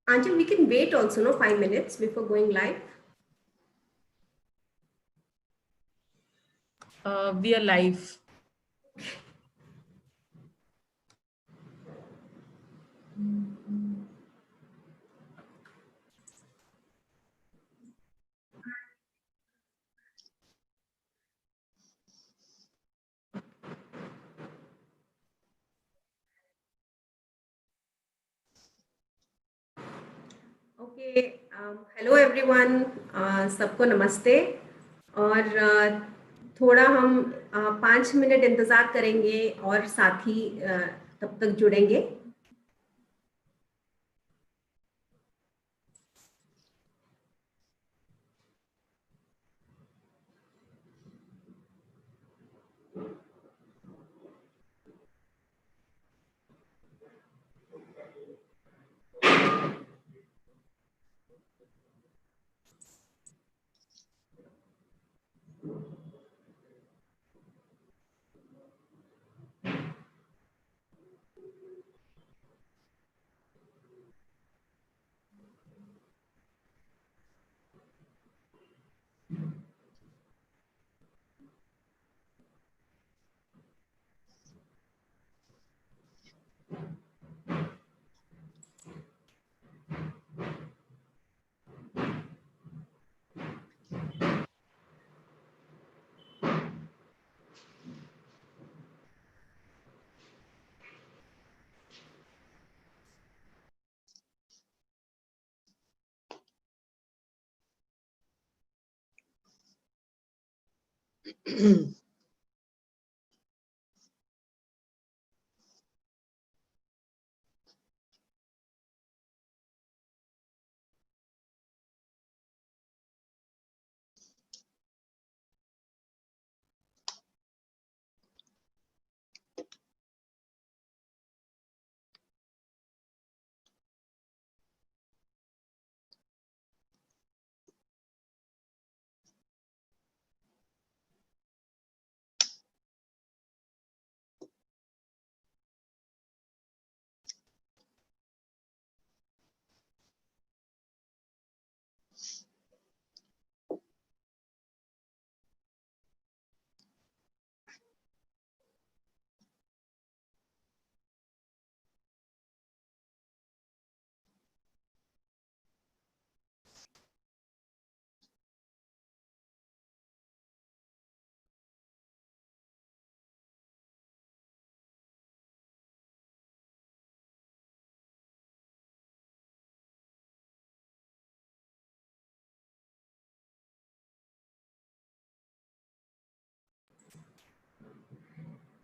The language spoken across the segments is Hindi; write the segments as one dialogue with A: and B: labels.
A: Anjal, we can wait also, no, 5 minutes before going live.
B: We are live.
A: Okay, hello everyone, सबको नमस्ते। और थोड़ा हम 5 मिनट इंतजार करेंगे और साथी तब तक जुड़ेंगे।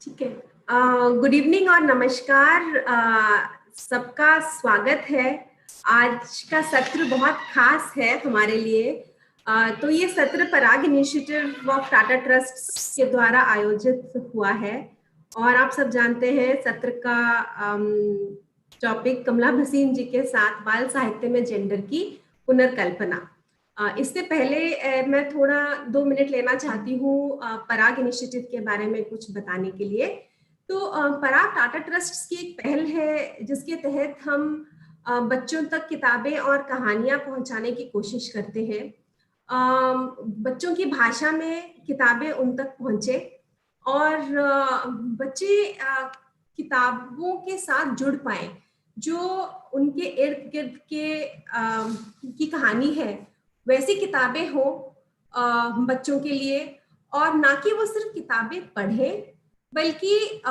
A: ठीक है, गुड इवनिंग और नमस्कार। सबका स्वागत है। आज का सत्र बहुत खास है हमारे लिए। तो ये सत्र पराग इनिशिएटिव ऑफ टाटा ट्रस्ट के द्वारा आयोजित हुआ है और आप सब जानते हैं सत्र का टॉपिक कमला भसीन जी के साथ बाल साहित्य में जेंडर की पुनर्कल्पना। इससे पहले मैं थोड़ा 2 मिनट लेना चाहती हूँ पराग इनिशिएटिव के बारे में कुछ बताने के लिए। तो पराग टाटा ट्रस्ट की एक पहल है जिसके तहत हम बच्चों तक किताबें और कहानियां पहुंचाने की कोशिश करते हैं। बच्चों की भाषा में किताबें उन तक पहुंचे और बच्चे किताबों के साथ जुड़ पाए। जो उनके इर्द गिर्द के की कहानी है वैसी किताबें हो बच्चों के लिए, और ना कि वो सिर्फ किताबें पढ़ें बल्कि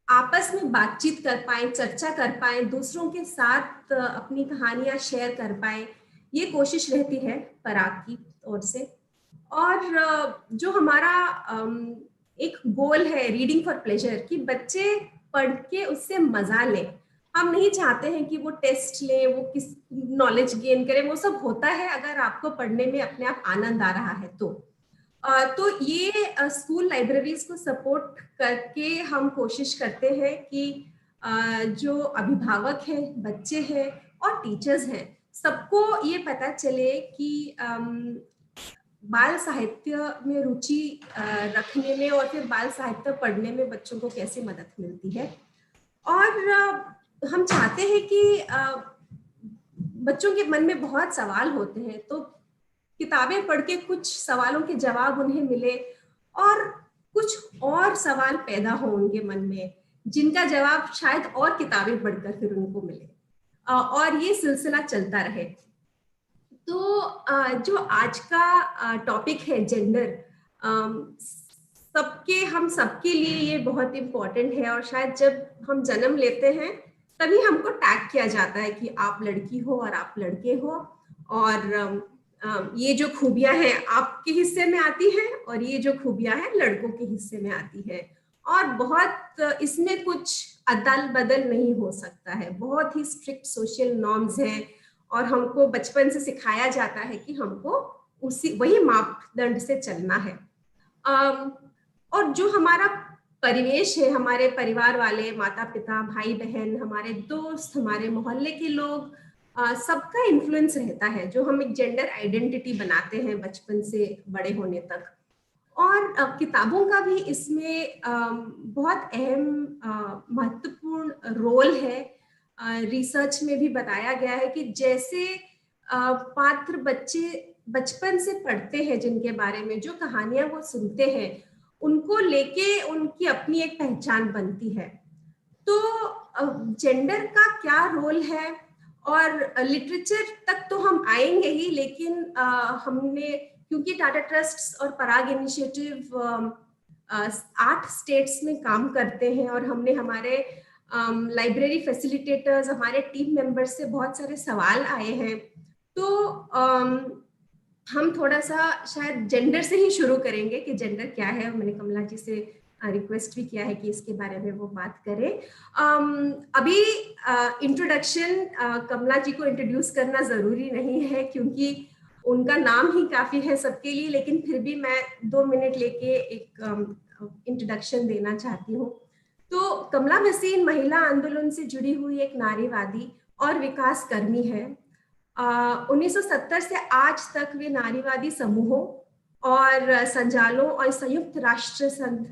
A: आपस में बातचीत कर पाए, चर्चा कर पाए, दूसरों के साथ अपनी कहानियां शेयर कर पाए। ये कोशिश रहती है पराग की ओर से। और जो हमारा एक गोल है रीडिंग फॉर प्लेजर, कि बच्चे पढ़ के उससे मजा लें। हम नहीं चाहते हैं कि वो टेस्ट लें, वो किस नॉलेज गेन करें, वो सब होता है अगर आपको पढ़ने में अपने आप आनंद आ रहा है तो। तो ये स्कूल लाइब्रेरीज को सपोर्ट करके हम कोशिश करते हैं कि जो अभिभावक हैं, बच्चे हैं और टीचर्स हैं, सबको ये पता चले कि बाल साहित्य में रुचि रखने में और फिर बाल साहित्य पढ़ने में बच्चों को कैसे मदद मिलती है। और हम चाहते हैं कि बच्चों के मन में बहुत सवाल होते हैं, तो किताबें पढ़ के कुछ सवालों के जवाब उन्हें मिले और कुछ और सवाल पैदा हो उनके मन में, जिनका जवाब शायद और किताबें पढ़कर फिर उनको मिले, और ये सिलसिला चलता रहे। तो जो आज का टॉपिक है जेंडर, हम सबके लिए ये बहुत इम्पोर्टेंट है, और शायद जब हम जन्म लेते हैं तभी हमको टैग किया जाता है कि आप लड़की हो और आप लड़के हो, और ये जो खूबियां हैं आपके हिस्से में आती हैं और ये जो खूबियां हैं लड़कों के हिस्से में आती है, और बहुत इसमें कुछ अदल बदल नहीं हो सकता है। बहुत ही स्ट्रिक्ट सोशल नॉर्म्स हैं और हमको बचपन से सिखाया जाता है कि हमको वही मापदंड से चलना है। और जो हमारा परिवेश है, हमारे परिवार वाले, माता पिता, भाई बहन, हमारे दोस्त, हमारे मोहल्ले के लोग, सबका इन्फ्लुएंस रहता है, जो हम एक जेंडर आइडेंटिटी बनाते हैं बचपन से बड़े होने तक। और किताबों का भी इसमें बहुत अहम महत्वपूर्ण रोल है। रिसर्च में भी बताया गया है कि जैसे पात्र बच्चे बचपन से पढ़ते हैं, जिनके बारे में जो कहानियां वो सुनते हैं, उनको लेके उनकी अपनी एक पहचान बनती है। तो जेंडर का क्या रोल है, और लिटरेचर तक तो हम आएंगे ही, लेकिन हमने, क्योंकि टाटा ट्रस्ट और पराग इनिशिएटिव 8 स्टेट्स में काम करते हैं, और हमने हमारे लाइब्रेरी फैसिलिटेटर्स, हमारे टीम मेंबर्स से बहुत सारे सवाल आए हैं, तो हम थोड़ा सा शायद जेंडर से ही शुरू करेंगे कि जेंडर क्या है। मैंने कमला जी से रिक्वेस्ट भी किया है कि इसके बारे में वो बात करें। अभी इंट्रोडक्शन कमला जी को इंट्रोड्यूस करना जरूरी नहीं है, क्योंकि उनका नाम ही काफी है सबके लिए, लेकिन फिर भी मैं 2 मिनट लेके एक इंट्रोडक्शन देना चाहती हूँ। तो कमला भसीन महिला आंदोलन से जुड़ी हुई एक नारीवादी और विकास कर्मी है। 1970 से आज तक वे नारीवादी समूहों और संजालों और संयुक्त राष्ट्र संघ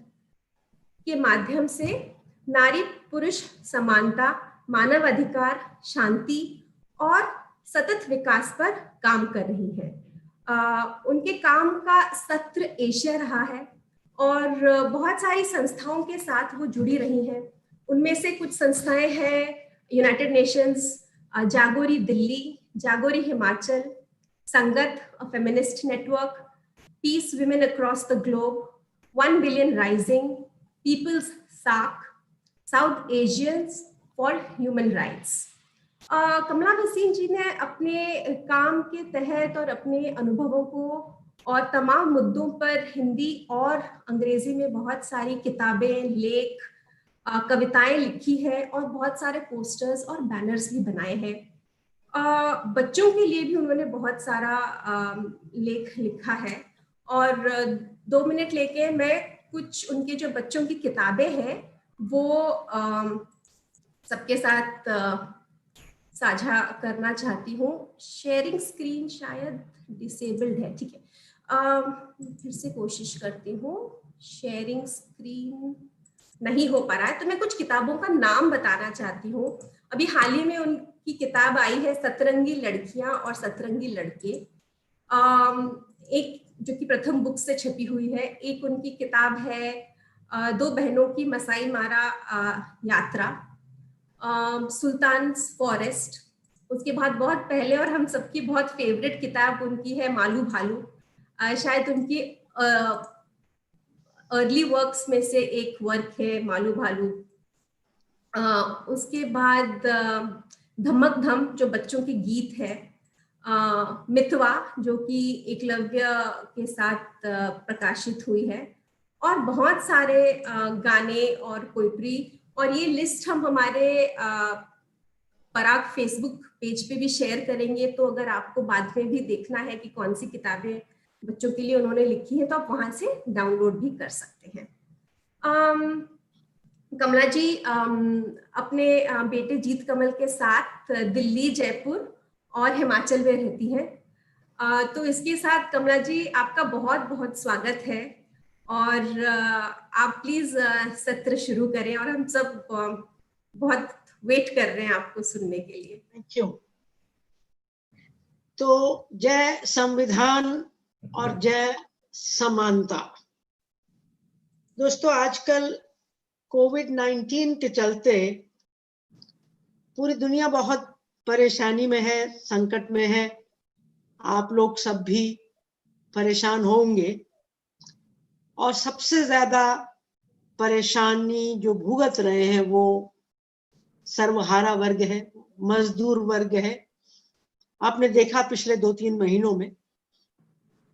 A: के माध्यम से नारी पुरुष समानता, मानव अधिकार, शांति और सतत विकास पर काम कर रही है। उनके काम का सत्र एशिया रहा है, और बहुत सारी संस्थाओं के साथ वो जुड़ी रही हैं। उनमें से कुछ संस्थाएं हैं United Nations, Jagori Delhi, Jagori Himachal, Sangat, feminist network, peace women across the globe, 1 billion rising, people's साक, South Asians for human rights. Kamala Bhasin ji ने अपने काम के तहत और अपने अनुभवों को और तमाम मुद्दों पर हिंदी और अंग्रेजी में बहुत सारी किताबें, लेख, कविताएं लिखी है, और बहुत सारे पोस्टर्स और बैनर्स भी बनाए हैं। बच्चों के लिए भी उन्होंने बहुत सारा लेख लिखा है, और 2 मिनट लेके मैं कुछ उनके जो बच्चों की किताबें हैं वो सबके साथ साझा करना चाहती हूँ। शेयरिंग स्क्रीन शायद डिसेबल्ड है, ठीक है, फिर से कोशिश करती हूँ। शेयरिंग स्क्रीन नहीं हो पा रहा है, तो मैं कुछ किताबों का नाम बताना चाहती हूँ। अभी हाल ही में उनकी किताब आई है सतरंगी लड़कियां और सतरंगी लड़के, एक जो कि प्रथम बुक से छपी हुई है। एक उनकी किताब है 2 बहनों की मसाई मारा यात्रा, सुल्तान फॉरेस्ट। उसके बाद बहुत पहले और हम सबकी बहुत फेवरेट किताब उनकी है मालू भालू, शायद उनकी अर्ली वर्क्स में से एक वर्क है मालू भालू। उसके बाद धमक धम जो बच्चों की गीत है, मितवा जो कि एकलव्य के साथ प्रकाशित हुई है, और बहुत सारे गाने और पोइट्री। और ये लिस्ट हम हमारे पराग फेसबुक पेज पे भी शेयर करेंगे, तो अगर आपको बाद में भी देखना है कि कौन सी किताबें बच्चों के लिए उन्होंने लिखी है, तो आप वहां से डाउनलोड भी कर सकते हैं। कमला जी अपने बेटे जीत कमल के साथ दिल्ली, जयपुर और हिमाचल में रहती हैं। तो इसके साथ कमला जी आपका बहुत बहुत स्वागत है, और आप प्लीज सत्र शुरू करें, और हम सब बहुत वेट कर रहे हैं आपको सुनने के लिए।
B: Thank you. तो जय संविधान और जय समानता। दोस्तों, आजकल कोविड-19 के चलते पूरी दुनिया बहुत परेशानी में है, संकट में है। आप लोग सब भी परेशान होंगे और सबसे ज्यादा परेशानी जो भुगत रहे हैं वो सर्वहारा वर्ग है, मजदूर वर्ग है। आपने देखा पिछले 2-3 महीनों में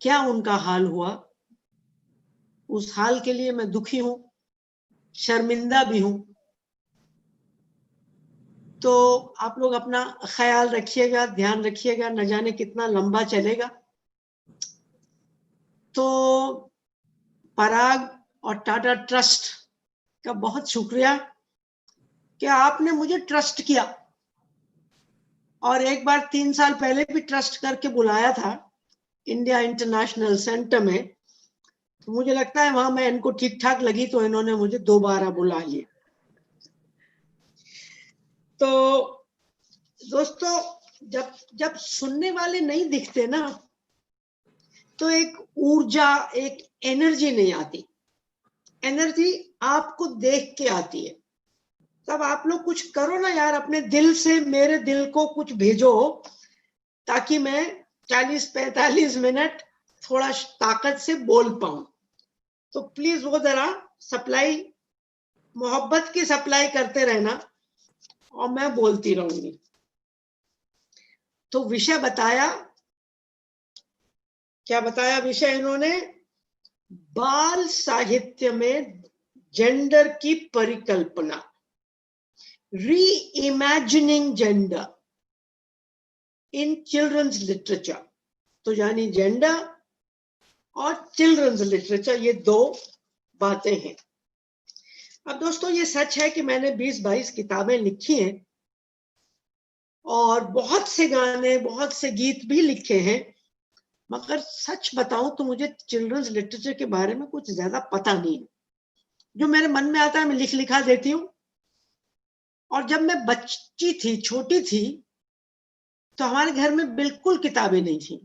B: क्या उनका हाल हुआ। उस हाल के लिए मैं दुखी हूं, शर्मिंदा भी हूं। तो आप लोग अपना ख्याल रखिएगा, ध्यान रखिएगा, न जाने कितना लंबा चलेगा। तो पराग और टाटा ट्रस्ट का बहुत शुक्रिया कि आपने मुझे ट्रस्ट किया, और एक बार 3 साल पहले भी ट्रस्ट करके बुलाया था इंडिया इंटरनेशनल सेंटर में। तो मुझे लगता है वहां मैं इनको ठीक ठाक लगी तो इन्होंने मुझे दोबारा बुला लिया। तो दोस्तों, जब सुनने वाले नहीं दिखते ना, तो एक ऊर्जा, एक एनर्जी नहीं आती। एनर्जी आपको देख के आती है। तब आप लोग कुछ करो ना यार, अपने दिल से मेरे दिल को कुछ भेजो, ताकि मैं 40-45 मिनट थोड़ा ताकत से बोल पाऊं। तो प्लीज वो जरा सप्लाई, मोहब्बत की सप्लाई करते रहना और मैं बोलती रहूंगी। तो विषय बताया, क्या बताया विषय इन्होंने? बाल साहित्य में जेंडर की परिकल्पना, reimagining gender in children's literature. तो यानी जेंडर और चिल्ड्रंस लिटरेचर, ये दो बातें हैं। अब दोस्तों, ये सच है कि मैंने 20-22 किताबें लिखी हैं और बहुत से गाने, बहुत से गीत भी लिखे हैं, मगर सच बताऊं तो मुझे चिल्ड्रंस लिटरेचर के बारे में कुछ ज्यादा पता नहीं है। जो मेरे मन में आता है मैं लिखा देती हूँ। और जब मैं बच्ची थी, छोटी थी, तो हमारे घर में बिल्कुल किताबें नहीं थी।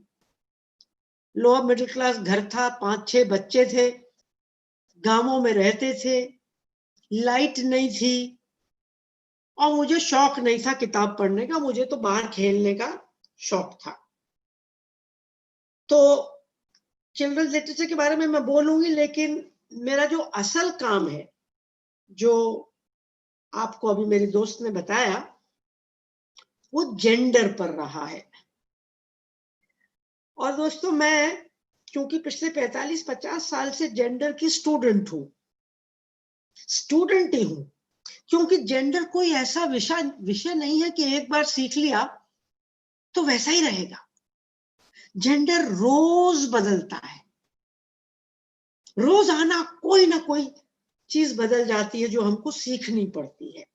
B: लोअर मिडिल क्लास घर था, 5-6 बच्चे थे, गांवों में रहते थे, लाइट नहीं थी, और मुझे शौक नहीं था किताब पढ़ने का, मुझे तो बाहर खेलने का शौक था। तो चिल्ड्रंस लिटरेचर के बारे में मैं बोलूंगी, लेकिन मेरा जो असल काम है, जो आपको अभी मेरे दोस्त ने बताया, वो जेंडर पर रहा है। और दोस्तों, मैं क्योंकि पिछले 45-50 साल से जेंडर की स्टूडेंट ही हूं, क्योंकि जेंडर कोई ऐसा विषय नहीं है कि एक बार सीख लिया तो वैसा ही रहेगा। जेंडर रोज बदलता है, रोजाना कोई ना कोई चीज बदल जाती है जो हमको सीखनी पड़ती है।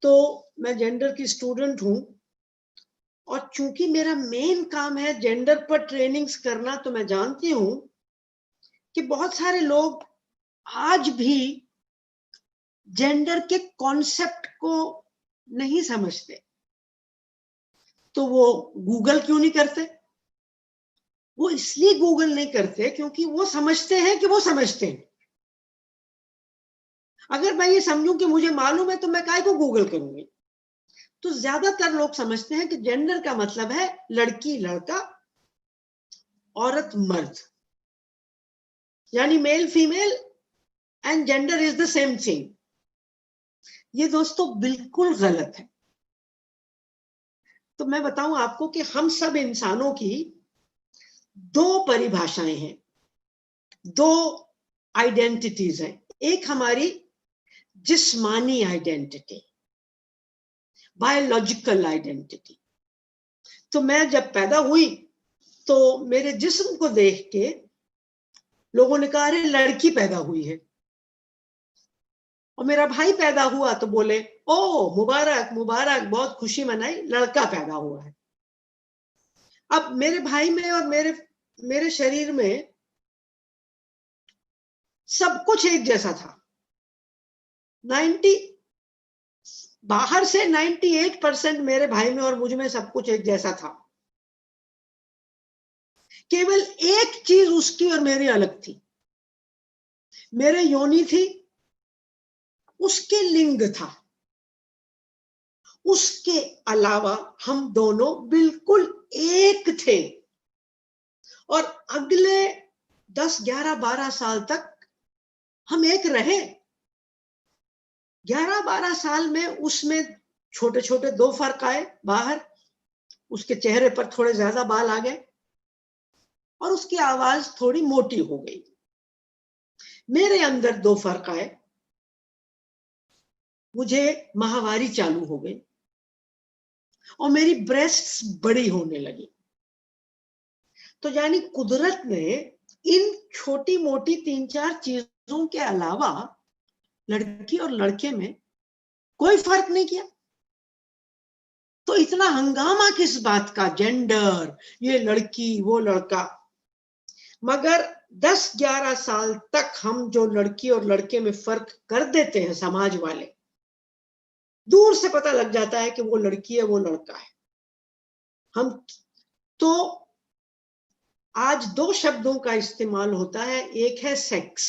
B: तो मैं जेंडर की स्टूडेंट हूं, और चूंकि मेरा मेन काम है जेंडर पर ट्रेनिंग्स करना, तो मैं जानती हूं कि बहुत सारे लोग आज भी जेंडर के कॉन्सेप्ट को नहीं समझते। तो वो गूगल क्यों नहीं करते? वो इसलिए गूगल नहीं करते क्योंकि वो समझते हैं कि वो समझते हैं। अगर मैं ये समझूं कि मुझे मालूम है तो मैं काहे को गूगल करूंगी? तो ज्यादातर लोग समझते हैं कि जेंडर का मतलब है लड़की लड़का, औरत मर्द, यानी male female, and gender is the same thing. ये दोस्तों बिल्कुल गलत है। तो मैं बताऊं आपको कि हम सब इंसानों की दो परिभाषाएं हैं, दो आइडेंटिटीज हैं। एक हमारी जिस्मानी आइडेंटिटी, बायोलॉजिकल आइडेंटिटी। तो मैं जब पैदा हुई तो मेरे जिस्म को देख के लोगों ने कहा, अरे लड़की पैदा हुई है। और मेरा भाई पैदा हुआ तो बोले, ओ मुबारक मुबारक, बहुत खुशी मनाई, लड़का पैदा हुआ है। अब मेरे भाई में और मेरे शरीर में सब कुछ एक जैसा था। 90 बाहर से 98% मेरे भाई में और मुझ में सब कुछ एक जैसा था। केवल एक चीज उसकी और मेरी अलग थी, मेरे योनि थी, उसके लिंग था, उसके अलावा हम दोनों बिल्कुल एक थे। और अगले 10, 11, 12 साल तक हम एक रहे। 11, 12 साल में उसमें छोटे छोटे 2 फर्क आए बाहर, उसके चेहरे पर थोड़े ज्यादा बाल आ गए और उसकी आवाज थोड़ी मोटी हो गई। मेरे अंदर 2 फर्क आए, मुझे माहवारी चालू हो गई और मेरी ब्रेस्ट्स बड़ी होने लगी। तो यानी कुदरत ने इन छोटी मोटी 3-4 चीजों के अलावा लड़की और लड़के में कोई फर्क नहीं किया। तो इतना हंगामा किस बात का, जेंडर, ये लड़की वो लड़का। मगर 10-11 साल तक हम जो लड़की और लड़के में फर्क कर देते हैं, समाज वाले दूर से पता लग जाता है कि वो लड़की है वो लड़का है। हम तो आज 2 शब्दों का इस्तेमाल होता है, एक है सेक्स,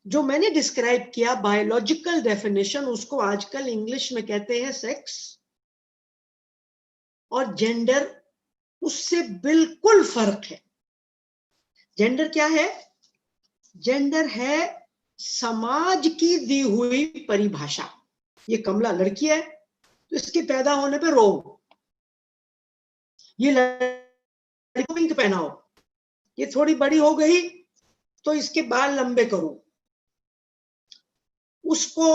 B: जो मैंने डिस्क्राइब किया बायोलॉजिकल डेफिनेशन, उसको आजकल इंग्लिश में कहते हैं सेक्स, और जेंडर उससे बिल्कुल फर्क है। जेंडर क्या है? जेंडर है समाज की दी हुई परिभाषा। ये कमला लड़की है तो इसके पैदा होने पे रो, ये लड़की को पिंक पहनाओ, ये थोड़ी बड़ी हो गई तो इसके बाल लंबे करो, उसको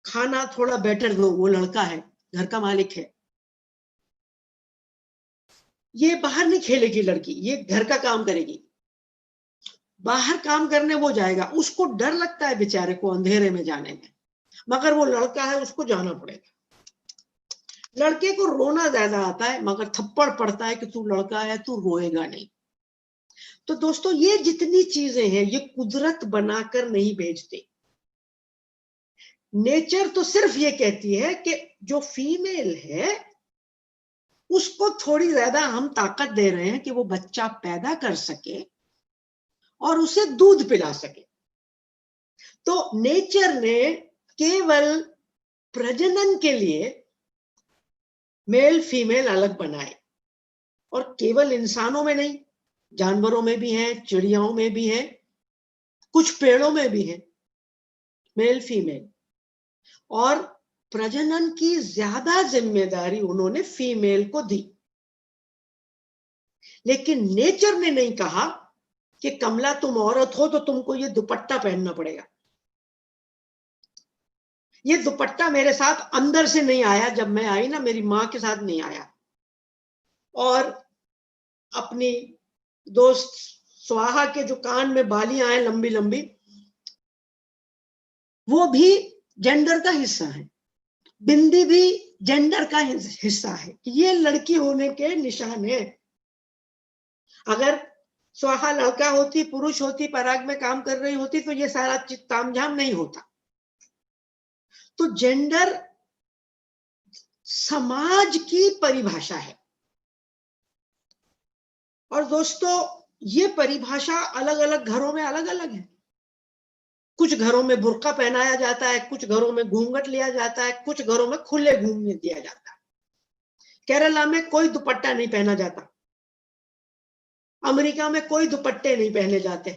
B: खाना थोड़ा बेटर दो, वो लड़का है, घर का मालिक है। ये बाहर नहीं खेलेगी लड़की, ये घर का काम करेगी। बाहर काम करने वो जाएगा, उसको डर लगता है बेचारे को अंधेरे में जाने में, मगर वो लड़का है उसको जाना पड़ेगा। लड़के को रोना ज्यादा आता है, मगर थप्पड़ पड़ता है कि तू लड़का है तू रोएगा नहीं। तो दोस्तों ये जितनी चीजें हैं ये कुदरत बनाकर नहीं भेजती। नेचर तो सिर्फ ये कहती है कि जो फीमेल है उसको थोड़ी ज्यादा हम ताकत दे रहे हैं कि वो बच्चा पैदा कर सके और उसे दूध पिला सके। तो नेचर ने केवल प्रजनन के लिए मेल फीमेल अलग बनाए, और केवल इंसानों में नहीं, जानवरों में भी है, चिड़ियाओं में भी है, कुछ पेड़ों में भी है मेल फीमेल। और प्रजनन की ज्यादा जिम्मेदारी उन्होंने फीमेल को दी। लेकिन नेचर ने नहीं कहा कि कमला तुम औरत हो तो तुमको ये दुपट्टा पहनना पड़ेगा। ये दुपट्टा मेरे साथ अंदर से नहीं आया, जब मैं आई ना मेरी मां के साथ नहीं आया। और अपनी दोस्त स्वाहा के जो कान में बालियां हैं लंबी लंबी, वो भी जेंडर का हिस्सा है। बिंदी भी जेंडर का हिस्सा है। ये लड़की होने के निशान है। अगर स्वाहा लड़का होती, पुरुष होती, पराग में काम कर रही होती तो ये सारा तामझाम नहीं होता। तो जेंडर समाज की परिभाषा है। और दोस्तों ये परिभाषा अलग अलग घरों में अलग अलग है। कुछ घरों में बुर्का पहनाया जाता है, कुछ घरों में घूंघट लिया जाता है, कुछ घरों में खुले घूमने दिया जाता है। केरला में कोई दुपट्टा नहीं पहना जाता, अमेरिका में कोई दुपट्टे नहीं पहने जाते।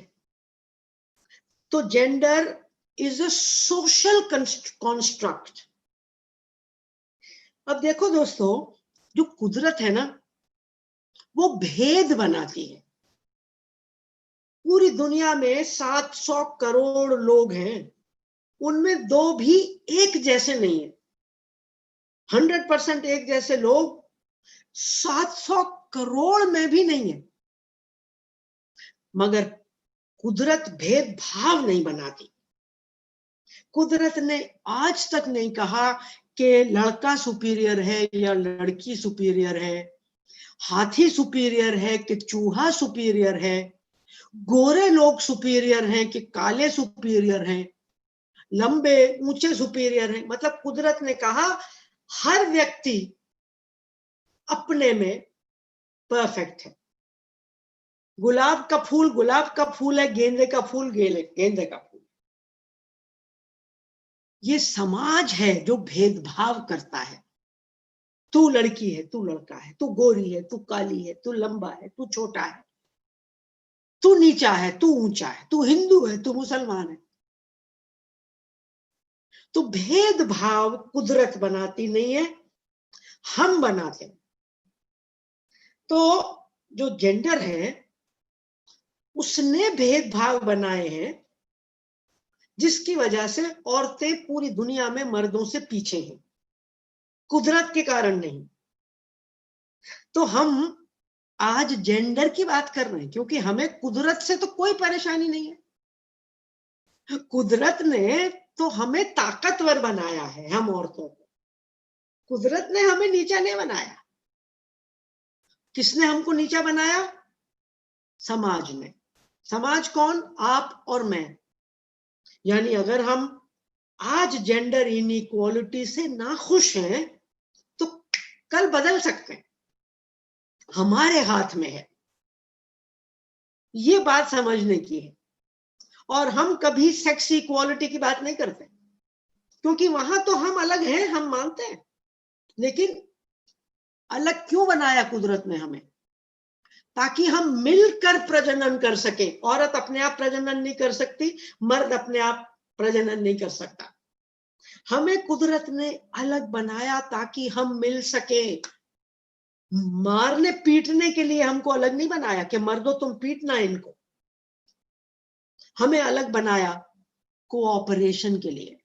B: तो gender is a social construct. अब देखो दोस्तों, जो कुदरत है ना वो भेद बनाती है। पूरी दुनिया में 700 करोड़ लोग हैं, उनमें 2 भी एक जैसे नहीं है। 100% एक जैसे लोग 700 करोड़ में भी नहीं है। मगर कुदरत भेदभाव नहीं बनाती। कुदरत ने आज तक नहीं कहा कि लड़का सुपीरियर है या लड़की सुपीरियर है, हाथी सुपीरियर है कि चूहा सुपीरियर है, गोरे लोग सुपीरियर हैं कि काले सुपीरियर हैं, लंबे ऊंचे सुपीरियर हैं। मतलब कुदरत ने कहा हर व्यक्ति अपने में परफेक्ट है। गुलाब का फूल है, गेंदे का फूल गेंदे का फूल। ये समाज है जो भेदभाव करता है। तू लड़की है, तू लड़का है, तू गोरी है, तू काली है, तू लंबा है, तू छोटा है, तू नीचा है, तू ऊंचा है, तू हिंदू है, तू मुसलमान है। तो भेदभाव कुदरत बनाती नहीं है, हम बनाते हैं। तो जो जेंडर है उसने भेदभाव बनाए हैं, जिसकी वजह से औरतें पूरी दुनिया में मर्दों से पीछे हैं, कुदरत के कारण नहीं। तो हम आज जेंडर की बात कर रहे हैं क्योंकि हमें कुदरत से तो कोई परेशानी नहीं है। कुदरत ने तो हमें ताकतवर बनाया है, हम औरतों को। कुदरत ने हमें नीचा नहीं बनाया। किसने हमको नीचा बनाया? समाज ने। समाज कौन? आप और मैं। यानी अगर हम आज जेंडर इनइक्वालिटी से ना खुश हैं तो कल बदल सकते हैं, हमारे हाथ में है। ये बात समझने की है। और हम कभी सेक्स इक्वालिटी की बात नहीं करते क्योंकि वहां तो हम अलग हैं, हम मानते हैं। लेकिन अलग क्यों बनाया कुदरत ने हमें? ताकि हम मिलकर प्रजनन कर सके। औरत अपने आप प्रजनन नहीं कर सकती, मर्द अपने आप प्रजनन नहीं कर सकता। हमें कुदरत ने अलग बनाया ताकि हम मिल सके। मारने पीटने के लिए हमको अलग नहीं बनाया कि मर्दों तुम पीटना इनको। हमें अलग बनाया कोऑपरेशन के लिए,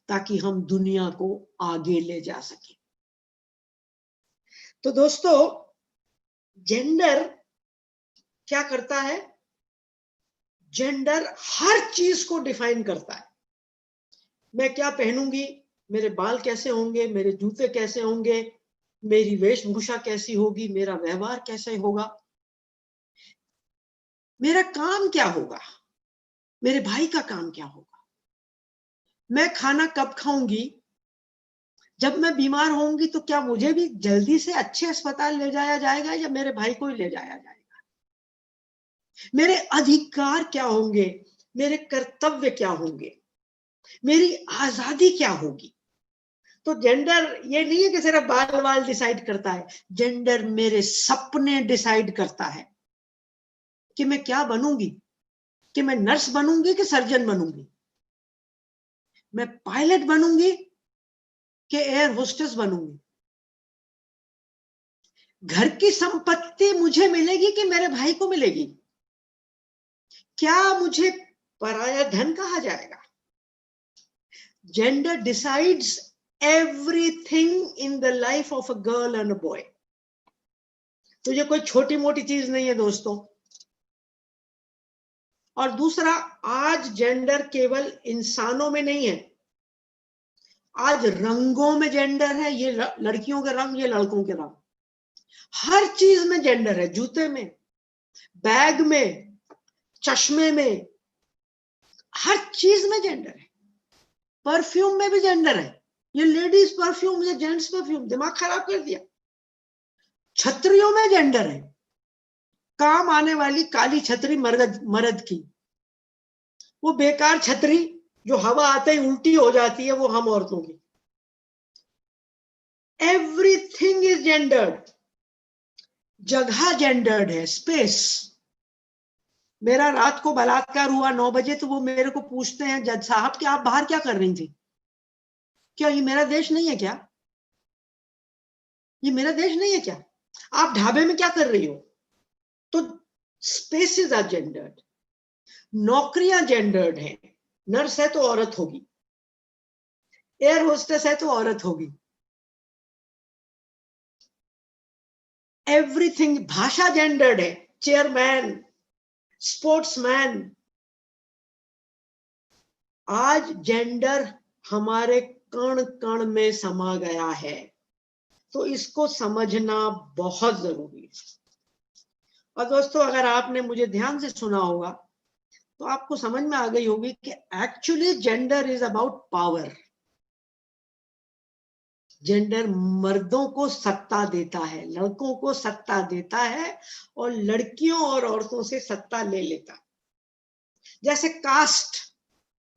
B: ताकि हम दुनिया को आगे ले जा सके। तो दोस्तों, जेंडर क्या करता है? जेंडर हर चीज को डिफाइन करता है। मैं क्या पहनूंगी, मेरे बाल कैसे होंगे, मेरे जूते कैसे होंगे, मेरी वेशभूषा कैसी होगी, मेरा व्यवहार कैसे होगा, मेरा काम क्या होगा, मेरे भाई का काम क्या होगा, मैं खाना कब खाऊंगी, जब मैं बीमार होंगी तो क्या मुझे भी जल्दी से अच्छे अस्पताल ले जाया जाएगा या मेरे भाई को ही ले जाया जाएगा, मेरे अधिकार क्या होंगे, मेरे कर्तव्य क्या होंगे, मेरी आजादी क्या होगी। तो जेंडर ये नहीं है कि सिर्फ बाल वाल डिसाइड करता है। जेंडर मेरे सपने डिसाइड करता है कि मैं क्या बनूंगी, कि मैं नर्स बनूंगी कि सर्जन बनूंगी, मैं पायलट बनूंगी कि एयर होस्टेस बनूंगी, घर की संपत्ति मुझे मिलेगी कि मेरे भाई को मिलेगी, क्या मुझे पराया धन कहा जाएगा। Gender decides everything in the life of a girl and a boy. तो ये कोई छोटी मोटी चीज नहीं है दोस्तों। और दूसरा, आज जेंडर केवल इंसानों में नहीं है, आज रंगों में जेंडर है। ये लड़कियों के रंग, ये लड़कों के रंग, हर चीज में जेंडर है। जूते में, बैग में, चश्मे में, हर चीज में जेंडर है। परफ्यूम में भी जेंडर है। ये लेडीज परफ्यूम या जेंट्स परफ्यूम, दिमाग खराब कर दिया। छतरियों में जेंडर है। काम आने वाली काली छतरी मर्द की, वो बेकार छतरी जो हवा आते ही उल्टी हो जाती है, वो हम औरतों की। Everything is gendered. जगह जेंडर्ड है, स्पेस। मेरा रात को बलात्कार हुआ 9 बजे, तो वो मेरे को पूछते हैं, जज साहब कि आप बाहर क्या कर रही थी? क्या ये मेरा देश नहीं है क्या? ये मेरा देश नहीं है क्या? आप ढाबे में क्या कर रही हो? तो स्पेसेस आर जेंडर्ड। नौकरियां जेंडर्ड हैं। नर्स है तो औरत होगी, एयर होस्टेस है तो औरत होगी। एवरीथिंग। भाषा जेंडर्ड है। Chairman, sportsman. आज जेंडर हमारे कण कण में समा गया है, तो इसको समझना बहुत जरूरी है। और दोस्तों, अगर आपने मुझे ध्यान से सुना होगा तो आपको समझ में आ गई होगी कि actually gender is about power. Gender मर्दों को सत्ता देता है, लड़कों को सत्ता देता है और लड़कियों और औरतों से सत्ता ले लेता है। जैसे कास्ट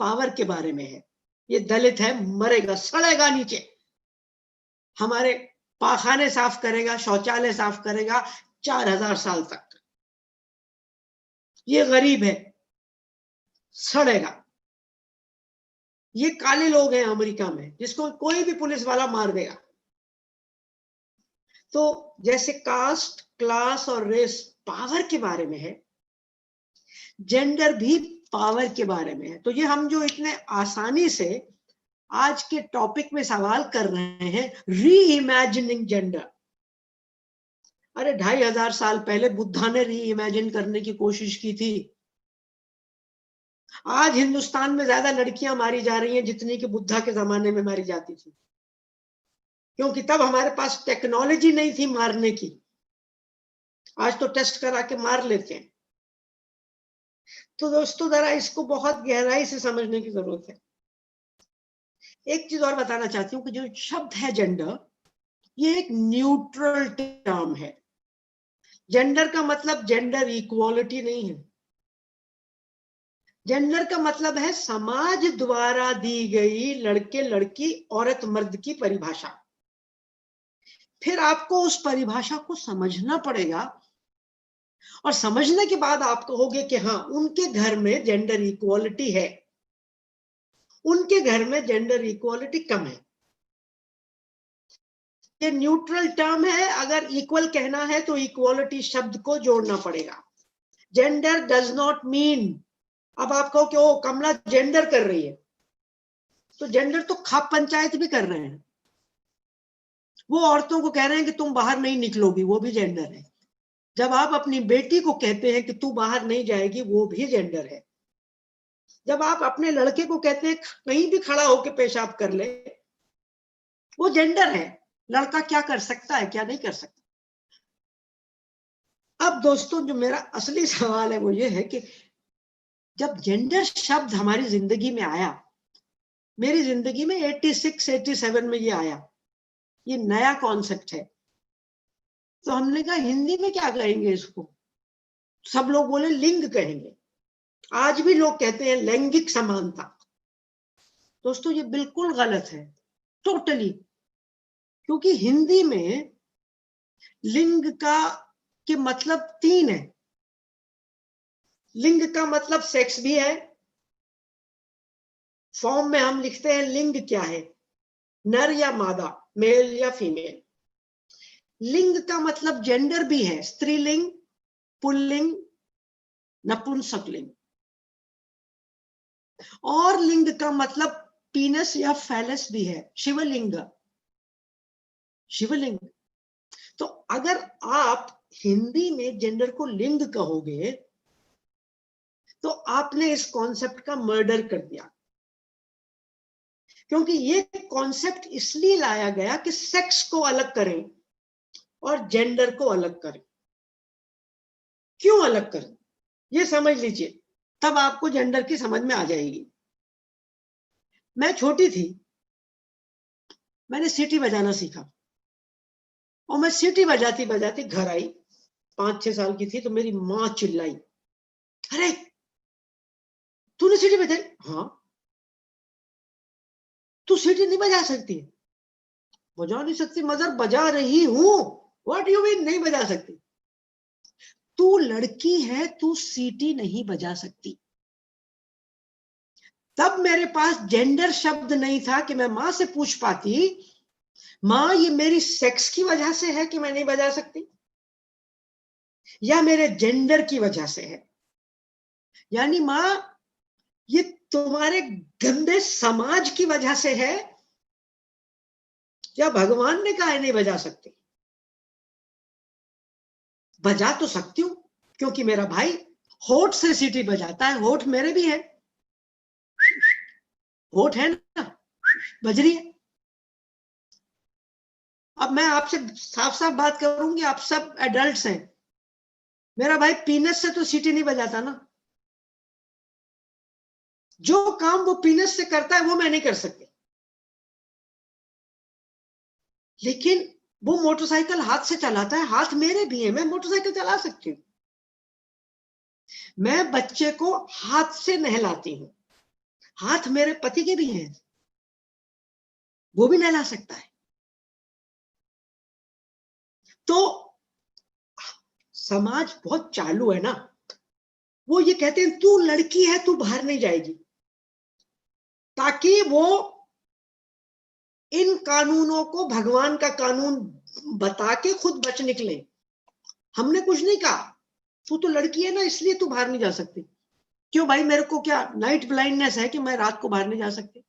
B: पावर के बारे में है, ये दलित है मरेगा सड़ेगा नीचे, हमारे पाखाने साफ करेगा, शौचालय साफ करेगा 4000 साल तक। ये गरीब है सड़ेगा। ये काले लोग हैं अमेरिका में, जिसको कोई भी पुलिस वाला मार देगा। तो जैसे कास्ट, क्लास और रेस पावर के बारे में है, जेंडर भी पावर के बारे में है। तो ये हम जो इतने आसानी से आज के टॉपिक में सवाल कर रहे हैं, री इमेजिनिंग जेंडर। अरे 2500 साल पहले बुद्धा ने री इमेजिन करने की कोशिश की थी। आज हिंदुस्तान में ज्यादा लड़कियां मारी जा रही हैं जितनी कि बुद्धा के जमाने में मारी जाती थी, क्योंकि तब हमारे पास टेक्नोलॉजी नहीं थी मारने की। आज तो टेस्ट करा के मार लेते हैं। तो दोस्तों जरा इसको बहुत गहराई से समझने की जरूरत है। एक चीज और बताना चाहती हूँ कि जो शब्द है जेंडर, ये एक न्यूट्रल टर्म है। जेंडर का मतलब जेंडर इक्वालिटी नहीं है। जेंडर का मतलब है समाज द्वारा दी गई लड़के लड़की औरत मर्द की परिभाषा। फिर आपको उस परिभाषा को समझना पड़ेगा और समझने के बाद आप कहोगे कि हाँ, उनके घर में जेंडर इक्वालिटी है, उनके घर में जेंडर इक्वालिटी कम है। ये न्यूट्रल टर्म है। अगर इक्वल कहना है तो इक्वालिटी शब्द को जोड़ना पड़ेगा। जेंडर डज नॉट मीन, अब आप कहो कि ओ कमला जेंडर कर रही है, तो जेंडर तो खाप पंचायत भी कर रहे हैं। वो औरतों को कह रहे हैं कि तुम बाहर नहीं निकलोगी, वो भी जेंडर है। जब आप अपनी बेटी को कहते हैं कि तू बाहर नहीं जाएगी, वो भी जेंडर है। जब आप अपने लड़के को कहते हैं कहीं भी खड़ा होकर पेशाब कर ले, वो जेंडर है। लड़का क्या कर सकता है, क्या नहीं कर सकता। अब दोस्तों जो मेरा असली सवाल है वो ये है कि जब जेंडर शब्द हमारी जिंदगी में आया, मेरी जिंदगी में 86-87 में ये आया, ये नया कॉन्सेप्ट है, तो हमने कहा हिंदी में क्या कहेंगे इसको। सब लोग बोले लिंग कहेंगे। आज भी लोग कहते हैं लैंगिक समानता। दोस्तों ये बिल्कुल गलत है, टोटली। क्योंकि हिंदी में लिंग का के मतलब 3 है। लिंग का मतलब सेक्स भी है। फॉर्म में हम लिखते हैं लिंग क्या है, नर या मादा, मेल या फीमेल। लिंग का मतलब जेंडर भी है, स्त्रीलिंग, पुल्लिंग, नपुंसकलिंग। और लिंग का मतलब पीनस या फैलस भी है, शिवलिंग। शिवलिंग। तो अगर आप हिंदी में जेंडर को लिंग कहोगे तो आपने इस कॉन्सेप्ट का मर्डर कर दिया। क्योंकि ये कॉन्सेप्ट इसलिए लाया गया कि सेक्स को अलग करें और जेंडर को अलग करें। क्यों अलग करें, ये समझ लीजिए, तब आपको जेंडर की समझ में आ जाएगी। मैं छोटी थी, मैंने सीटी बजाना सीखा और मैं सीटी बजाती बजाती घर आई। 5-6 साल की थी तो मेरी माँ चिल्लाई, अरे तूने सीटी बजाई? हाँ। तू सीटी नहीं बजा सकती? बजा नहीं सकती मगर बजा रही हूं। व्हाट यू मीन नहीं बजा सकती? तू लड़की है, तू सीटी नहीं बजा सकती। तब मेरे पास जेंडर शब्द नहीं था कि मैं मां से पूछ पाती, मां ये मेरी सेक्स की वजह से है कि मैं नहीं बजा सकती, या मेरे जेंडर की वजह से है। यानी मां ये तुम्हारे गंदे समाज की वजह से है, या भगवान ने कहा है नहीं बजा सकती? बजा तो सकती हूं क्योंकि मेरा भाई होठ से सीटी बजाता है, होठ मेरे भी है, होठ है ना, बज रही है। अब मैं आपसे साफ साफ बात करूंगी, आप सब एडल्ट्स हैं, मेरा भाई पीनस से तो सीटी नहीं बजाता ना। जो काम वो पीनस से करता है वो मैं नहीं कर सकती। लेकिन वो मोटरसाइकिल हाथ से चलाता है, हाथ मेरे भी है, मैं मोटरसाइकिल चला सकती हूँ। मैं बच्चे को हाथ से नहलाती हूँ, हाथ मेरे पति के भी हैं, वो भी नहला सकता है। तो समाज बहुत चालू है ना, वो ये कहते हैं तू लड़की है, तू बाहर नहीं जाएगी, ताकि वो इन कानूनों को भगवान का कानून बता के खुद बच निकले। हमने कुछ नहीं कहा, तू तो लड़की है ना इसलिए तू बाहर नहीं जा सकती। क्यों भाई, मेरे को क्या नाइट ब्लाइंडनेस है कि मैं रात को बाहर नहीं जा सकती?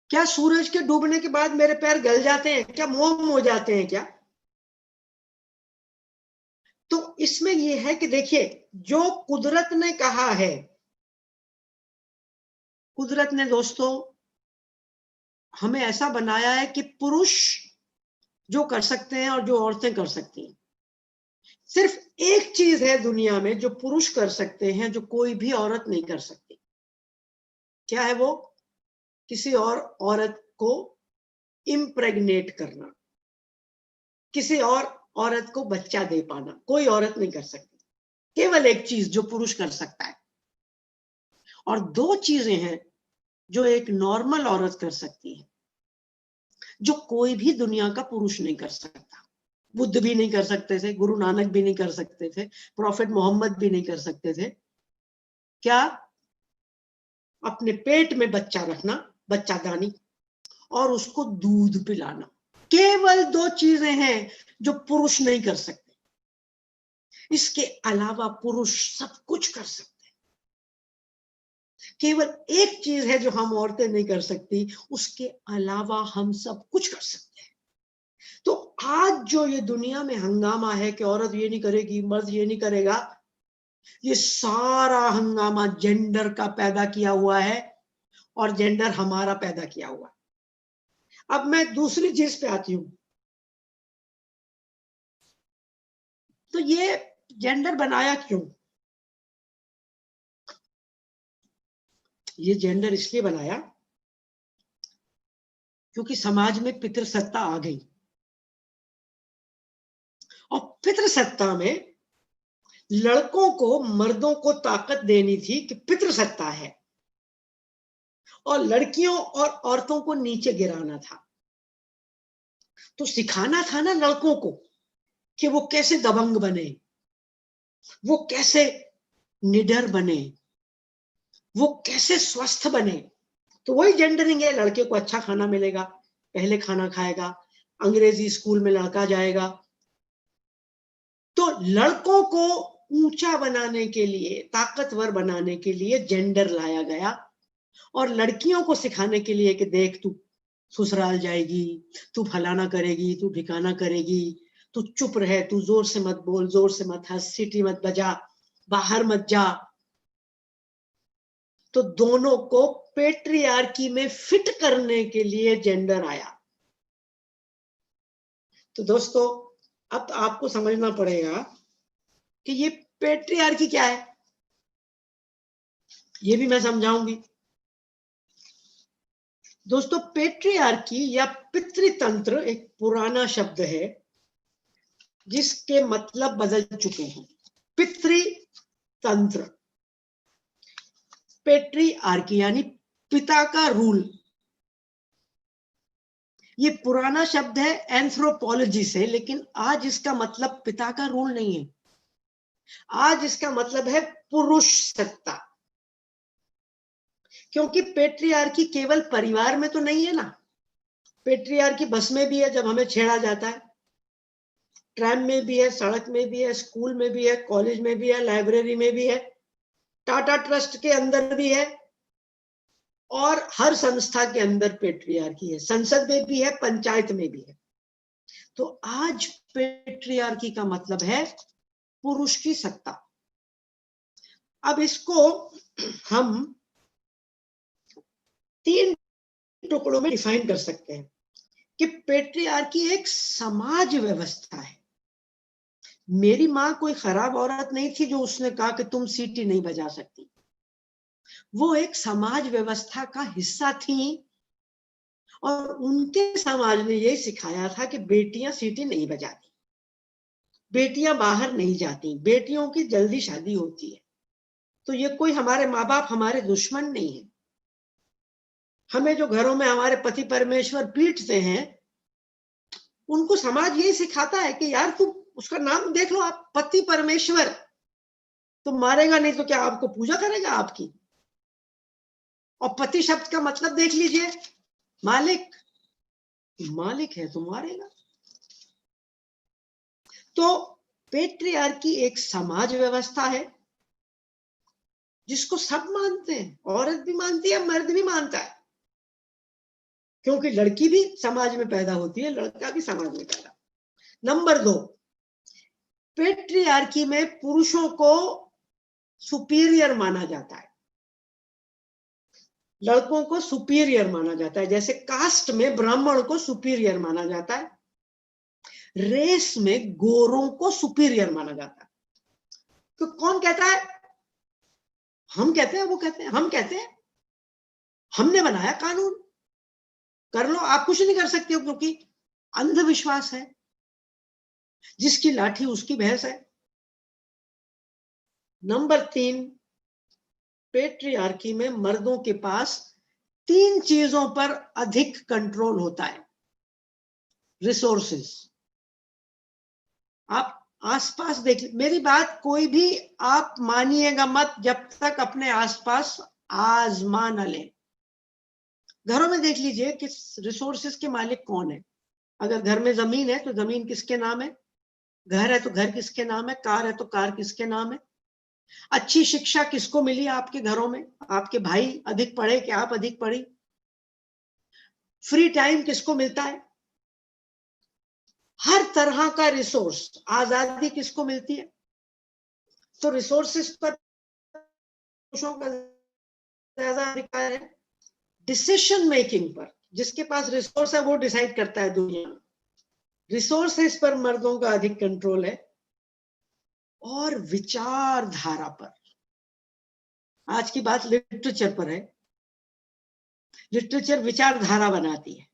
B: क्या सूरज के डूबने के बाद मेरे पैर गल जाते हैं? क्या मोम हो जाते हैं क्या? तो इसमें यह है कि देखिए, जो कुदरत ने कहा है, कुदरत ने दोस्तों हमें ऐसा बनाया है कि पुरुष जो कर सकते हैं और जो औरतें कर सकती हैं। सिर्फ एक चीज है दुनिया में जो पुरुष कर सकते हैं, जो कोई भी औरत नहीं कर सकती। क्या है वो? किसी और औरत को इम्प्रेग्नेट करना, किसी और औरत को बच्चा दे पाना, कोई औरत नहीं कर सकती। केवल एक चीज जो पुरुष कर सकता है। और दो चीजें हैं जो एक नॉर्मल औरत कर सकती है, जो कोई भी दुनिया का पुरुष नहीं कर सकता। बुद्ध भी नहीं कर सकते थे, गुरु नानक भी नहीं कर सकते थे, प्रॉफेट मोहम्मद भी नहीं कर सकते थे। क्या? अपने पेट में बच्चा रखना, बच्चादानी, और उसको दूध पिलाना। केवल दो चीजें हैं जो पुरुष नहीं कर सकते। इसके अलावा पुरुष सब कुछ कर सकते। केवल एक चीज है जो हम औरतें नहीं कर सकती, उसके अलावा हम सब कुछ कर सकते हैं। तो आज जो ये दुनिया में हंगामा है कि औरत ये नहीं करेगी, मर्द ये नहीं करेगा, ये सारा हंगामा जेंडर का पैदा किया हुआ है, और जेंडर हमारा पैदा किया हुआ है। अब मैं दूसरी चीज पे आती हूं। तो ये जेंडर बनाया क्यों? ये जेंडर इसलिए बनाया क्योंकि समाज में पितृसत्ता आ गई, और पितृसत्ता में लड़कों को, मर्दों को ताकत देनी थी कि पितृसत्ता है, और लड़कियों और औरतों को नीचे गिराना था। तो सिखाना था ना लड़कों को कि वो कैसे दबंग बने, वो कैसे निडर बने, वो कैसे स्वस्थ बने। तो वही जेंडरिंग है। लड़के को अच्छा खाना मिलेगा, पहले खाना खाएगा, अंग्रेजी स्कूल में लड़का जाएगा। तो लड़कों को ऊंचा बनाने के लिए, ताकतवर बनाने के लिए जेंडर लाया गया, और लड़कियों को सिखाने के लिए कि देख तू ससुराल जाएगी, तू फलाना करेगी, तू ठिकाना करेगी, तू चुप रहे, तू जोर से मत बोल, जोर से मत हंस, सीटी मत बजा, बाहर मत जा। तो दोनों को पेट्रियार्की में फिट करने के लिए जेंडर आया। तो दोस्तों, अब आपको समझना पड़ेगा कि ये पेट्रियार्की क्या है, ये भी मैं समझाऊंगी। दोस्तों, पेट्रियार्की या पितृतंत्र एक पुराना शब्द है जिसके मतलब बदल चुके हैं। पितृतंत्र, पेट्रियार्की यानी पिता का रूल, ये पुराना शब्द है एंथ्रोपोलॉजी से, लेकिन आज इसका मतलब पिता का रूल नहीं है। आज इसका मतलब है पुरुष सत्ता। क्योंकि पेट्रियार्की केवल परिवार में तो नहीं है ना, पेट्रियार्की बस में भी है जब हमें छेड़ा जाता है, ट्रैम में भी है, सड़क में भी है, स्कूल में भी है, कॉलेज में भी है, लाइब्रेरी में भी है, टाटा ट्रस्ट के अंदर भी है, और हर संस्था के अंदर पेट्रियार्की है, संसद में भी है, पंचायत में भी है। तो आज पेट्रियार्की का मतलब है पुरुष की सत्ता। अब इसको हम 3 टुकड़ों में डिफाइन कर सकते हैं कि पेट्रियार्की एक समाज व्यवस्था है। मेरी माँ कोई खराब औरत नहीं थी जो उसने कहा कि तुम सीटी नहीं बजा सकती। वो एक समाज व्यवस्था का हिस्सा थी, और उनके समाज ने यही सिखाया था कि बेटियां सीटी नहीं बजाती, बेटियां बाहर नहीं जाती, बेटियों की जल्दी शादी होती है। तो ये कोई हमारे माँ बाप हमारे दुश्मन नहीं है। हमें जो घरों में हमारे पति परमेश्वर पीटते हैं, उनको समाज यही सिखाता है कि यार तुम उसका नाम देख लो, आप पति परमेश्वर, तो मारेगा नहीं तो क्या आपको पूजा करेगा आपकी? और पति शब्द का मतलब देख लीजिए, मालिक, मालिक है तो मारेगा। तो पेट्रियार्की एक समाज व्यवस्था है जिसको सब मानते हैं, औरत भी मानती है, मर्द भी मानता है, क्योंकि लड़की भी समाज में पैदा होती है, लड़का भी समाज में पैदा। नंबर 2, पेट्रियार्की में पुरुषों को सुपीरियर माना जाता है, लड़कों को सुपीरियर माना जाता है। जैसे कास्ट में ब्राह्मण को सुपीरियर माना जाता है, रेस में गोरों को सुपीरियर माना जाता है। तो कौन कहता है? हम कहते हैं, वो कहते हैं, हम कहते हैं, हमने बनाया कानून, कर लो, आप कुछ नहीं कर सकते हो, क्योंकि अंधविश्वास है, जिसकी लाठी उसकी भैंस है। नंबर 3, पेट्रियार्की में मर्दों के पास 3 चीजों पर अधिक कंट्रोल होता है। रिसोर्सेस, आप आसपास देख, मेरी बात कोई भी आप मानिएगा मत जब तक अपने आसपास आजमा न ले। घरों में देख लीजिए कि रिसोर्सेस के मालिक कौन है। अगर घर में जमीन है तो जमीन किसके नाम है, घर है तो घर किसके नाम है, कार है तो कार किसके नाम है। अच्छी शिक्षा किसको मिली आपके घरों में, आपके भाई अधिक पढ़े कि आप अधिक पढ़ी। फ्री टाइम किसको मिलता है, हर तरह का रिसोर्स, आजादी किसको मिलती है। तो रिसोर्सेस पर पुरुषों का ज्यादा अधिकार है। डिसीजन मेकिंग पर जिसके पास रिसोर्स है वो डिसाइड करता है दुनिया में, रिसोर्सेस पर मर्दों का अधिक कंट्रोल है। और विचारधारा पर, आज की बात लिटरेचर पर है, लिटरेचर विचारधारा बनाती है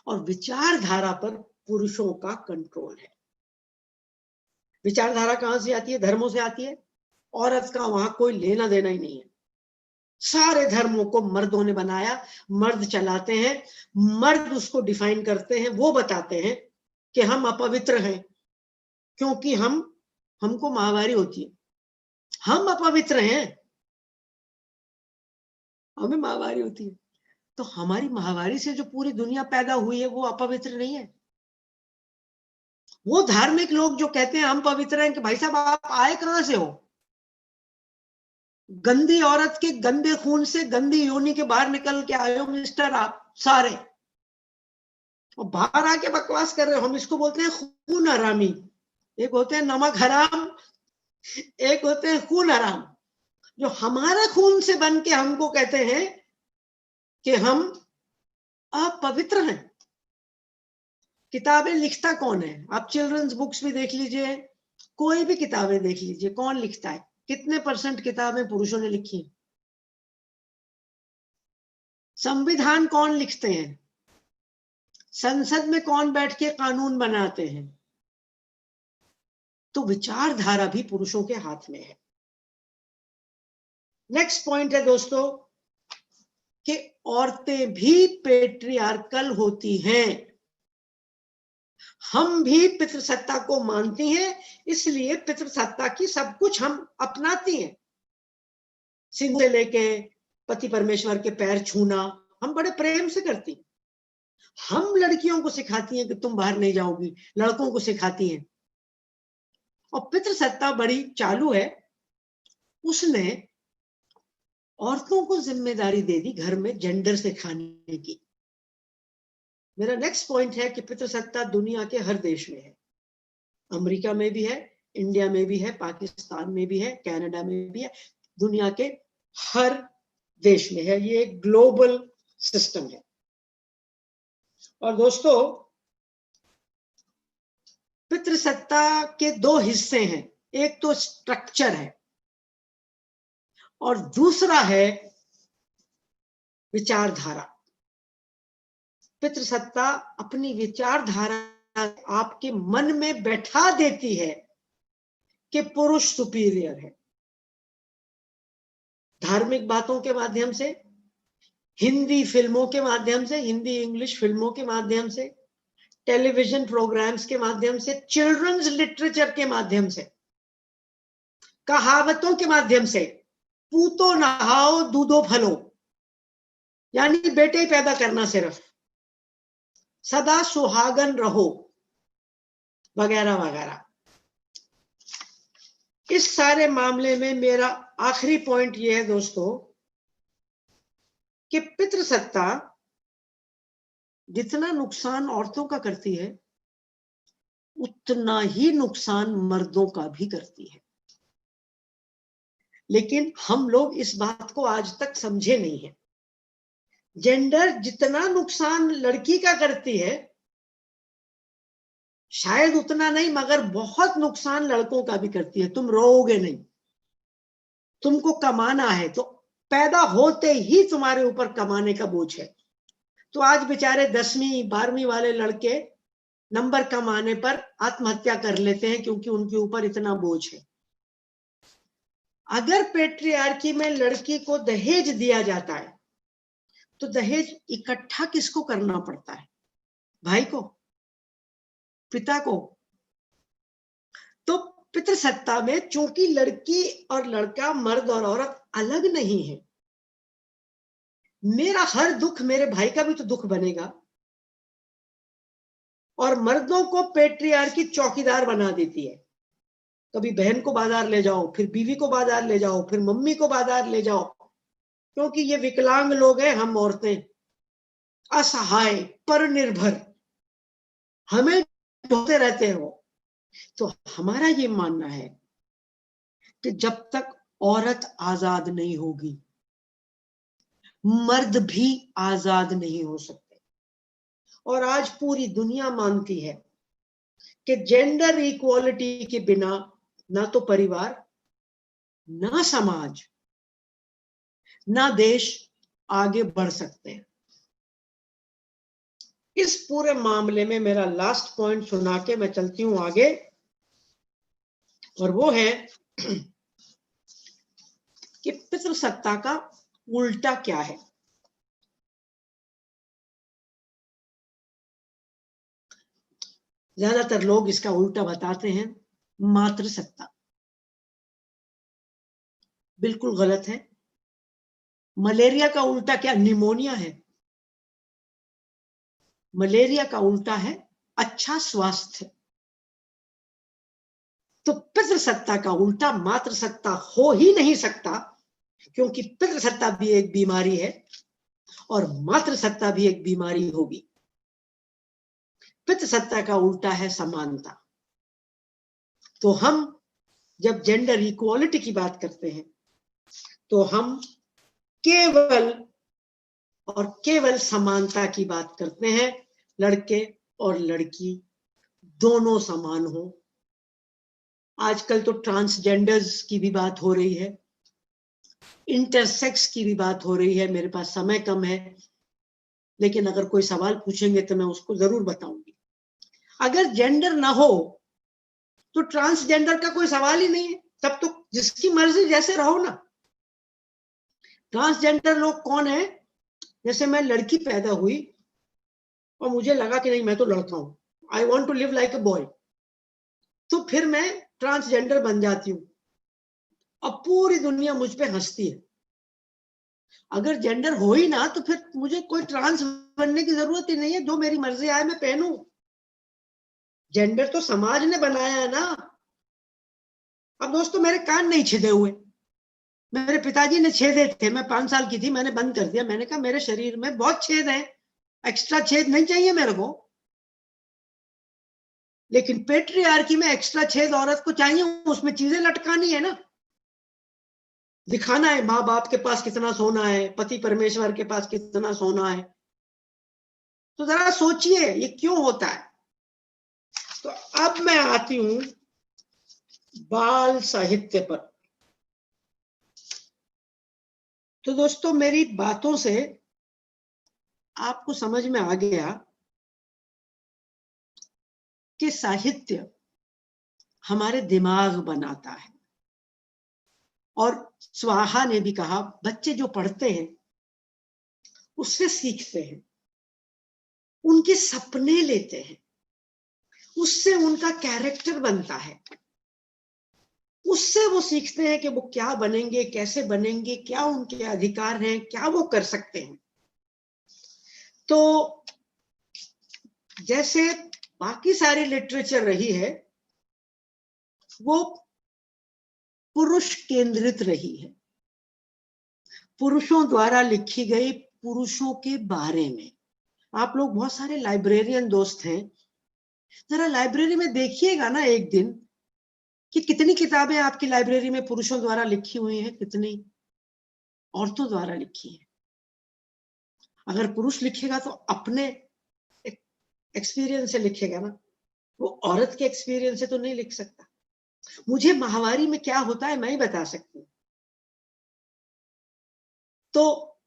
B: और विचारधारा पर पुरुषों का कंट्रोल है। विचारधारा कहां से आती है? धर्मों से आती है। औरत का वहां कोई लेना देना ही नहीं है। सारे धर्मों को मर्दों ने बनाया, मर्द चलाते हैं, मर्द उसको डिफाइन करते हैं। वो बताते हैं कि हम अपवित्र हैं क्योंकि हमको माहवारी होती है, हम अपवित्र हैं, हमें माहवारी होती है। तो हमारी माहवारी से जो पूरी दुनिया पैदा हुई है वो अपवित्र नहीं है। वो धार्मिक लोग जो कहते हैं हम पवित्र हैं, कि भाई साहब आप आए कहां से हो? गंदी औरत के गंदे खून से गंदी योनि के बाहर निकल के आए हो मिस्टर आप सारे, और बाहर आके बकवास कर रहे हो। हम इसको बोलते हैं खून हरामी। एक होते हैं नमक हराम, एक होते हैं खून हराम, जो हमारे खून से बन के हमको कहते हैं कि हम अपवित्र हैं। किताबें लिखता कौन है? आप चिल्ड्रंस बुक्स भी देख लीजिए, कोई भी किताबें देख लीजिए, कौन लिखता है? कितने % किताबें पुरुषों ने लिखी? संविधान कौन लिखते हैं? संसद में कौन बैठ के कानून बनाते हैं? तो विचारधारा भी पुरुषों के हाथ में है। नेक्स्ट पॉइंट है दोस्तों कि औरतें भी पेट्रियार्कल होती हैं। हम भी पितृसत्ता को मानती हैं, इसलिए पितृसत्ता की सब कुछ हम अपनाती हैं। सिंदूर से लेके पति परमेश्वर के पैर छूना हम बड़े प्रेम से करती हैं। हम लड़कियों को सिखाती हैं कि तुम बाहर नहीं जाओगी, लड़कों को सिखाती हैं। और पितृसत्ता बड़ी चालू है, उसने औरतों को जिम्मेदारी दे दी घर में जेंडर सिखाने की। मेरा नेक्स्ट पॉइंट है कि पितृसत्ता दुनिया के हर देश में है। अमेरिका में भी है, इंडिया में भी है, पाकिस्तान में भी है, कनाडा में भी है, दुनिया के हर देश में है। ये एक ग्लोबल सिस्टम है। और दोस्तों पितृसत्ता के 2 हिस्से हैं, एक तो स्ट्रक्चर है और दूसरा है विचारधारा। पितृसत्ता अपनी विचारधारा आपके मन में बैठा देती है कि पुरुष सुपीरियर है। धार्मिक बातों के माध्यम से, हिंदी फिल्मों के माध्यम से, हिंदी इंग्लिश फिल्मों के माध्यम से, टेलीविजन प्रोग्राम्स के माध्यम से, चिल्ड्रंस लिटरेचर के माध्यम से, कहावतों के माध्यम से, पूतो नहाओ दूधो फलो, यानी बेटे ही पैदा करना सिर्फ, सदा सुहागन रहो, वगैरह वगैरह। इस सारे मामले में मेरा आखिरी पॉइंट यह है दोस्तों कि पितृसत्ता जितना नुकसान औरतों का करती है उतना ही नुकसान मर्दों का भी करती है, लेकिन हम लोग इस बात को आज तक समझे नहीं है। जेंडर जितना नुकसान लड़की का करती है शायद उतना नहीं, मगर बहुत नुकसान लड़कों का भी करती है। तुम रोओगे नहीं, तुमको कमाना है, तो पैदा होते ही तुम्हारे ऊपर कमाने का बोझ है। तो आज बेचारे 10वीं 12वीं वाले लड़के नंबर कम आने पर आत्महत्या कर लेते हैं क्योंकि उनके ऊपर इतना बोझ है। अगर पेट्रियार्की में लड़की को दहेज दिया जाता है तो दहेज इकट्ठा किसको करना पड़ता है? भाई को, पिता को। तो पितृसत्ता में चूंकि लड़की और लड़का, मर्द और औरत अलग नहीं है, मेरा हर दुख मेरे भाई का भी तो दुख बनेगा। और मर्दों को पेट्रियार्की चौकीदार बना देती है। कभी बहन को बाजार ले जाओ, फिर बीवी को बाजार ले जाओ, फिर मम्मी को बाजार ले जाओ, क्योंकि ये विकलांग लोग हैं, हम औरतें असहाय, पर निर्भर, हमें ढोते रहते हो। तो हमारा ये मानना है कि जब तक औरत आजाद नहीं होगी मर्द भी आजाद नहीं हो सकते। और आज पूरी दुनिया मानती है कि जेंडर इक्वालिटी के बिना ना तो परिवार, ना समाज, ना देश आगे बढ़ सकते हैं। इस पूरे मामले में मेरा लास्ट पॉइंट सुना के मैं चलती हूं आगे, और वो है कि पितृसत्ता का उल्टा क्या है। ज्यादातर लोग इसका उल्टा बताते हैं मातृसत्ता। बिल्कुल गलत है। मलेरिया का उल्टा क्या? निमोनिया है। मलेरिया का उल्टा है अच्छा स्वास्थ्य। तो पितृसत्ता का उल्टा मातृसत्ता हो ही नहीं सकता, क्योंकि पितृसत्ता भी एक बीमारी है और मातृसत्ता भी एक बीमारी होगी। पितृसत्ता का उल्टा है समानता। तो हम जब जेंडर इक्वालिटी की बात करते हैं तो हम केवल और केवल समानता की बात करते हैं। लड़के और लड़की दोनों समान हो। आजकल तो ट्रांसजेंडर्स की भी बात हो रही है, इंटरसेक्स की भी बात हो रही है। मेरे पास समय कम है, लेकिन अगर कोई सवाल पूछेंगे तो मैं उसको जरूर बताऊंगी। अगर जेंडर ना हो तो ट्रांसजेंडर का कोई सवाल ही नहीं है। तब तो जिसकी मर्जी जैसे रहो ना। ट्रांसजेंडर लोग कौन है? जैसे मैं लड़की पैदा हुई और मुझे लगा कि नहीं मैं तो लड़का हूं, I want to live like a boy, तो फिर मैं ट्रांसजेंडर बन जाती हूँ। अब पूरी दुनिया मुझ पे हंसती है। अगर जेंडर हो ही ना तो फिर मुझे कोई ट्रांस बनने की जरूरत ही नहीं है। जो मेरी मर्जी आए मैं पहनूं। जेंडर तो समाज ने बनाया है ना। अब दोस्तों मेरे कान नहीं छिदे हुए, मेरे पिताजी ने छेदे थे। मैं 5 साल की थी, मैंने बंद कर दिया। मैंने कहा मेरे शरीर में बहुत छेद है, एक्स्ट्रा छेद नहीं चाहिए मेरे को। लेकिन पेट्रियार्की में एक्स्ट्रा छेद औरत को चाहिए, उसमें चीजें लटकानी है ना, दिखाना है माँ बाप के पास कितना सोना है, पति परमेश्वर के पास कितना सोना है। तो जरा सोचिए ये क्यों होता है। तो अब मैं आती हूं बाल साहित्य पर। तो दोस्तों मेरी बातों से आपको समझ में आ गया कि साहित्य हमारे दिमाग बनाता है। और स्वाहा ने भी कहा, बच्चे जो पढ़ते हैं उससे सीखते हैं, उनके सपने लेते हैं, उससे उनका कैरेक्टर बनता है, उससे वो सीखते हैं कि वो क्या बनेंगे, कैसे बनेंगे, क्या उनके अधिकार हैं, क्या वो कर सकते हैं। तो जैसे बाकी सारी लिटरेचर रही है वो पुरुष केंद्रित रही है, पुरुषों द्वारा लिखी गई पुरुषों के बारे में। आप लोग बहुत सारे लाइब्रेरियन दोस्त हैं, जरा लाइब्रेरी में देखिएगा ना एक दिन कि कितनी किताबें आपकी लाइब्रेरी में पुरुषों द्वारा लिखी हुई हैं, कितनी औरतों द्वारा लिखी है। अगर पुरुष लिखेगा तो अपने एक्सपीरियंस से लिखेगा ना, वो औरत के एक्सपीरियंस से तो नहीं लिख सकता। मुझे माहवारी में क्या होता है मैं ही बता सकती हूँ। तो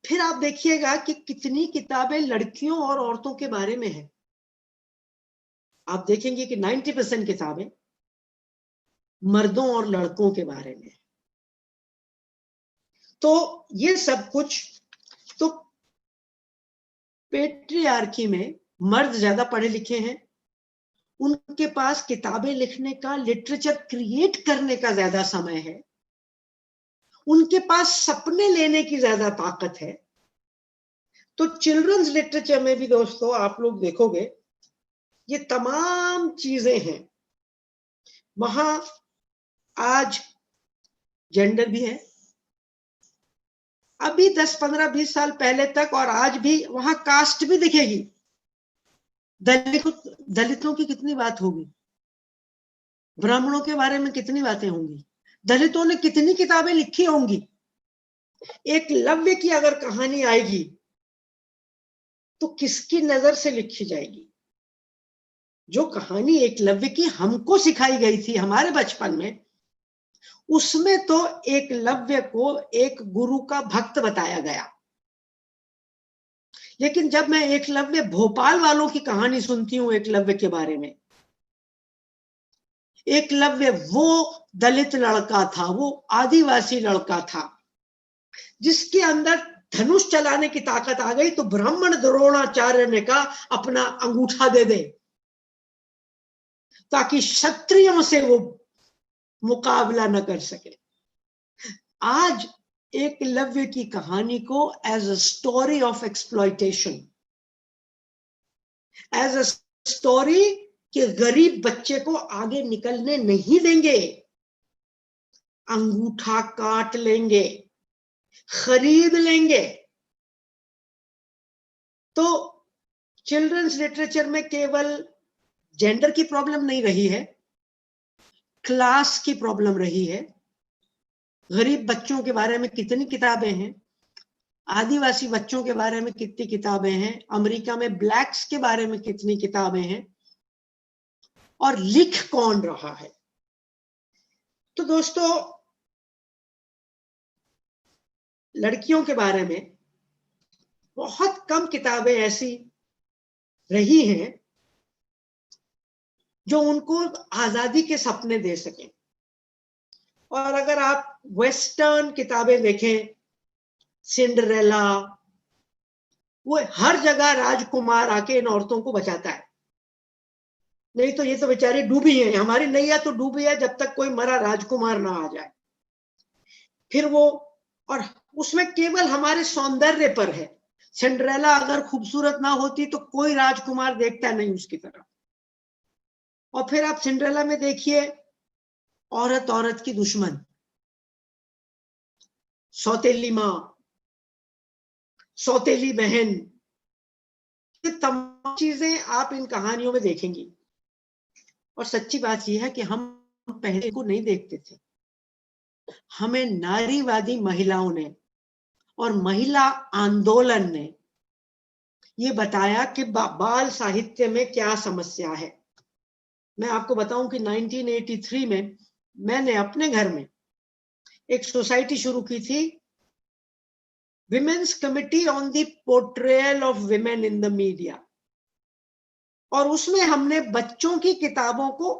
B: फिर आप देखिएगा कि कितनी किताबें लड़कियों और औरतों के बारे में है। आप देखेंगे कि 90% किताबें मर्दों और लड़कों के बारे में है। तो ये सब कुछ, तो पेट्रियार्की में मर्द ज्यादा पढ़े लिखे हैं, उनके पास किताबें लिखने का, लिटरेचर क्रिएट करने का ज्यादा समय है, उनके पास सपने लेने की ज्यादा ताकत है। तो चिल्ड्रंस लिटरेचर में भी दोस्तों आप लोग देखोगे ये तमाम चीजें हैं। वहां आज जेंडर भी है, अभी 10, 15, 20 साल पहले तक, और आज भी वहां कास्ट भी दिखेगी। दलितों की कितनी बात होगी, ब्राह्मणों के बारे में कितनी बातें होंगी, दलितों ने कितनी किताबें लिखी होंगी। एकलव्य की अगर कहानी आएगी तो किसकी नजर से लिखी जाएगी? जो कहानी एकलव्य की हमको सिखाई गई थी हमारे बचपन में, उसमें तो एकलव्य को एक गुरु का भक्त बताया गया। लेकिन जब मैं एकलव्य भोपाल वालों की कहानी सुनती हूं एकलव्य के बारे में, एकलव्य वो दलित लड़का था, वो आदिवासी लड़का था जिसके अंदर धनुष चलाने की ताकत आ गई तो ब्राह्मण द्रोणाचार्य ने कहा अपना अंगूठा दे दे ताकि क्षत्रियों से वो मुकाबला न कर सके। आज एकलव्य की कहानी को as a story of exploitation, as a story कि गरीब बच्चे को आगे निकलने नहीं देंगे, अंगूठा काट लेंगे, खरीद लेंगे। तो चिल्ड्रंस लिटरेचर में केवल जेंडर की प्रॉब्लम नहीं रही है, क्लास की प्रॉब्लम रही है। गरीब बच्चों के बारे में कितनी किताबें हैं, आदिवासी बच्चों के बारे में कितनी किताबें हैं, अमेरिका में ब्लैक्स के बारे में कितनी किताबें हैं, और लिख कौन रहा है। तो दोस्तों लड़कियों के बारे में बहुत कम किताबें ऐसी रही हैं जो उनको आजादी के सपने दे सकें। और अगर आप वेस्टर्न किताबें देखें, सिंड्रेला, वो हर जगह राजकुमार आके इन औरतों को बचाता है, नहीं तो ये तो बेचारी डूबी है, हमारी नैया तो डूबी है जब तक कोई मरा राजकुमार ना आ जाए। फिर वो, और उसमें केवल हमारे सौंदर्य पर है। सिंड्रेला अगर खूबसूरत ना होती तो कोई राजकुमार देखता नहीं उसकी तरफ। और फिर आप सिंड्रेला में देखिए औरत औरत की दुश्मन, सौतेली माँ, सौतेली बहन, ये तमाम चीजें आप इन कहानियों में देखेंगी। और सच्ची बात यह है कि हम पहले को नहीं देखते थे, हमें नारीवादी महिलाओं ने और महिला आंदोलन ने ये बताया कि बाल साहित्य में क्या समस्या है। मैं आपको बताऊं कि 1983 में मैंने अपने घर में एक सोसाइटी शुरू की थी women's committee on the portrayal of women in the media, और उसमें हमने बच्चों की किताबों को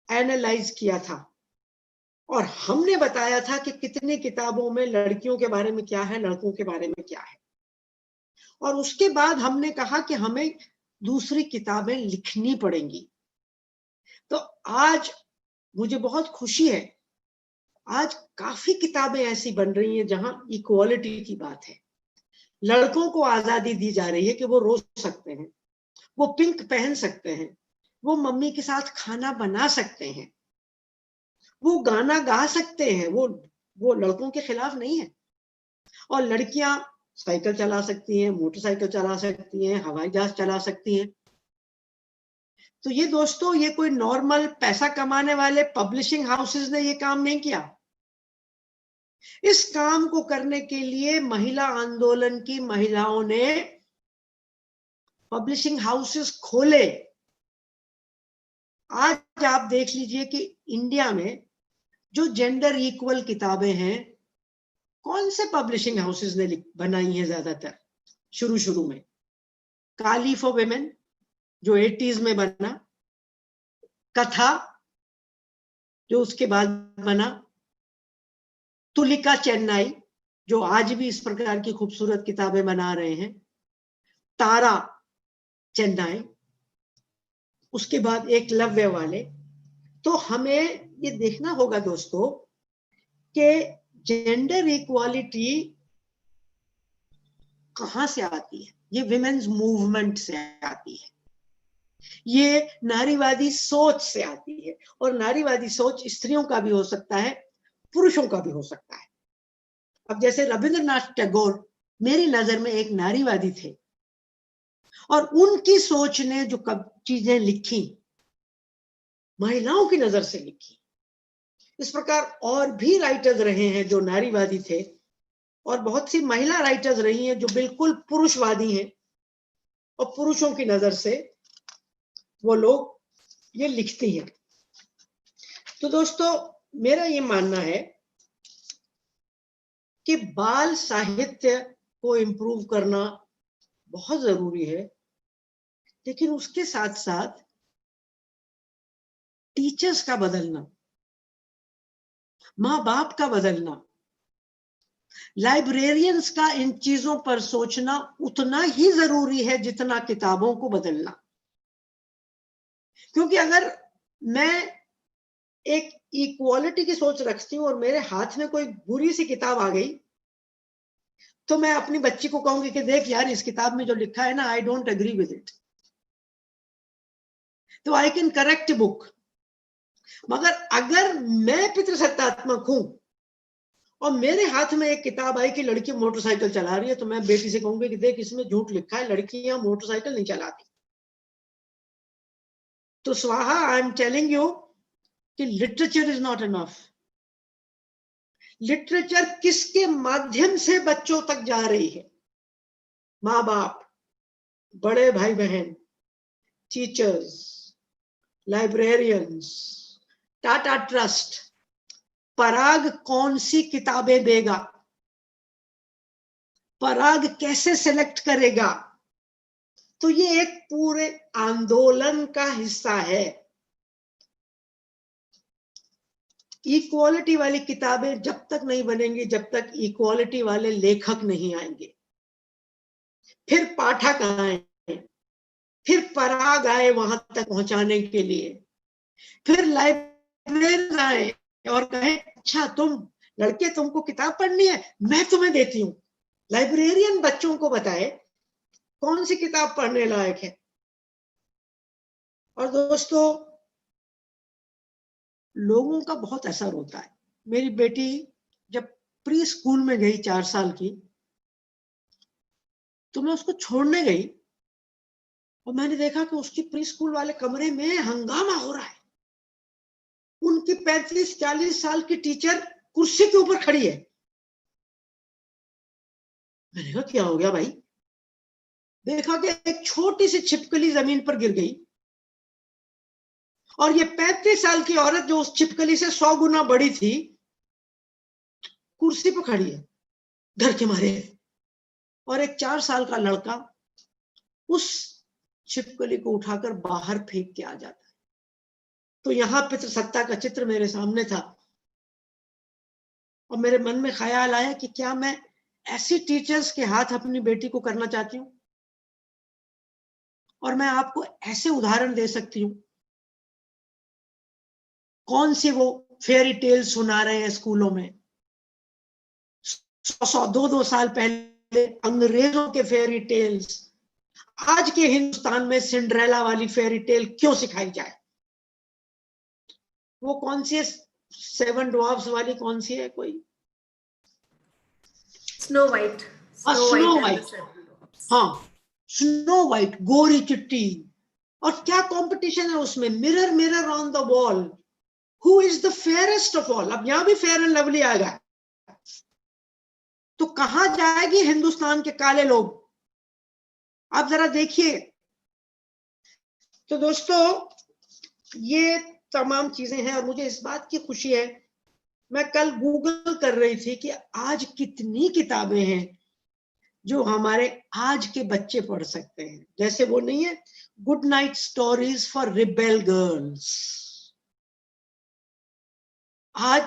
B: एनालाइज किया था और हमने बताया था कि कितनी किताबों में लड़कियों के बारे में क्या है, लड़कों के बारे में क्या है। और उसके बाद हमने कहा कि हमें दूसरी किताबें लिखनी पड़ेंगी। तो आज मुझे बहुत खुशी है, आज काफी किताबें ऐसी बन रही हैं जहां इक्वालिटी की बात है। लड़कों को आजादी दी जा रही है कि वो रो सकते हैं, वो पिंक पहन सकते हैं, वो मम्मी के साथ खाना बना सकते हैं, वो गाना गा सकते हैं, वो लड़कों के खिलाफ नहीं है। और लड़कियां साइकिल चला सकती हैं, मोटरसाइकिल चला सकती हैं, हवाई जहाज चला सकती हैं। तो ये दोस्तों, ये कोई नॉर्मल पैसा कमाने वाले पब्लिशिंग हाउसेस ने ये काम नहीं किया। इस काम को करने के लिए महिला आंदोलन की महिलाओं ने पब्लिशिंग हाउसेस खोले। आज आप देख लीजिए कि इंडिया में जो जेंडर इक्वल किताबें हैं, कौन से पब्लिशिंग हाउसेस ने बनाई हैं ज्यादातर? शुरू में काली फॉर विमेन जो 80s में बना, कथा जो उसके बाद बना, तुलिका चेन्नई जो आज भी इस प्रकार की खूबसूरत किताबें बना रहे हैं, तारा चेन्नई, उसके बाद एकलव्य वाले। तो हमें ये देखना होगा दोस्तों कि जेंडर इक्वालिटी कहां से आती है। ये विमेन्स मूवमेंट से आती है, ये नारीवादी सोच से आती है। और नारीवादी सोच स्त्रियों का भी हो सकता है, पुरुषों का भी हो सकता है। अब जैसे रविंद्रनाथ टैगोर मेरी नजर में एक नारीवादी थे, और उनकी सोच ने जो चीजें लिखी महिलाओं की नजर से लिखी। इस प्रकार और भी राइटर्स रहे हैं जो नारीवादी थे, और बहुत सी महिला राइटर्स रही हैं जो बिल्कुल पुरुषवादी हैं, और पुरुषों की नजर से वो लोग ये लिखती हैं। तो दोस्तों, मेरा ये मानना है कि बाल साहित्य को इम्प्रूव करना बहुत जरूरी है, लेकिन उसके साथ साथ टीचर्स का बदलना, माँ बाप का बदलना, लाइब्रेरियंस का इन चीजों पर सोचना उतना ही जरूरी है जितना किताबों को बदलना। क्योंकि अगर मैं एक इक्वालिटी की सोच रखती हूँ और मेरे हाथ में कोई बुरी सी किताब आ गई, तो मैं अपनी बच्ची को कहूंगी कि देख यार, इस किताब में जो लिखा है ना, I don't agree with it, तो आई कैन करेक्ट बुक। मगर अगर मैं पितृसत्तात्मक हूं और मेरे हाथ में एक किताब आई कि लड़की मोटरसाइकिल चला रही है, तो मैं बेटी से कहूंगी कि देख, इसमें झूठ लिखा है, लड़कियां मोटरसाइकिल नहीं चलाती। तो स्वाहा, आई एम टेलिंग यू कि literature is not enough. Literature किसके माध्यम से बच्चों तक जा रही है? माँ बाप, बड़े भाई बहन, टीचर्स, लाइब्रेरियंस, टाटा ट्रस्ट। पराग कौन सी किताबें देगा, पराग कैसे सिलेक्ट करेगा? तो ये एक पूरे आंदोलन का हिस्सा है। इक्वालिटी वाली किताबें जब तक नहीं बनेंगी, जब तक इक्वालिटी वाले लेखक नहीं आएंगे। फिर पाठक आए, फिर पराग आए वहां तक पहुंचाने के लिए, फिर लाइब्रेरियन आए और कहे अच्छा तुम लड़के, तुमको किताब पढ़नी है, मैं तुम्हें देती हूं। लाइब्रेरियन बच्चों को बताए कौन सी किताब पढ़ने लायक है। और दोस्तों, लोगों का बहुत असर होता है। मेरी बेटी जब प्री स्कूल में गई 4 साल की, तो मैं उसको छोड़ने गई और मैंने देखा कि उसकी प्री स्कूल वाले कमरे में हंगामा हो रहा है। उनकी 35-40 साल की टीचर कुर्सी के ऊपर खड़ी है। मैंने कहा क्या हो गया भाई? देखा कि एक छोटी सी छिपकली जमीन पर गिर गई, और ये 35 साल की औरत जो उस छिपकली से 100 गुना बड़ी थी, कुर्सी पर खड़ी है, डर के मारे। और एक 4 साल का लड़का उस छिपकली को उठाकर बाहर फेंक के आ जाता है। तो यहाँ पितृसत्ता का चित्र मेरे सामने था और मेरे मन में ख्याल आया कि क्या मैं ऐसी टीचर्स के हाथ अपनी बेटी को करना चाहती हूँ। और मैं आपको ऐसे उदाहरण दे सकती हूँ। कौन सी वो फेयरी टेल सुना रहे हैं स्कूलों में, 100-200 साल पहले अंग्रेजों के फेयरी टेल्स, आज के हिंदुस्तान में सिंड्रेला वाली फेयरी टेल क्यों सिखाई जाए? वो कौन सी है 7 ड्वार्फ्स वाली, कौन सी है कोई?
A: Snow white.
B: Snow white. हाँ, स्नो वाइट, गोरी चिट्टी। और क्या कंपटीशन है उसमें, mirror mirror on the wall, who is the fairest of all. अब यहां भी फेयर एंड लवली आ गया, तो कहां जाएगी हिंदुस्तान के काले लोग? आप जरा देखिए। तो दोस्तों, ये तमाम चीजें हैं और मुझे इस बात की खुशी है, मैं कल गूगल कर रही थी कि आज कितनी किताबें हैं जो हमारे आज के बच्चे पढ़ सकते हैं। जैसे वो नहीं है, good night stories for rebel girls, आज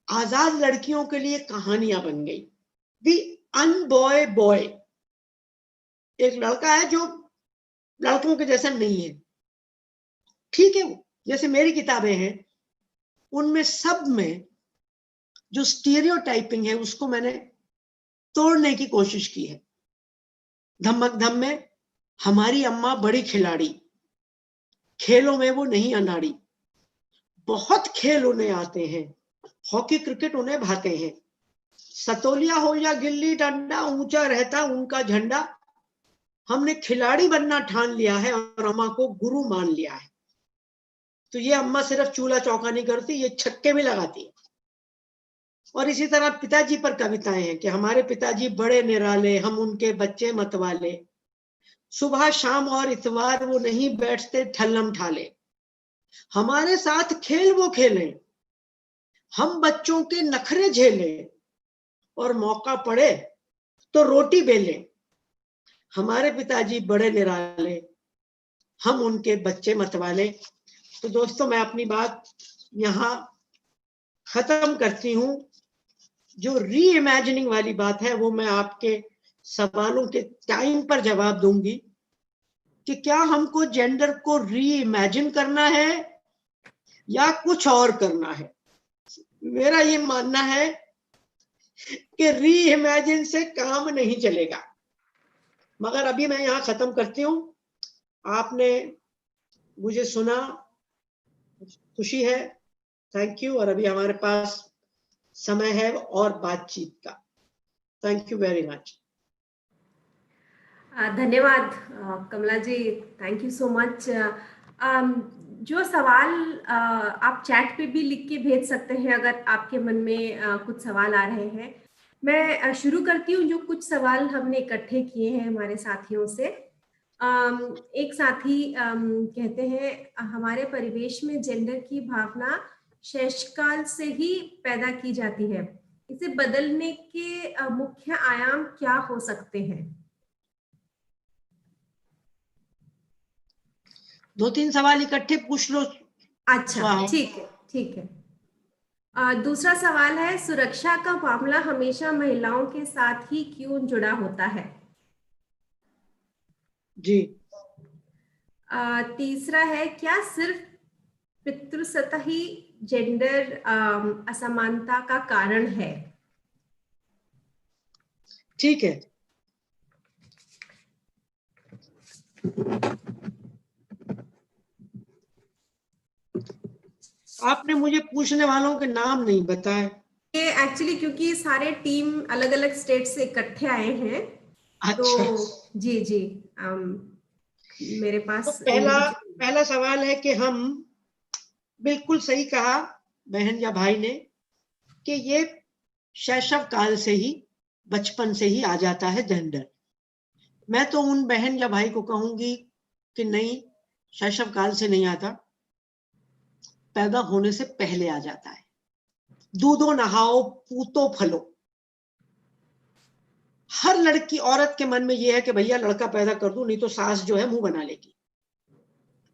B: आजाद लड़कियों के लिए कहानियां बन गई। दी अनबॉय बॉय, एक लड़का है जो लड़कों के जैसा नहीं है, ठीक है। जैसे मेरी किताबें हैं, उनमें सब में जो स्टीरियोटाइपिंग है उसको मैंने तोड़ने की कोशिश की है। धमक धम में हमारी अम्मा बड़ी खिलाड़ी, खेलों में वो नहीं अनाड़ी, बहुत खेल उन्हें आते हैं, हॉकी क्रिकेट उन्हें भाते हैं, सतोलिया हो या गिल्ली डंडा ऊंचा रहता उनका झंडा, हमने खिलाड़ी बनना ठान लिया है और अम्मा को गुरु मान लिया है। तो ये अम्मा सिर्फ चूल्हा चौका नहीं करती, ये छक्के भी लगाती है। और इसी तरह पिताजी पर कविताएं हैं कि हमारे पिताजी बड़े निराले, हम उनके बच्चे मतवाले, सुबह शाम और इतवार वो नहीं बैठते ठल्लम ठाले, हमारे साथ खेल वो खेले, हम बच्चों के नखरे झेले, और मौका पड़े तो रोटी बेले, हमारे पिताजी बड़े निराले, हम उनके बच्चे मतवाले। तो दोस्तों, मैं अपनी बात यहाँ खत्म करती हूँ। जो री इमेजिनिंग वाली बात है वो मैं आपके सवालों के टाइम पर जवाब दूंगी कि क्या हमको जेंडर को री इमेजिन करना है या कुछ और करना है। मेरा ये मानना है कि री इमेजिन से काम नहीं चलेगा। मगर अभी मैं यहाँ खत्म करती हूँ। आपने मुझे सुना, खुशी है, थैंक यू। और अभी हमारे पास समय है और बातचीत का। Thank you very much.
A: धन्यवाद कमला जी, थैंक यू सो मच। जो सवाल आप चैट पे भी लिख के भेज सकते हैं अगर आपके मन में कुछ सवाल आ रहे हैं। मैं शुरू करती हूँ जो कुछ सवाल हमने इकट्ठे किए हैं हमारे साथियों से। एक साथी कहते हैं, हमारे परिवेश में जेंडर की भावना शैशवकाल से ही पैदा की जाती है, इसे बदलने के मुख्य आयाम क्या हो सकते हैं?
B: 2-3 सवाल इकट्ठे पूछ लो।
A: अच्छा, ठीक है, ठीक है। दूसरा सवाल है, सुरक्षा का मामला हमेशा महिलाओं के साथ ही क्यों जुड़ा होता है?
B: जी।
A: तीसरा है, क्या सिर्फ पितृसत्ता ही जेंडर असमानता का कारण है?
B: ठीक है। आपने मुझे पूछने वालों के नाम नहीं बताए।
A: ये एक्चुअली क्योंकि सारे टीम अलग अलग स्टेट से इकट्ठे आए हैं।
B: अच्छा।
A: तो जी जी, मेरे
B: तो
A: पास
B: पहला सवाल है कि हम, बिल्कुल सही कहा बहन या भाई ने कि ये शैशव काल से ही, बचपन से ही आ जाता है जेंडर। मैं तो उन बहन या भाई को कहूंगी कि नहीं, शैशव काल से नहीं आता, पैदा होने से पहले आ जाता है। दूधो नहाओ पूतो फलो, हर लड़की औरत के मन में यह है कि भैया लड़का पैदा कर दूं, नहीं तो सास जो है मुंह बना लेगी।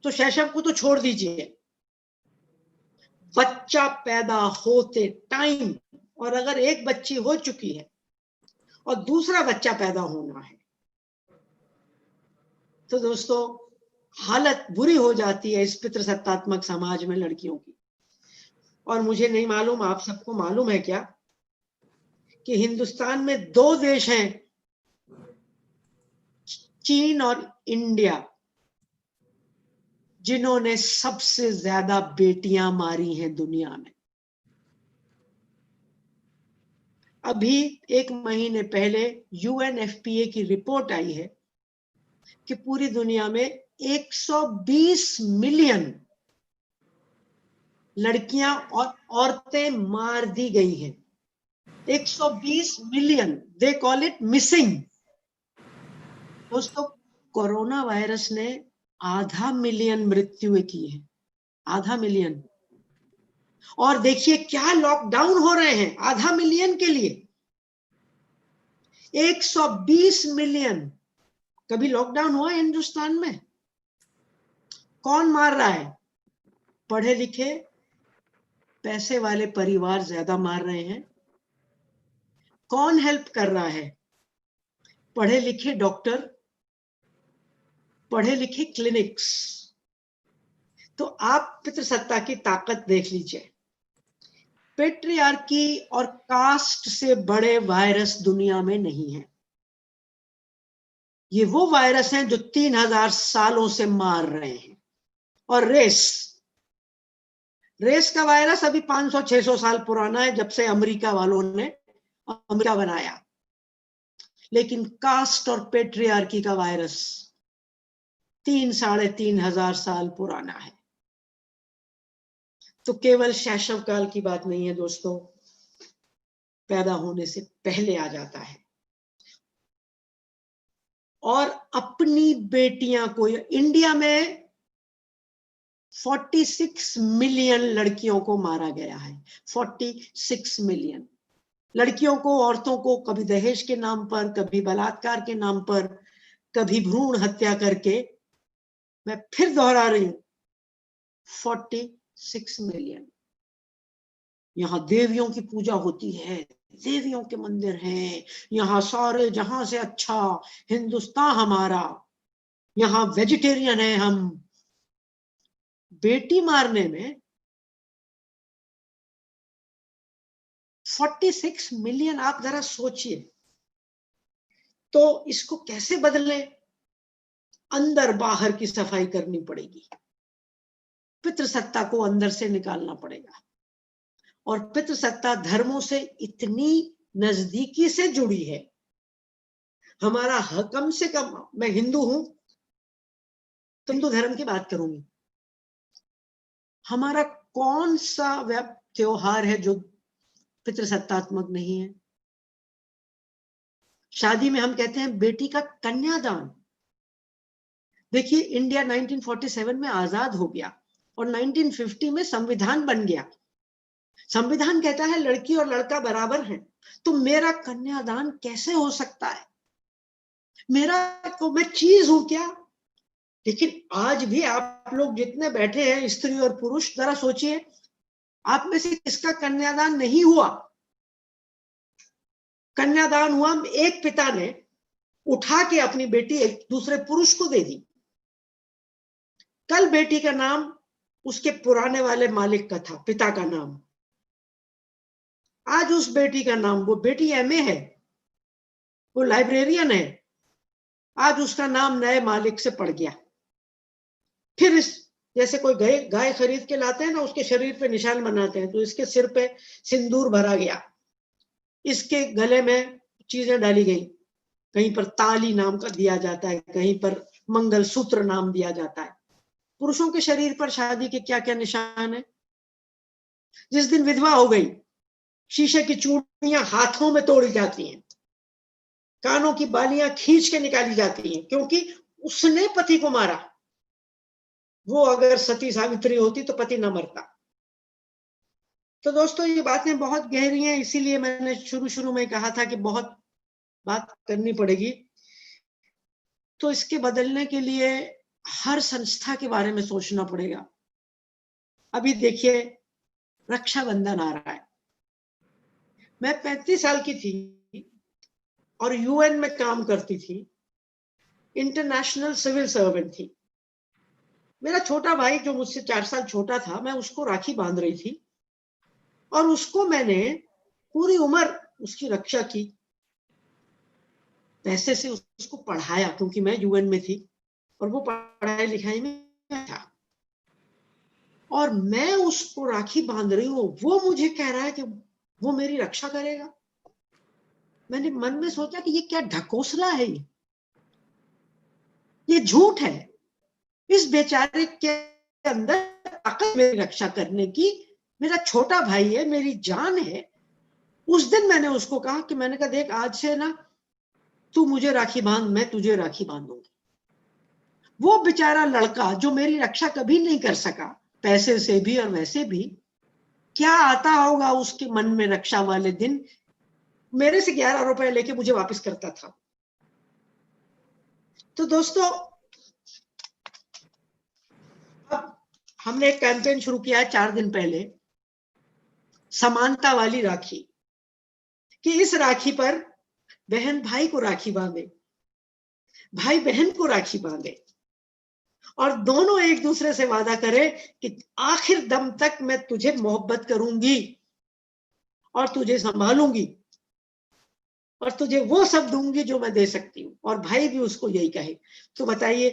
B: तो शैशव को तो छोड़ दीजिए, बच्चा पैदा होते टाइम, और अगर एक बच्ची हो चुकी है और दूसरा बच्चा पैदा होना है, तो दोस्तों हालत बुरी हो जाती है इस पितृसत्तात्मक समाज में लड़कियों की। और मुझे नहीं मालूम, आप सबको मालूम है क्या कि हिंदुस्तान में 2 देश हैं, चीन और इंडिया, जिन्होंने सबसे ज्यादा बेटियां मारी हैं दुनिया में। अभी 1 महीने पहले यूएनएफपीए की रिपोर्ट आई है कि पूरी दुनिया में 120 मिलियन लड़कियां और औरतें मार दी गई हैं। 120 million, they call it missing. दोस्तों कोरोना वायरस ने 0.5 मिलियन मृत्युएं की है, 0.5 मिलियन। और देखिए क्या लॉकडाउन हो रहे हैं 0.5 मिलियन के लिए। 120 मिलियन। कभी लॉकडाउन हुआ हिंदुस्तान में? कौन मार रहा है? पढ़े लिखे पैसे वाले परिवार ज्यादा मार रहे हैं। कौन हेल्प कर रहा है? पढ़े लिखे डॉक्टर, पढ़े लिखे क्लिनिक्स। तो आप पितृसत्ता की ताकत देख लीजिए। पेट्रियार्की और कास्ट से बड़े वायरस दुनिया में नहीं है। ये वो वायरस हैं जो 3000 सालों से मार रहे हैं। और रेस का वायरस अभी 500-600 साल पुराना है, जब से अमेरिका वालों ने अमेरिका बनाया। लेकिन कास्ट और पेट्रियार्की का वायरस 3-3.5 साल पुराना है। तो केवल शैशव काल की बात नहीं है दोस्तों, पैदा होने से पहले आ जाता है। और अपनी बेटियां को, इंडिया में 46 मिलियन लड़कियों को मारा गया है। 46 मिलियन लड़कियों को, औरतों को, कभी दहेज के नाम पर, कभी बलात्कार के नाम पर, कभी भ्रूण हत्या करके। मैं फिर दोहरा रही हूं, 46 मिलियन। यहां देवियों की पूजा होती है, देवियों के मंदिर हैं, यहाँ सारे जहां से अच्छा हिंदुस्तान हमारा, यहाँ वेजिटेरियन है हम। बेटी मारने में 46 मिलियन, आप जरा सोचिए। तो इसको कैसे बदलें? अंदर बाहर की सफाई करनी पड़ेगी, पितृसत्ता को अंदर से निकालना पड़ेगा। और पितृसत्ता धर्मों से इतनी नजदीकी से जुड़ी है। हमारा कम से कम, मैं हिंदू हूं तो हिंदू धर्म की बात करूंगी, हमारा कौन सा त्योहार है जो पितृसत्तात्मक नहीं है? शादी में हम कहते हैं बेटी का कन्यादान। देखिए इंडिया 1947 में आजाद हो गया और 1950 में संविधान बन गया। संविधान कहता है लड़की और लड़का बराबर हैं। तो मेरा कन्यादान कैसे हो सकता है? मेरा तो, मैं चीज हूं क्या? लेकिन आज भी आप लोग जितने बैठे हैं, स्त्री और पुरुष, जरा सोचिए, आप में से किसका कन्यादान नहीं हुआ? कन्यादान हुआ, एक पिता ने उठा के अपनी बेटी एक दूसरे पुरुष को दे दी। कल बेटी का नाम उसके पुराने वाले मालिक का था, पिता का नाम। आज उस बेटी का नाम, वो बेटी एमए है, वो लाइब्रेरियन है, आज उसका नाम नए मालिक से पड़ गया। फिर इस जैसे कोई गाय खरीद के लाते हैं ना, उसके शरीर पे निशान बनाते हैं, तो इसके सिर पे सिंदूर भरा गया, इसके गले में चीजें डाली गई, कहीं पर ताली नाम का दिया जाता है, कहीं पर मंगलसूत्र नाम दिया जाता है। पुरुषों के शरीर पर शादी के क्या क्या निशान है? जिस दिन विधवा हो गई, शीशे की चूड़ियां हाथों में तोड़ी जाती हैं, कानों की बालियां खींच के निकाली जाती हैं, क्योंकि उसने पति को मारा। वो अगर सती सावित्री होती तो पति न मरता। तो दोस्तों ये बातें बहुत गहरी हैं, इसीलिए मैंने शुरू में कहा था कि बहुत बात करनी पड़ेगी। तो इसके बदलने के लिए हर संस्था के बारे में सोचना पड़ेगा। अभी देखिए रक्षाबंधन आ रहा है। मैं 35 साल की थी और यूएन में काम करती थी, इंटरनेशनल सिविल सर्वेंट थी। मेरा छोटा भाई जो मुझसे 4 साल छोटा था, मैं उसको राखी बांध रही थी और उसको मैंने पूरी उम्र उसकी रक्षा की, पैसे से उसको पढ़ाया, क्योंकि मैं यूएन में थी और वो पढ़ाई लिखाई में था। और मैं उसको राखी बांध रही हूँ, वो मुझे कह रहा है कि वो मेरी रक्षा करेगा। मैंने मन में सोचा कि ये क्या ढकोसला है, ये झूठ है। इस बेचारे के अंदर ताकत मेरी रक्षा करने की, मेरा छोटा भाई है, मेरी जान है। उस दिन मैंने उसको कहा कि मैंने कहा देख आज से ना तू मुझे राखी बांध, मैं तुझे राखी बांधूंगी। वो बेचारा लड़का जो मेरी रक्षा कभी नहीं कर सका, पैसे से भी और वैसे भी, क्या आता होगा उसके मन में रक्षा वाले दिन, मेरे से 11 रुपए लेके मुझे वापस करता था। तो दोस्तों अब हमने एक कैंपेन शुरू किया है 4 दिन पहले, समानता वाली राखी, कि इस राखी पर बहन भाई को राखी बांधे, भाई बहन को राखी बांधे और दोनों एक दूसरे से वादा करें कि आखिर दम तक मैं तुझे मोहब्बत करूंगी और तुझे संभालूंगी और तुझे वो सब दूंगी जो मैं दे सकती हूँ, और भाई भी उसको यही कहे। तो बताइए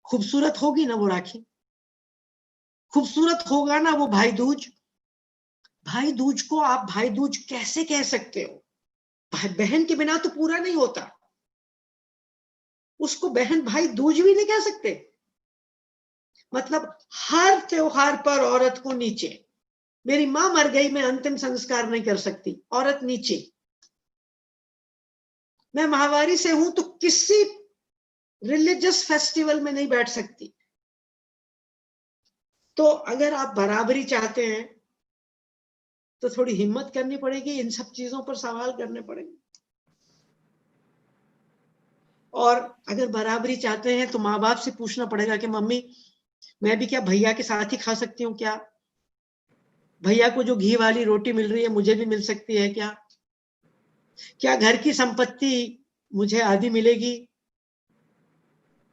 B: खूबसूरत होगी ना वो राखी, खूबसूरत होगा ना वो भाई दूज। भाई दूज को आप भाई दूज कैसे कह सकते हो? भाई बहन के बिना तो पूरा नहीं होता, उसको बहन भाई दूज भी नहीं कह सकते। मतलब हर त्योहार पर औरत को नीचे। मेरी मां मर गई, मैं अंतिम संस्कार नहीं कर सकती, औरत नीचे। मैं माहवारी से हूं तो किसी रिलीजियस फेस्टिवल में नहीं बैठ सकती। तो अगर आप बराबरी चाहते हैं तो थोड़ी हिम्मत करनी पड़ेगी, इन सब चीजों पर सवाल करने पड़ेंगे। और अगर बराबरी चाहते हैं तो माँ बाप से पूछना पड़ेगा कि मम्मी मैं भी क्या भैया के साथ ही खा सकती हूँ क्या? भैया को जो घी वाली रोटी मिल रही है मुझे भी मिल सकती है क्या? क्या घर की संपत्ति मुझे आधी मिलेगी?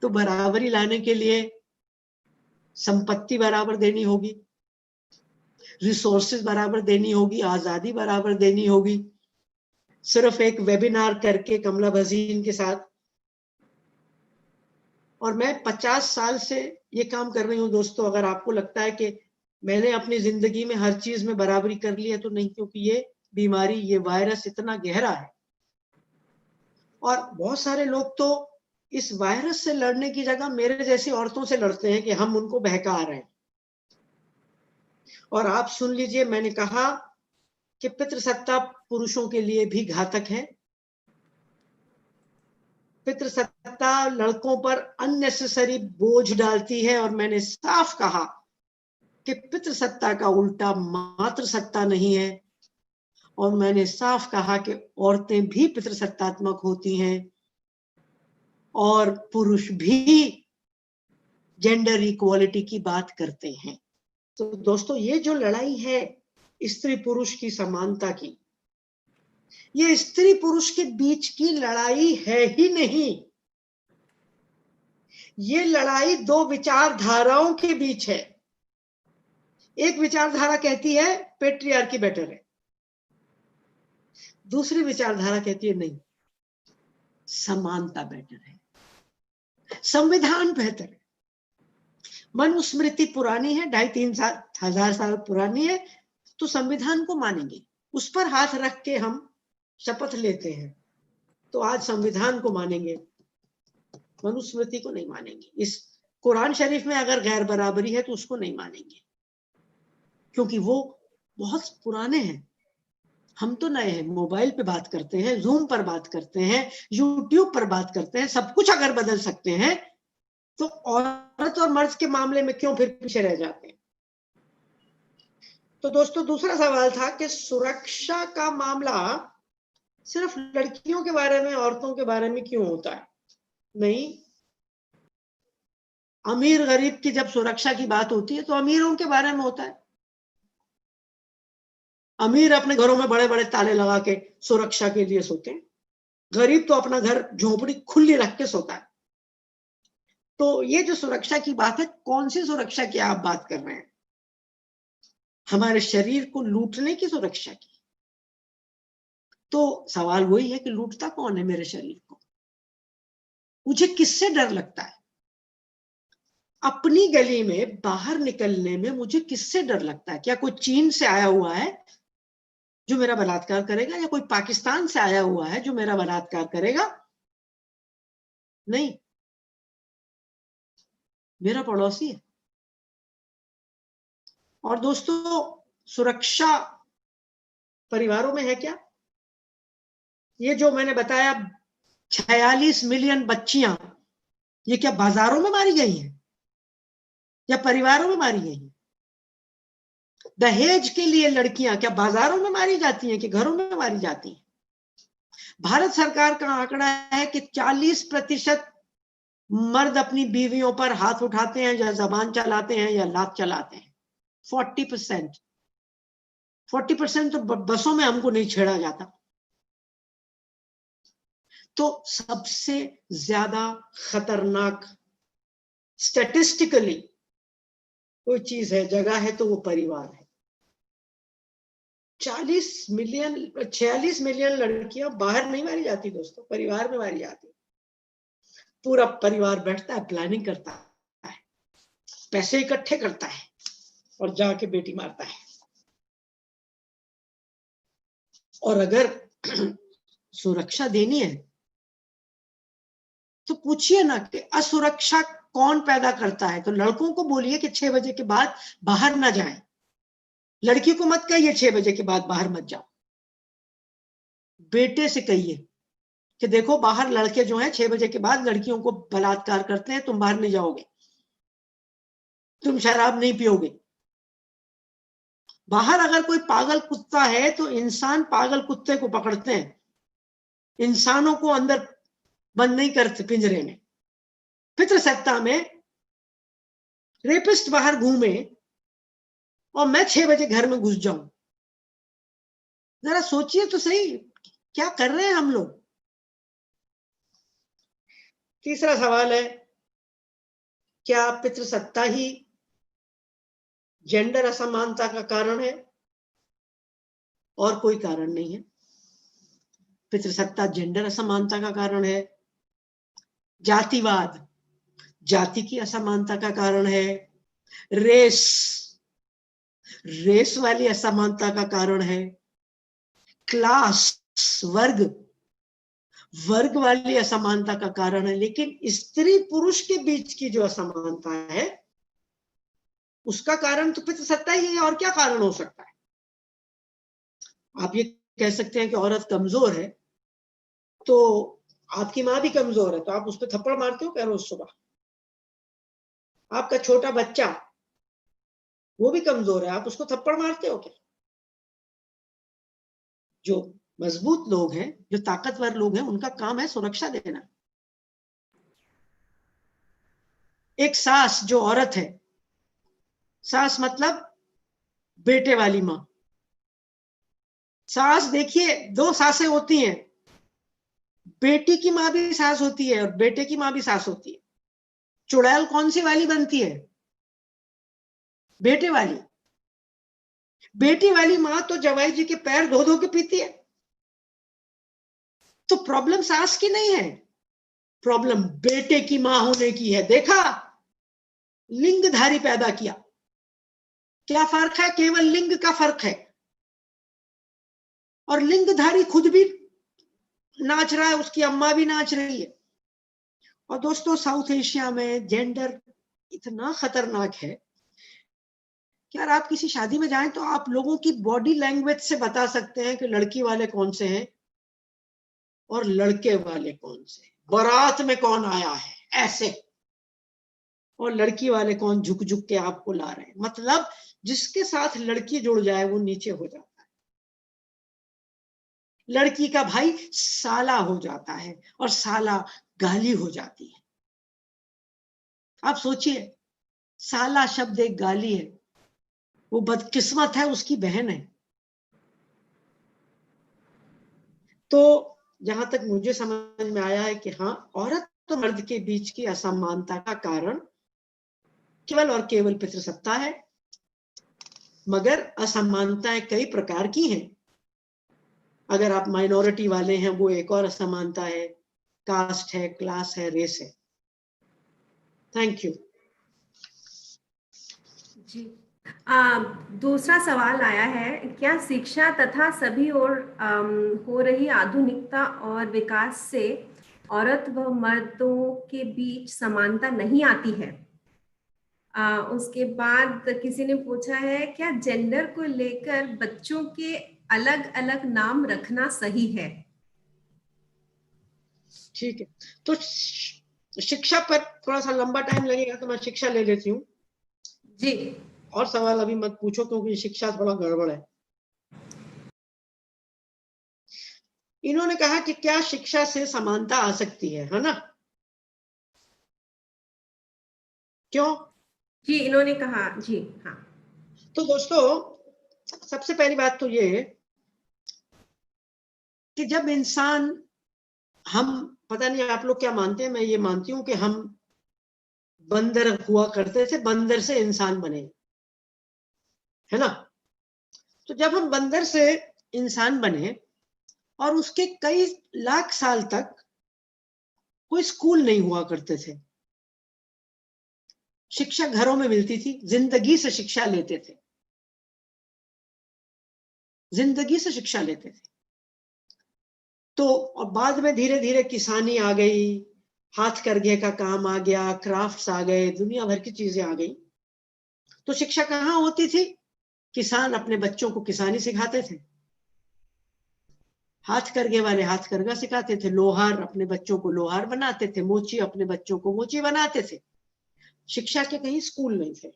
B: तो बराबरी लाने के लिए संपत्ति बराबर देनी होगी, रिसोर्सेज बराबर देनी होगी, आजादी बराबर देनी होगी। सिर्फ एक वेबिनार करके कमला भसीन के साथ, और मैं 50 साल से ये काम कर रही हूँ दोस्तों। अगर आपको लगता है कि मैंने अपनी जिंदगी में हर चीज में बराबरी कर ली है तो नहीं, क्योंकि ये बीमारी, ये वायरस इतना गहरा है और बहुत सारे लोग तो इस वायरस से लड़ने की जगह मेरे जैसी औरतों से लड़ते हैं कि हम उनको बहका रहे हैं। और आप सुन लीजिए, मैंने कहा कि पितृसत्ता पुरुषों के लिए भी घातक है। पितृसत्ता लड़कों पर अननेसेसरी बोझ डालती है, और मैंने साफ कहा कि पितृसत्ता का उल्टा मातृसत्ता नहीं है। और मैंने साफ कहा कि औरतें भी पितृसत्तात्मक होती हैं और पुरुष भी जेंडर इक्वालिटी की बात करते हैं। तो दोस्तों ये जो लड़ाई है स्त्री पुरुष की समानता की, ये स्त्री पुरुष के बीच की लड़ाई है ही नहीं, ये लड़ाई दो विचारधाराओं के बीच है। एक विचारधारा कहती है पेट्रियार्की बेटर है, दूसरी विचारधारा कहती है नहीं, समानता बेटर है, संविधान बेहतर है। मनुस्मृति पुरानी है, 2,500-3,000 साल पुरानी है, तो संविधान को मानेंगे, उस पर हाथ रख के हम शपथ लेते हैं, तो आज संविधान को मानेंगे, मनुस्मृति को नहीं मानेंगे। इस कुरान शरीफ में अगर गैर बराबरी है तो उसको नहीं मानेंगे, क्योंकि वो बहुत पुराने हैं। हम तो नए हैं, मोबाइल पे बात करते हैं, जूम पर बात करते हैं, यूट्यूब पर बात करते हैं, सब कुछ अगर बदल सकते हैं तो औरत और मर्द के मामले में क्यों फिर पीछे रह जाते हैं? तो दोस्तों दूसरा सवाल था कि सुरक्षा का मामला सिर्फ लड़कियों के बारे में, औरतों के बारे में क्यों होता है? नहीं, अमीर गरीब की जब सुरक्षा की बात होती है तो अमीरों के बारे में होता है। अमीर अपने घरों में बड़े बड़े ताले लगा के सुरक्षा के लिए सोते हैं, गरीब तो अपना घर झोपड़ी खुली रख के सोता है। तो ये जो सुरक्षा की बात है, कौन सी सुरक्षा की आप बात कर रहे हैं? हमारे शरीर को लूटने की सुरक्षा की। तो सवाल वही है कि लूटता कौन है मेरे शरीर को? मुझे किससे डर लगता है? अपनी गली में बाहर निकलने में मुझे किससे डर लगता है? क्या कोई चीन से आया हुआ है जो मेरा बलात्कार करेगा, या कोई पाकिस्तान से आया हुआ है जो मेरा बलात्कार करेगा? नहीं, मेरा पड़ोसी है। और दोस्तों, सुरक्षा परिवारों में है क्या? ये जो मैंने बताया 46 मिलियन बच्चियां, ये क्या बाजारों में मारी गई हैं या परिवारों में मारी गई हैं? दहेज के लिए लड़कियां क्या बाजारों में मारी जाती हैं कि घरों में मारी जाती हैं? भारत सरकार का आंकड़ा है कि 40% मर्द अपनी बीवियों पर हाथ उठाते हैं, या जबान चलाते हैं, या लात चलाते हैं। 40% तो बसों में हमको नहीं छेड़ा जाता। तो सबसे ज्यादा खतरनाक स्टैटिस्टिकली कोई चीज है, जगह है, तो वो परिवार है। 46 मिलियन लड़कियां बाहर नहीं मारी जाती दोस्तों, परिवार में मारी जाती। पूरा परिवार बैठता है, प्लानिंग करता है, पैसे इकट्ठे करता है और जाके बेटी मारता है। और अगर सुरक्षा देनी है तो पूछिए ना कि असुरक्षा कौन पैदा करता है। तो लड़कों को बोलिए कि 6 बजे के बाद बाहर ना जाएं। लड़की को मत कहिए 6 बजे के बाद बाहर मत जाओ। बेटे से कहिए कि देखो, बाहर लड़के जो हैं 6 बजे के बाद लड़कियों को बलात्कार करते हैं, तुम बाहर नहीं जाओगे, तुम शराब नहीं पियोगे। बाहर अगर कोई पागल कुत्ता है तो इंसान पागल कुत्ते को पकड़ते हैं, इंसानों को अंदर बंद नहीं करते पिंजरे में। पितृसत्ता में रेपिस्ट बाहर घूमे और मैं 6 बजे घर में घुस जाऊं, जरा सोचिए तो सही, क्या कर रहे हैं हम लोग? तीसरा सवाल है, क्या पितृसत्ता ही जेंडर असमानता का कारण है? और कोई कारण नहीं है। पितृसत्ता जेंडर असमानता का कारण है, जातिवाद जाति की असमानता का कारण है, रेस वाली असमानता का कारण है, क्लास वर्ग वाली असमानता का कारण है। लेकिन स्त्री पुरुष के बीच की जो असमानता है उसका कारण तो पितृसत्ता ही है, और क्या कारण हो सकता है? आप ये कह सकते हैं कि औरत कमजोर है, तो आपकी माँ भी कमजोर है, तो आप उस पर थप्पड़ मारते हो क्या रोज सुबह? आपका छोटा बच्चा वो भी कमजोर है, आप उसको थप्पड़ मारते हो क्या? जो मजबूत लोग हैं, जो ताकतवर लोग हैं, उनका काम है सुरक्षा देना। एक सास जो औरत है, सास मतलब बेटे वाली माँ। सास देखिए, 2 सासें होती हैं, बेटी की माँ भी सास होती है और बेटे की माँ भी सास होती है। चुड़ैल कौन सी वाली बनती है? बेटे वाली। बेटी वाली माँ तो जवाई जी के पैर धो धो के पीती है। तो प्रॉब्लम सास की नहीं है, प्रॉब्लम बेटे की माँ होने की है। देखा, लिंगधारी पैदा किया। क्या फर्क है? केवल लिंग का फर्क है। और लिंगधारी खुद भी नाच रहा है, उसकी अम्मा भी नाच रही है। और दोस्तों, साउथ एशिया में जेंडर इतना खतरनाक है कि यार, आप किसी शादी में जाएं तो आप लोगों की बॉडी लैंग्वेज से बता सकते हैं कि लड़की वाले कौन से हैं और लड़के वाले कौन से। बारात में कौन आया है ऐसे, और लड़की वाले कौन झुक झुक के आपको ला रहे हैं। मतलब जिसके साथ लड़की जुड़ जाए वो नीचे हो जाता है। लड़की का भाई साला हो जाता है और साला गाली हो जाती है। आप सोचिए, साला शब्द एक गाली है, वो बदकिस्मत है, उसकी बहन है। तो जहां तक मुझे समझ में आया है कि हाँ, औरत तो मर्द के बीच की असमानता का कारण केवल और केवल पितृसत्ता है, मगर असमानताएं कई प्रकार की हैं। अगर आप माइनॉरिटी वाले हैं, वो एक और असमानता है, कास्ट है, क्लास है, रेस है। थैंक यू
A: जी। दूसरा सवाल आया है, क्या शिक्षा तथा सभी और हो रही आधुनिकता और विकास से औरत व मर्दों के बीच समानता नहीं आती है? उसके बाद किसी ने पूछा है, क्या जेंडर को लेकर बच्चों के अलग अलग नाम रखना सही है?
B: ठीक है, तो शिक्षा पर थोड़ा सा लंबा टाइम लगेगा, तो मैं शिक्षा ले लेती हूँ।
A: जी।
B: और सवाल अभी मत पूछो, क्योंकि शिक्षा थोड़ा गड़बड़ है। इन्होंने कहा कि क्या शिक्षा से समानता आ सकती है ना? क्यों?
A: जी, इन्होंने कहा जी। हाँ।
B: तो दोस्तों, सबसे पहली बात तो ये कि जब इंसान, हम, पता नहीं आप लोग क्या मानते हैं, मैं ये मानती हूं कि हम बंदर हुआ करते थे, बंदर से इंसान बने, है ना? तो जब हम बंदर से इंसान बने और उसके कई लाख साल तक कोई स्कूल नहीं हुआ करते थे, शिक्षा घरों में मिलती थी, जिंदगी से शिक्षा लेते थे, जिंदगी से शिक्षा लेते थे। तो और बाद में धीरे धीरे किसानी आ गई, हाथ करघे का काम आ गया, क्राफ्ट्स आ गए, दुनिया भर की चीजें आ गई। तो शिक्षा कहाँ होती थी? किसान अपने बच्चों को किसानी सिखाते थे, हाथ करघे वाले हाथ करघा सिखाते थे, लोहार अपने बच्चों को लोहार बनाते थे, मोची अपने बच्चों को मोची बनाते थे। शिक्षा के कहीं स्कूल नहीं थे।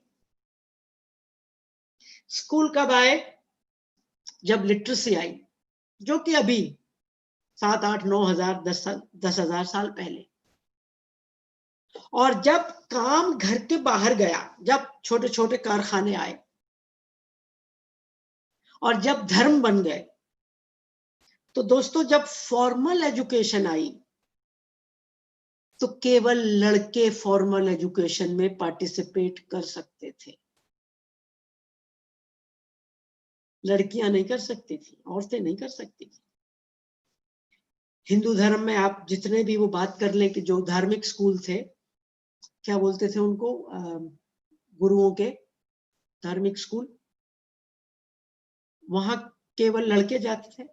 B: स्कूल कब आए? जब लिटरेसी आई, जो कि अभी 7, 8, 9 हजार, 10 हजार साल पहले। और जब काम घर के बाहर गया, जब छोटे छोटे कारखाने आए और जब धर्म बन गए, तो दोस्तों जब फॉर्मल एजुकेशन आई, तो केवल लड़के फॉर्मल एजुकेशन में पार्टिसिपेट कर सकते थे, लड़कियां नहीं कर सकती थी, औरतें नहीं कर सकती थी। हिंदू धर्म में आप जितने भी वो बात कर लें कि जो धार्मिक स्कूल थे, क्या बोलते थे उनको, गुरुओं के धार्मिक स्कूल, वहां केवल लड़के जाते थे।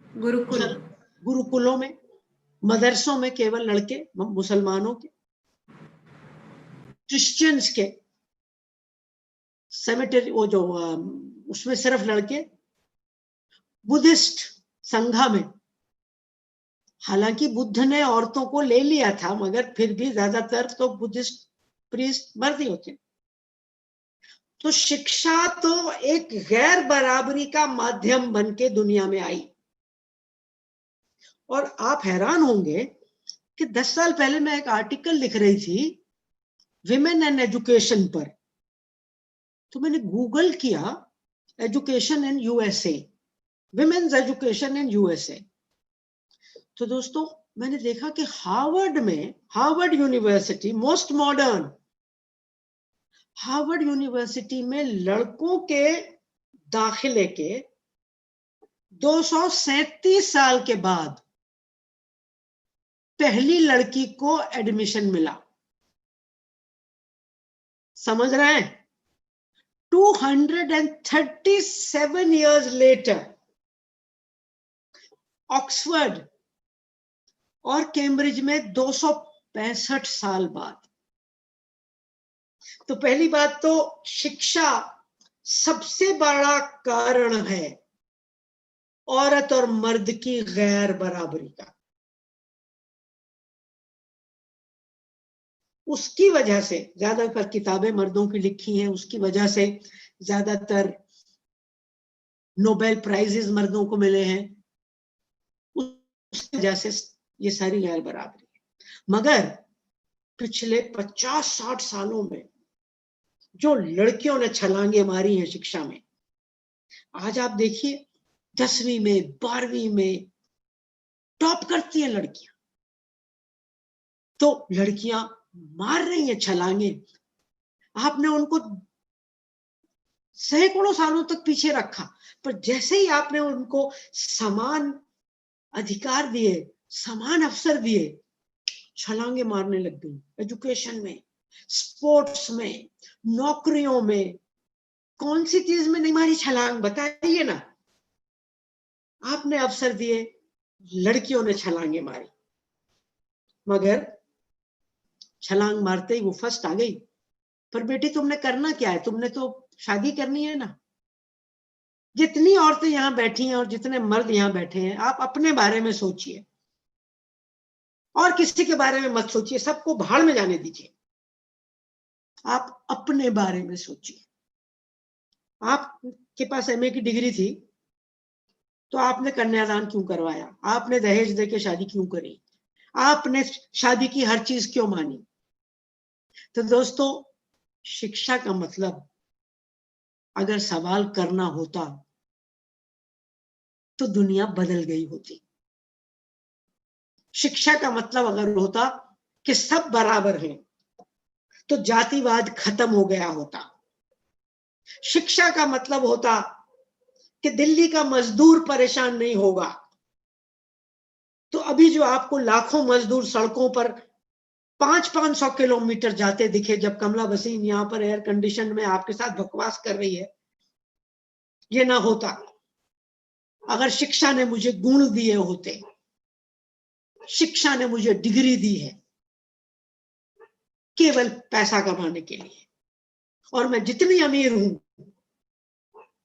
A: गुरुकुल।
B: गुरुकुलों में, मदरसों में केवल लड़के, मुसलमानों के, क्रिश्चियंस के सेमेटरी, वो जो उसमें सिर्फ लड़के, बुद्धिस्ट संघा में, हालांकि बुद्ध ने औरतों को ले लिया था, मगर फिर भी ज्यादातर तो बुद्धिस्ट प्रीस्ट मर्द ही होते। तो शिक्षा तो एक गैर बराबरी का माध्यम बन के दुनिया में आई। और आप हैरान होंगे कि 10 साल पहले मैं एक आर्टिकल लिख रही थी विमेन एंड एजुकेशन पर, तो मैंने गूगल किया education in USA, women's education in USA. तो दोस्तों मैंने देखा कि हार्वर्ड में, Harvard university, most modern Harvard university में लड़कों के दाखिले के 237 साल के बाद पहली लड़की को एडमिशन मिला। समझ रहे हैं? 237 years later, ऑक्सफोर्ड और कैम्ब्रिज में 265 साल बाद। तो पहली बात तो शिक्षा सबसे बड़ा कारण है औरत और मर्द की गैर बराबरी का। उसकी वजह से ज्यादातर किताबें मर्दों की लिखी हैं, उसकी वजह से ज्यादातर नोबेल प्राइजेस मर्दों को मिले हैं, उसकी वजह से ये सारी गैर बराबरी है। मगर पिछले 50-60 सालों में जो लड़कियों ने छलांगे मारी हैं शिक्षा में, आज आप देखिए 10वीं में 12वीं में टॉप करती हैं लड़कियां। तो लड़कियां मार रही हैं छलांगे। आपने उनको सैकड़ों सालों तक पीछे रखा, पर जैसे ही आपने उनको समान अधिकार दिए, समान अवसर दिए, छलांगे मारने लग गई। एजुकेशन में, स्पोर्ट्स में, नौकरियों में, कौन सी चीज में नहीं मारी छलांग, बताइए ना। आपने अवसर दिए, लड़कियों ने छलांगे मारी, मगर छलांग मारते ही वो फर्स्ट आ गई। पर बेटी तुमने करना क्या है, तुमने तो शादी करनी है ना। जितनी औरतें यहां बैठी हैं और जितने मर्द यहां बैठे हैं, आप अपने बारे में सोचिए और किसी के बारे में मत सोचिए, सबको भाड़ में जाने दीजिए। आप अपने बारे में सोचिए। आपके पास एमए की डिग्री थी तो आपने कन्यादान क्यों करवाया, आपने दहेज देके शादी क्यों करी, आपने शादी की हर चीज क्यों मानी। तो दोस्तों, शिक्षा का मतलब अगर सवाल करना होता तो दुनिया बदल गई होती। शिक्षा का मतलब अगर होता कि सब बराबर हैं तो जातिवाद खत्म हो गया होता। शिक्षा का मतलब होता कि दिल्ली का मजदूर परेशान नहीं होगा। तो अभी जो आपको लाखों मजदूर सड़कों पर 500-500 किलोमीटर जाते दिखे, जब कमला बसीन यहां पर एयर कंडीशन में आपके साथ बकवास कर रही है, ये ना होता अगर शिक्षा ने मुझे गुण दिए होते। शिक्षा ने मुझे डिग्री दी है केवल पैसा कमाने के लिए, और मैं जितनी अमीर हूं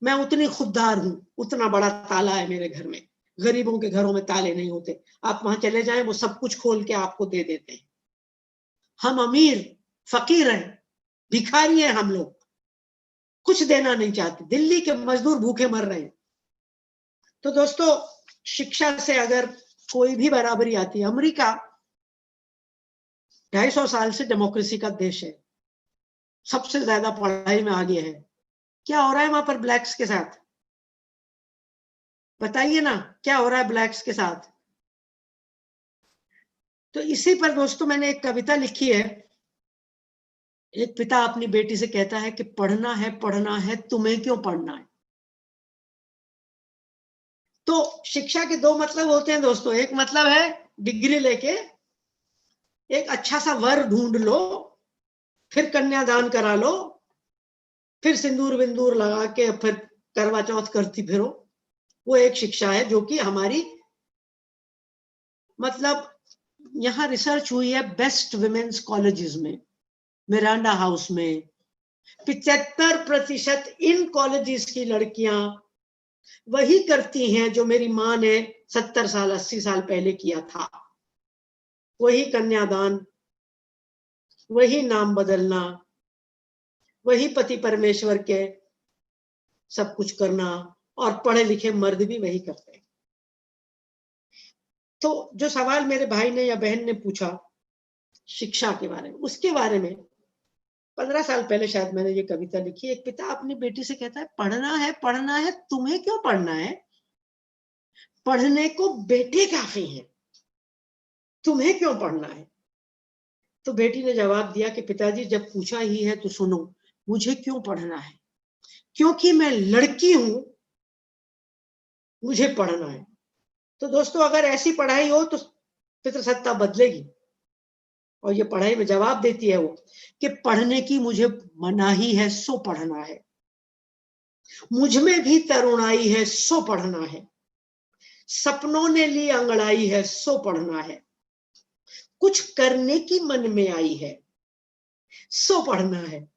B: मैं उतनी खुददार हूं। उतना बड़ा ताला है मेरे घर में। गरीबों के घरों में ताले नहीं होते। आप वहां चले जाएं, वो सब कुछ खोल के आपको दे देते हैं। हम अमीर फकीर हैं, भिखारी हैं हम लोग, कुछ देना नहीं चाहते। दिल्ली के मजदूर भूखे मर रहे हैं। तो दोस्तों, शिक्षा से अगर कोई भी बराबरी आती है, अमेरिका 250 साल से डेमोक्रेसी का देश है, सबसे ज्यादा पढ़ाई में आगे है। क्या हो रहा है वहां पर ब्लैक्स के साथ, बताइए ना, क्या हो रहा है ब्लैक्स के साथ। तो इसी पर दोस्तों मैंने एक कविता लिखी है। एक पिता अपनी बेटी से कहता है कि पढ़ना है, तुम्हें क्यों पढ़ना है। तो शिक्षा के दो मतलब होते हैं दोस्तों। एक मतलब है डिग्री लेके एक अच्छा सा वर ढूंढ लो, फिर कन्यादान करा लो, फिर सिंदूर बिंदूर लगा के फिर करवा चौथ करती फिरो। वो एक शिक्षा है जो कि हमारी, मतलब यहाँ रिसर्च हुई है बेस्ट विमेन्स कॉलेजेस में, मिरांडा हाउस में 75% इन कॉलेजेस की लड़कियां वही करती हैं जो मेरी माँ ने 70 साल 80 साल पहले किया था। वही कन्यादान, वही नाम बदलना, वही पति परमेश्वर के सब कुछ करना, और पढ़े लिखे मर्द भी वही करते हैं। तो जो सवाल मेरे भाई ने या बहन ने पूछा शिक्षा के बारे में, उसके बारे में 15 साल पहले शायद मैंने ये कविता लिखी। एक पिता अपनी बेटी से कहता है पढ़ना है, तुम्हें क्यों पढ़ना है, पढ़ने को बेटे काफी हैं, तुम्हें क्यों पढ़ना है। तो बेटी ने जवाब दिया कि पिताजी जब पूछा ही है तो सुनो, मुझे क्यों पढ़ना है, क्योंकि मैं लड़की हूं, मुझे पढ़ना है। तो दोस्तों, अगर ऐसी पढ़ाई हो तो पितृसत्ता बदलेगी। और ये पढ़ाई में जवाब देती है वो कि पढ़ने की मुझे मनाही है, सो पढ़ना है, मुझ में भी तरुणाई है, सो पढ़ना है, सपनों ने ली अंगड़ाई है, सो पढ़ना है, कुछ करने की मन में आई है, सो पढ़ना है,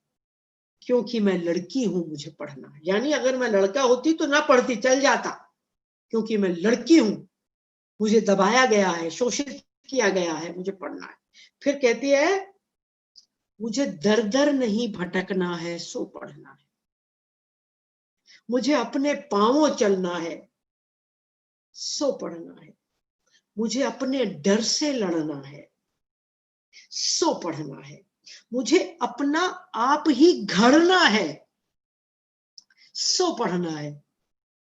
B: क्योंकि मैं लड़की हूं, मुझे पढ़ना है। यानी अगर मैं लड़का होती तो ना पढ़ती, चल जाता, क्योंकि मैं लड़की हूं, मुझे दबाया गया है, शोषित किया गया है, मुझे पढ़ना है। फिर कहती है मुझे दर दर नहीं भटकना है, सो पढ़ना है, मुझे अपने पांवों चलना है, सो पढ़ना है, मुझे अपने डर से लड़ना है, सो पढ़ना है। मुझे अपना आप ही घड़ना है, सो पढ़ना है।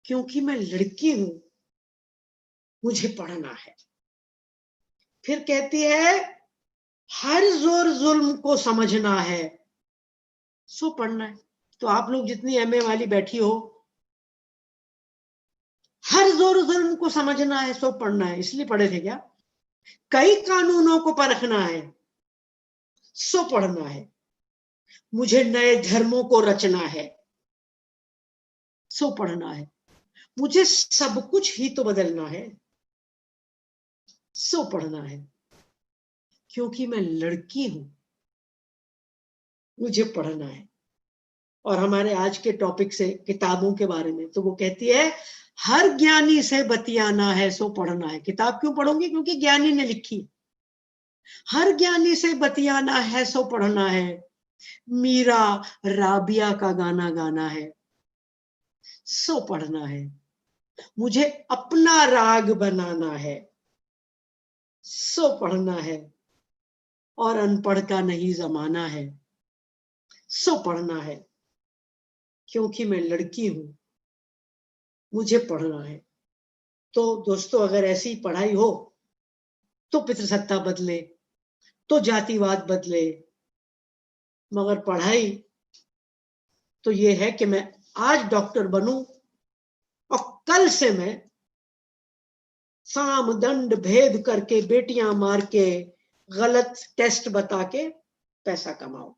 B: क्योंकि मैं लड़की हूं, मुझे पढ़ना है। फिर कहती है हर जोर जुल्म को समझना है, सो पढ़ना है। तो आप लोग जितनी एमए वाली बैठी हो, हर जोर जुल्म को समझना है, सो पढ़ना है, इसलिए पढ़े थे क्या? कई कानूनों को परखना है, सो पढ़ना है। मुझे नए धर्मों को रचना है, सो पढ़ना है। मुझे सब कुछ ही तो बदलना है, सो पढ़ना है। क्योंकि मैं लड़की हूं, मुझे पढ़ना है। और हमारे आज के टॉपिक से किताबों के बारे में, तो वो कहती है हर ज्ञानी से बतियाना है, सो पढ़ना है। किताब क्यों पढ़ोगे? क्योंकि ज्ञानी ने लिखी। हर ज्ञानी से बतियाना है, सो पढ़ना है। मीरा राबिया का गाना गाना है, सो पढ़ना है। मुझे अपना राग बनाना है, सो पढ़ना है। और अनपढ़ का नहीं जमाना है, सो पढ़ना है। क्योंकि मैं लड़की हूं, मुझे पढ़ना है। तो दोस्तों, अगर ऐसी पढ़ाई हो तो पितृसत्ता बदले, तो जातिवाद बदले। मगर पढ़ाई तो ये है कि मैं आज डॉक्टर बनूं और कल से मैं साम दंड भेद करके, बेटियां मार के, गलत टेस्ट बता के पैसा कमाऊं।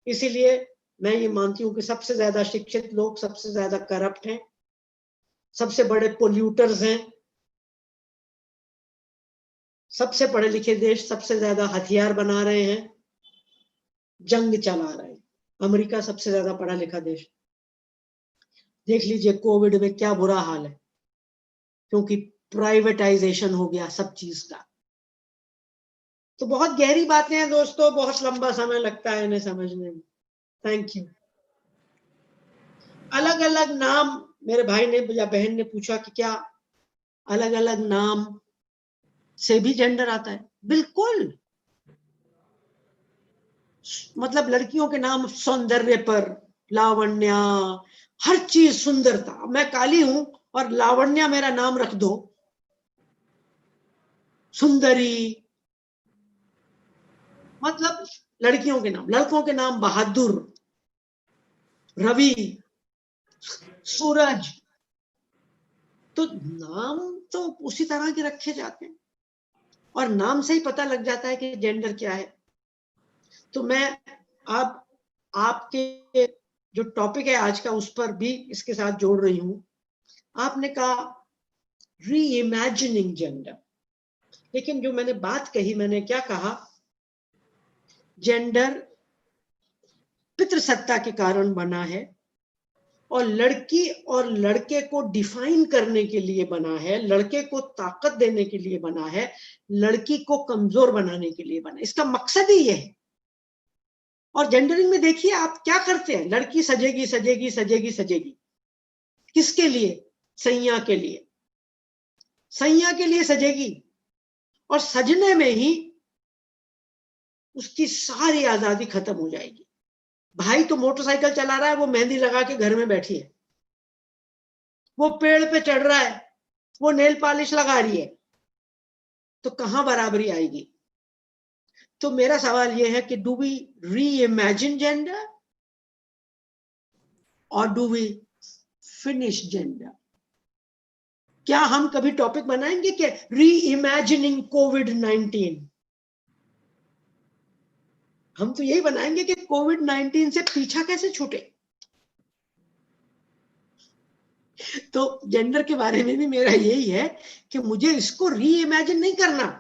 B: इसीलिए मैं ये मानती हूं कि सबसे ज्यादा शिक्षित लोग सबसे ज्यादा करप्ट हैं, सबसे बड़े पोल्यूटर्स हैं। सबसे पढ़े लिखे देश सबसे ज्यादा हथियार बना रहे हैं, जंग चला रहे हैं। अमेरिका सबसे ज्यादा पढ़ा लिखा देश। देख लीजिए कोविड में क्या बुरा हाल है, क्योंकि प्राइवेटाइजेशन हो गया सब चीज का। तो बहुत गहरी बातें हैं दोस्तों, बहुत लंबा समय लगता है इन्हें समझने में। Thank you. अलग अलग नाम, मेरे भाई ने या बहन ने पूछा कि क्या अलग अलग नाम से भी जेंडर आता है? बिल्कुल। मतलब लड़कियों के नाम सौंदर्य पर, लावण्या, हर चीज सुंदरता। मैं काली हूं और लावण्या मेरा नाम रख दो, सुंदरी। मतलब लड़कियों के नाम। लड़कों के नाम बहादुर, रवि, सूरज। तो नाम तो उसी तरह के रखे जाते हैं और नाम से ही पता लग जाता है कि जेंडर क्या है। तो मैं अब आपके जो टॉपिक है आज का, उस पर भी इसके साथ जोड़ रही हूं। आपने कहा री इमेजिनिंग जेंडर, लेकिन जो मैंने बात कही, मैंने क्या कहा? जेंडर पितृसत्ता के कारण बना है और लड़की और लड़के को डिफाइन करने के लिए बना है, लड़के को ताकत देने के लिए बना है, लड़की को कमजोर बनाने के लिए बना है। इसका मकसद ही यह है। और जेंडरिंग में देखिए आप क्या करते हैं, लड़की सजेगी सजेगी सजेगी सजेगी। किसके लिए? सैया के लिए। सैया के लिए सजेगी और सजने में ही उसकी सारी आजादी खत्म हो जाएगी। भाई तो मोटरसाइकिल चला रहा है, वो मेहंदी लगा के घर में बैठी है। वो पेड़ पे चढ़ रहा है, वो नेल पॉलिश लगा रही है। तो कहां बराबरी आएगी? तो मेरा सवाल यह है कि डू वी री इमेजिन जेंडर और डू वी फिनिश जेंडर? क्या हम कभी टॉपिक बनाएंगे कि री इमेजिनिंग कोविड-19? हम तो यही बनाएंगे कि कोविड-19 से पीछा कैसे छूटे। तो जेंडर के बारे में भी मेरा यही है कि मुझे इसको री इमेजिन नहीं करना,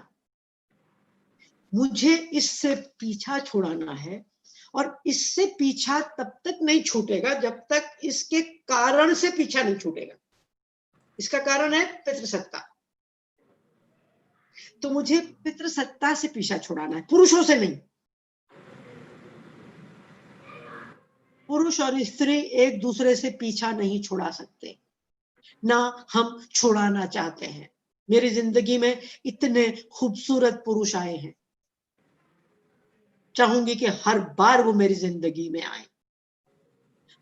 B: मुझे इससे पीछा छुड़ाना है। और इससे पीछा तब तक नहीं छूटेगा जब तक इसके कारण से पीछा नहीं छूटेगा। इसका कारण है पितृसत्ता। तो मुझे पितृसत्ता से पीछा छुड़ाना है, पुरुषों से नहीं। पुरुष और स्त्री एक दूसरे से पीछा नहीं छुड़ा सकते, ना हम छुड़ाना चाहते हैं। मेरी जिंदगी में इतने खूबसूरत पुरुष आए हैं, चाहूंगी कि हर बार वो मेरी जिंदगी में आए।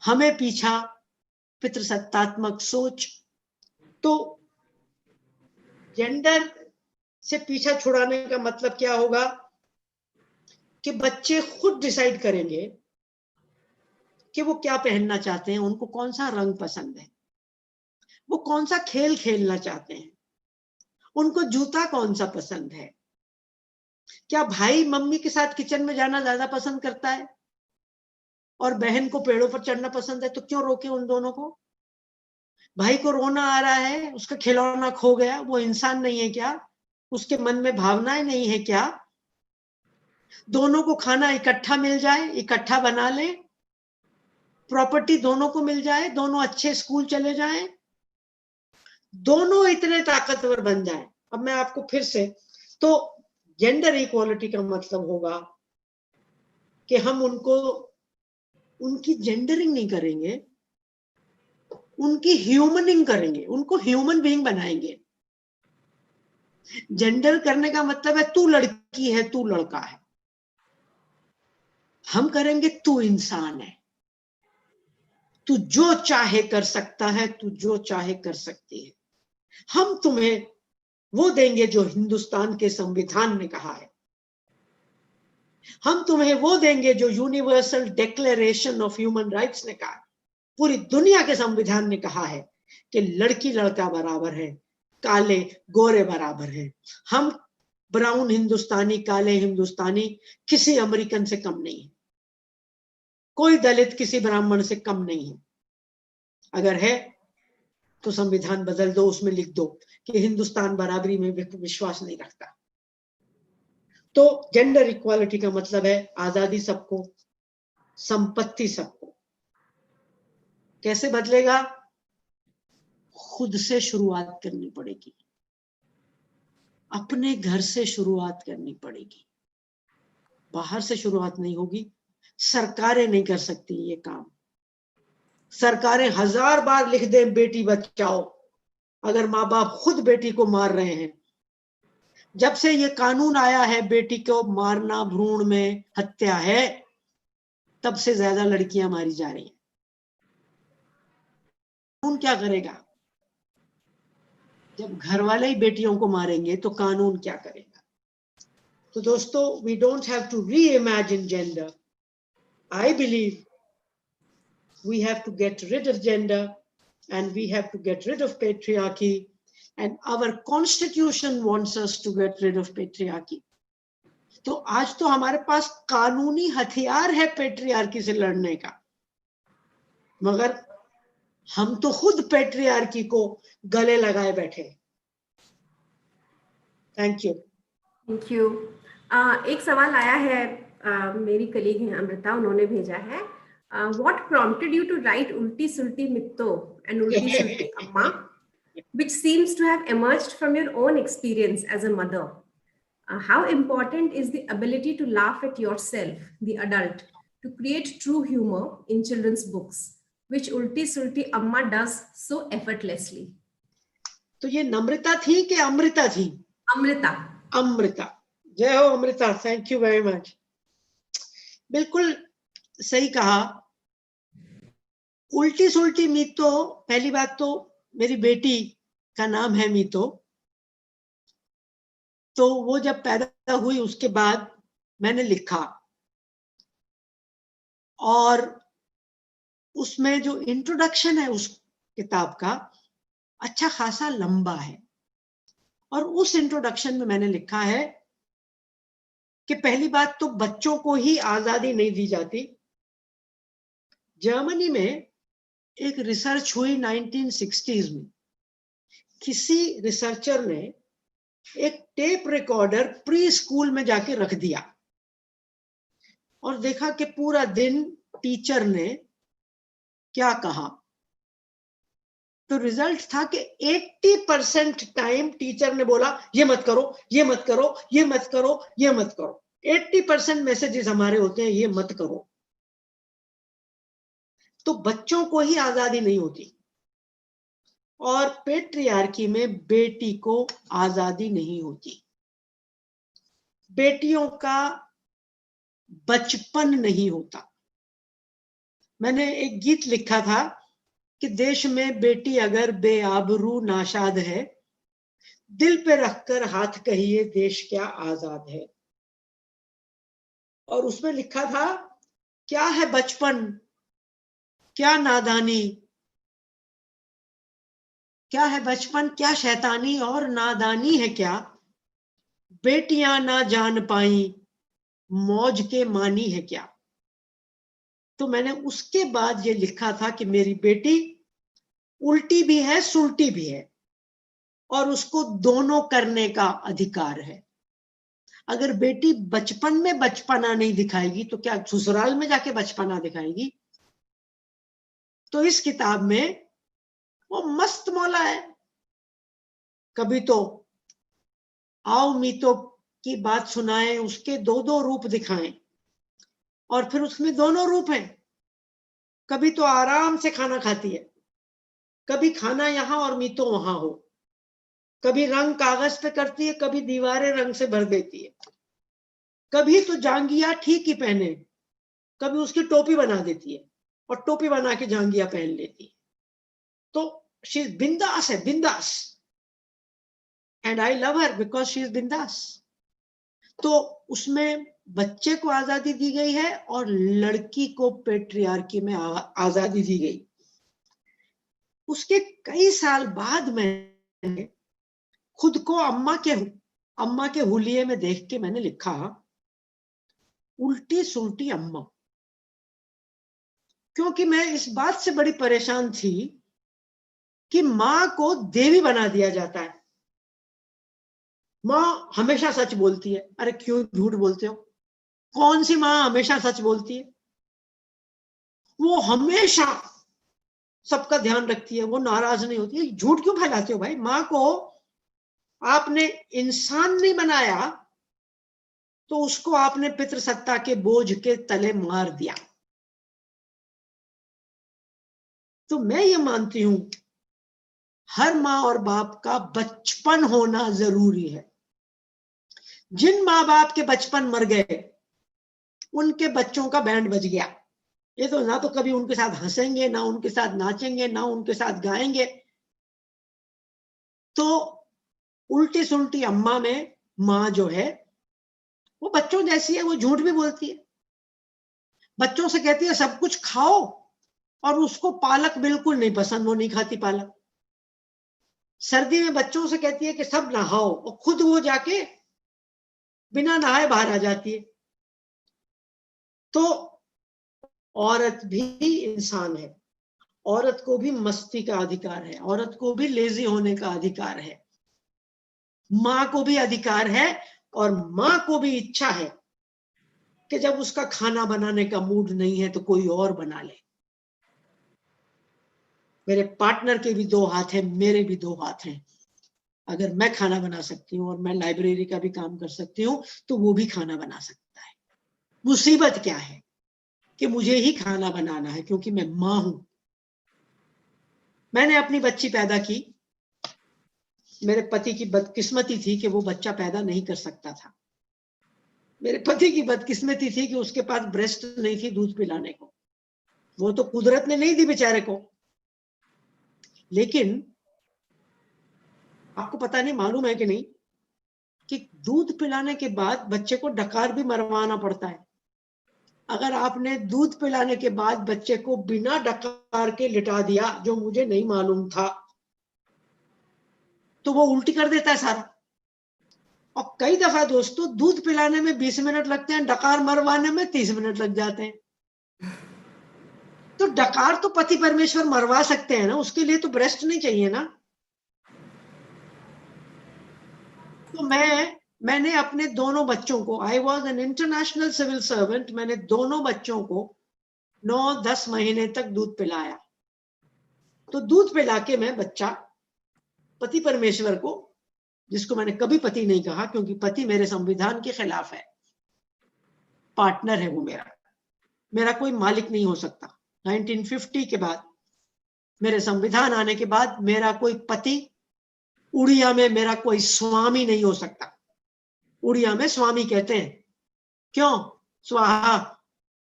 B: हमें पीछा पितृसत्तात्मक सोच, तो जेंडर से पीछा छुड़ाने का मतलब क्या होगा कि बच्चे खुद डिसाइड करेंगे कि वो क्या पहनना चाहते हैं, उनको कौन सा रंग पसंद है, वो कौन सा खेल खेलना चाहते हैं, उनको जूता कौन सा पसंद है। क्या भाई मम्मी के साथ किचन में जाना ज्यादा पसंद करता है और बहन को पेड़ों पर चढ़ना पसंद है, तो क्यों रोके उन दोनों को। भाई को रोना आ रहा है, उसका खिलौना खो गया, वो इंसान नहीं है क्या, उसके मन में भावनाएं नहीं है क्या। दोनों को खाना इकट्ठा मिल जाए, इकट्ठा बना ले, प्रॉपर्टी दोनों को मिल जाए, दोनों अच्छे स्कूल चले जाएं, दोनों इतने ताकतवर बन जाएं। अब मैं आपको फिर से, तो जेंडर इक्वालिटी का मतलब होगा कि हम उनको, उनकी जेंडरिंग नहीं करेंगे, उनकी ह्यूमनिंग करेंगे, उनको ह्यूमन बीइंग बनाएंगे। जेंडर करने का मतलब है तू लड़की है, तू लड़का है। हम करेंगे तू इंसान है, तू जो चाहे कर सकता है, तू जो चाहे कर सकती है। हम तुम्हें वो देंगे जो हिंदुस्तान के संविधान ने कहा है। हम तुम्हें वो देंगे जो universal declaration of human rights ने कहा। पूरी दुनिया के संविधान ने कहा है कि लड़की लड़का बराबर है, काले गोरे बराबर हैं। हम ब्राउन हिंदुस्तानी, काले हिंदुस्तानी किसी अमेरिकन से कम नहीं है, कोई दलित किसी ब्राह्मण से कम नहीं है। अगर है तो संविधान बदल दो, उसमें लिख दो कि हिंदुस्तान बराबरी में विश्वास नहीं रखता। तो जेंडर इक्वालिटी का मतलब है आजादी सबको, संपत्ति सबको। कैसे बदलेगा? खुद से शुरुआत करनी पड़ेगी, अपने घर से शुरुआत करनी पड़ेगी, बाहर से शुरुआत नहीं होगी। सरकारें नहीं कर सकती ये काम। सरकारें 1000 बार लिख दें बेटी बचाओ, अगर माँ बाप खुद बेटी को मार रहे हैं। जब से ये कानून आया है बेटी को मारना भ्रूण में हत्या है, तब से ज्यादा लड़कियां मारी जा रही हैं। कानून क्या करेगा? जब घर वाले ही बेटियों को मारेंगे तो कानून क्या करेगा? तो दोस्तों, we don't have to reimagine gender. I believe we have to get rid of gender and we have to get rid of patriarchy, and our constitution wants us to get rid of patriarchy. तो आज तो हमारे पास कानूनी हथियार है पेट्रियार्की से लड़ने का, मगर हम तो खुद पेट्रियार्की को गले लगाए बैठे। Thank you.
A: Thank you. एक सवाल आया है, मेरी कलीग हैं अमृता, उन्होंने भेजा है, what prompted you to write Ulti Sulti मित्तो and उल्टी सुल्टी अम्मा, which seems to have emerged from your own experience as a mother. How important is the ability to laugh at yourself, the adult, to create true humor in children's books, which Ulti Sulti Amma does so effortlessly?
B: तो ये नम्रता थी कि अमृता थी?
A: अमृता।
B: अमृता, जय हो Amrita, thank you very much. बिल्कुल सही कहा। उल्टी सुल्टी मीतो, पहली बात तो मेरी बेटी का नाम है मीतो, तो वो जब पैदा हुई उसके बाद मैंने लिखा, और उसमें जो इंट्रोडक्शन है उस किताब का अच्छा खासा लंबा है, और उस इंट्रोडक्शन में मैंने लिखा है कि पहली बात तो बच्चों को ही आजादी नहीं दी जाती। जर्मनी में एक रिसर्च हुई 1960s में, किसी रिसर्चर ने एक टेप रिकॉर्डर प्री स्कूल में जाके रख दिया और देखा कि पूरा दिन टीचर ने क्या कहा। तो रिजल्ट था कि 80% टाइम टीचर ने बोला ये मत करो, ये मत करो, ये मत करो, ये मत करो। 80% मैसेजेस हमारे होते हैं ये मत करो। तो बच्चों को ही आजादी नहीं होती। और पेट्रियार्की में बेटी को आजादी नहीं होती, बेटियों का बचपन नहीं होता। मैंने एक गीत लिखा था कि देश में बेटी अगर बेआबरू नाशाद है, दिल पे रखकर हाथ कहिए देश क्या आजाद है। और उसमें लिखा था, क्या है बचपन, क्या नादानी, क्या है बचपन, क्या शैतानी और नादानी है क्या, बेटियां ना जान पाई मौज के मानी है क्या। तो मैंने उसके बाद ये लिखा था कि मेरी बेटी उल्टी भी है सुलटी भी है और उसको दोनों करने का अधिकार है। अगर बेटी बचपन में बचपना नहीं दिखाएगी तो क्या ससुराल में जाके बचपना दिखाएगी। तो इस किताब में वो मस्त मौला है, कभी तो आओ मीतो की बात सुनाए, उसके दो दो रूप दिखाएं, और फिर उसमें दोनों रूप हैं। कभी तो आराम से खाना खाती है, कभी खाना यहां और मीतो वहां हो, कभी रंग कागज पे करती है, कभी दीवारें रंग से भर देती है, कभी तो जांगिया ठीक ही पहने, कभी उसकी टोपी बना देती है और टोपी बना के जांगिया पहन लेती है। तो शी इज बिंदास है, बिंदास, and I love her because she is बिंदास। तो उसमें बच्चे को आजादी दी गई है और लड़की को पेट्रियार्की में आजादी दी गई। उसके कई साल बाद मैंने खुद को अम्मा के हुलिये में देख के मैंने लिखा, उल्टी सुलटी अम्मा। क्योंकि मैं इस बात से बड़ी परेशान थी कि मां को देवी बना दिया जाता है। मां हमेशा सच बोलती है। अरे क्यों झूठ बोलते हो? कौन सी मां हमेशा सच बोलती है? वो हमेशा सबका ध्यान रखती है, वो नाराज नहीं होती है। झूठ क्यों फैलाते हो भाई? मां को आपने इंसान नहीं बनाया तो उसको आपने पितृसत्ता के बोझ के तले मार दिया। तो मैं ये मानती हूं हर माँ और बाप का बचपन होना जरूरी है। जिन माँ बाप के बचपन मर गए उनके बच्चों का बैंड बज गया। ये तो ना तो कभी उनके साथ हंसेंगे, ना उनके साथ नाचेंगे, ना उनके साथ गाएंगे। तो उल्टी सुलटी अम्मा में माँ जो है वो बच्चों जैसी है, वो झूठ भी बोलती है। बच्चों से कहती है सब कुछ खाओ और उसको पालक बिल्कुल नहीं पसंद, वो नहीं खाती पालक। सर्दी में बच्चों से कहती है कि सब नहाओ और खुद वो जाके बिना नहाए बाहर आ जाती है। तो औरत भी इंसान है, औरत को भी मस्ती का अधिकार है, औरत को भी लेजी होने का अधिकार है, मां को भी अधिकार है, और मां को भी इच्छा है कि जब उसका खाना बनाने का मूड नहीं है तो कोई और बना ले। मेरे पार्टनर के भी दो हाथ हैं, मेरे भी दो हाथ हैं। अगर मैं खाना बना सकती हूँ और मैं लाइब्रेरी का भी काम कर सकती हूँ तो वो भी खाना बना सकता है। मुसीबत क्या है कि मुझे ही खाना बनाना है क्योंकि मैं मां हूं। मैंने अपनी बच्ची पैदा की, मेरे पति की बदकिस्मती थी कि वो बच्चा पैदा नहीं कर सकता था। मेरे पति की बदकिस्मती थी कि उसके पास ब्रेस्ट नहीं थी दूध पिलाने को। वो तो कुदरत ने नहीं दी बेचारे को। लेकिन आपको पता नहीं, मालूम है कि नहीं, कि दूध पिलाने के बाद बच्चे को डकार भी मरवाना पड़ता है। अगर आपने दूध पिलाने के बाद बच्चे को बिना डकार के लिटा दिया, जो मुझे नहीं मालूम था, तो वो उल्टी कर देता है सारा। और कई दफा दोस्तों दूध पिलाने में 20 मिनट लगते हैं, डकार मरवाने में 30 मिनट लग जाते हैं। तो डकार तो पति परमेश्वर मरवा सकते हैं ना, उसके लिए तो ब्रेस्ट नहीं चाहिए ना। तो मैंने अपने दोनों बच्चों को, I was an international civil servant, मैंने दोनों बच्चों को 9-10 महीने तक दूध पिलाया। तो दूध पिला के मैं बच्चा पति परमेश्वर को, जिसको मैंने कभी पति नहीं कहा क्योंकि पति मेरे संविधान के खिलाफ है, पार्टनर है वो मेरा कोई मालिक नहीं हो सकता। 1950 के बाद मेरे संविधान आने के बाद मेरा कोई पति, उड़िया में मेरा कोई स्वामी नहीं हो सकता। उड़िया में स्वामी कहते हैं, क्यों? स्वाहा,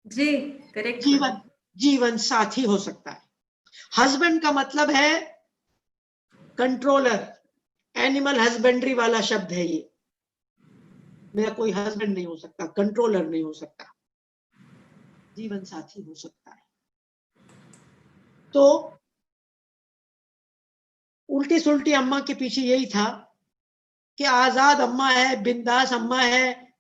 A: जी करेक्ट मैम।
B: जीवन जीवन साथी हो सकता है। हस्बैंड का मतलब है कंट्रोलर, एनिमल हस्बेंड्री वाला शब्द है ये। मेरा कोई हस्बैंड नहीं हो सकता, कंट्रोलर नहीं हो सकता, जीवन साथी हो सकता है। तो उल्टी सुल्टी अम्मा के पीछे यही था कि आजाद अम्मा है, बिंदास अम्मा है,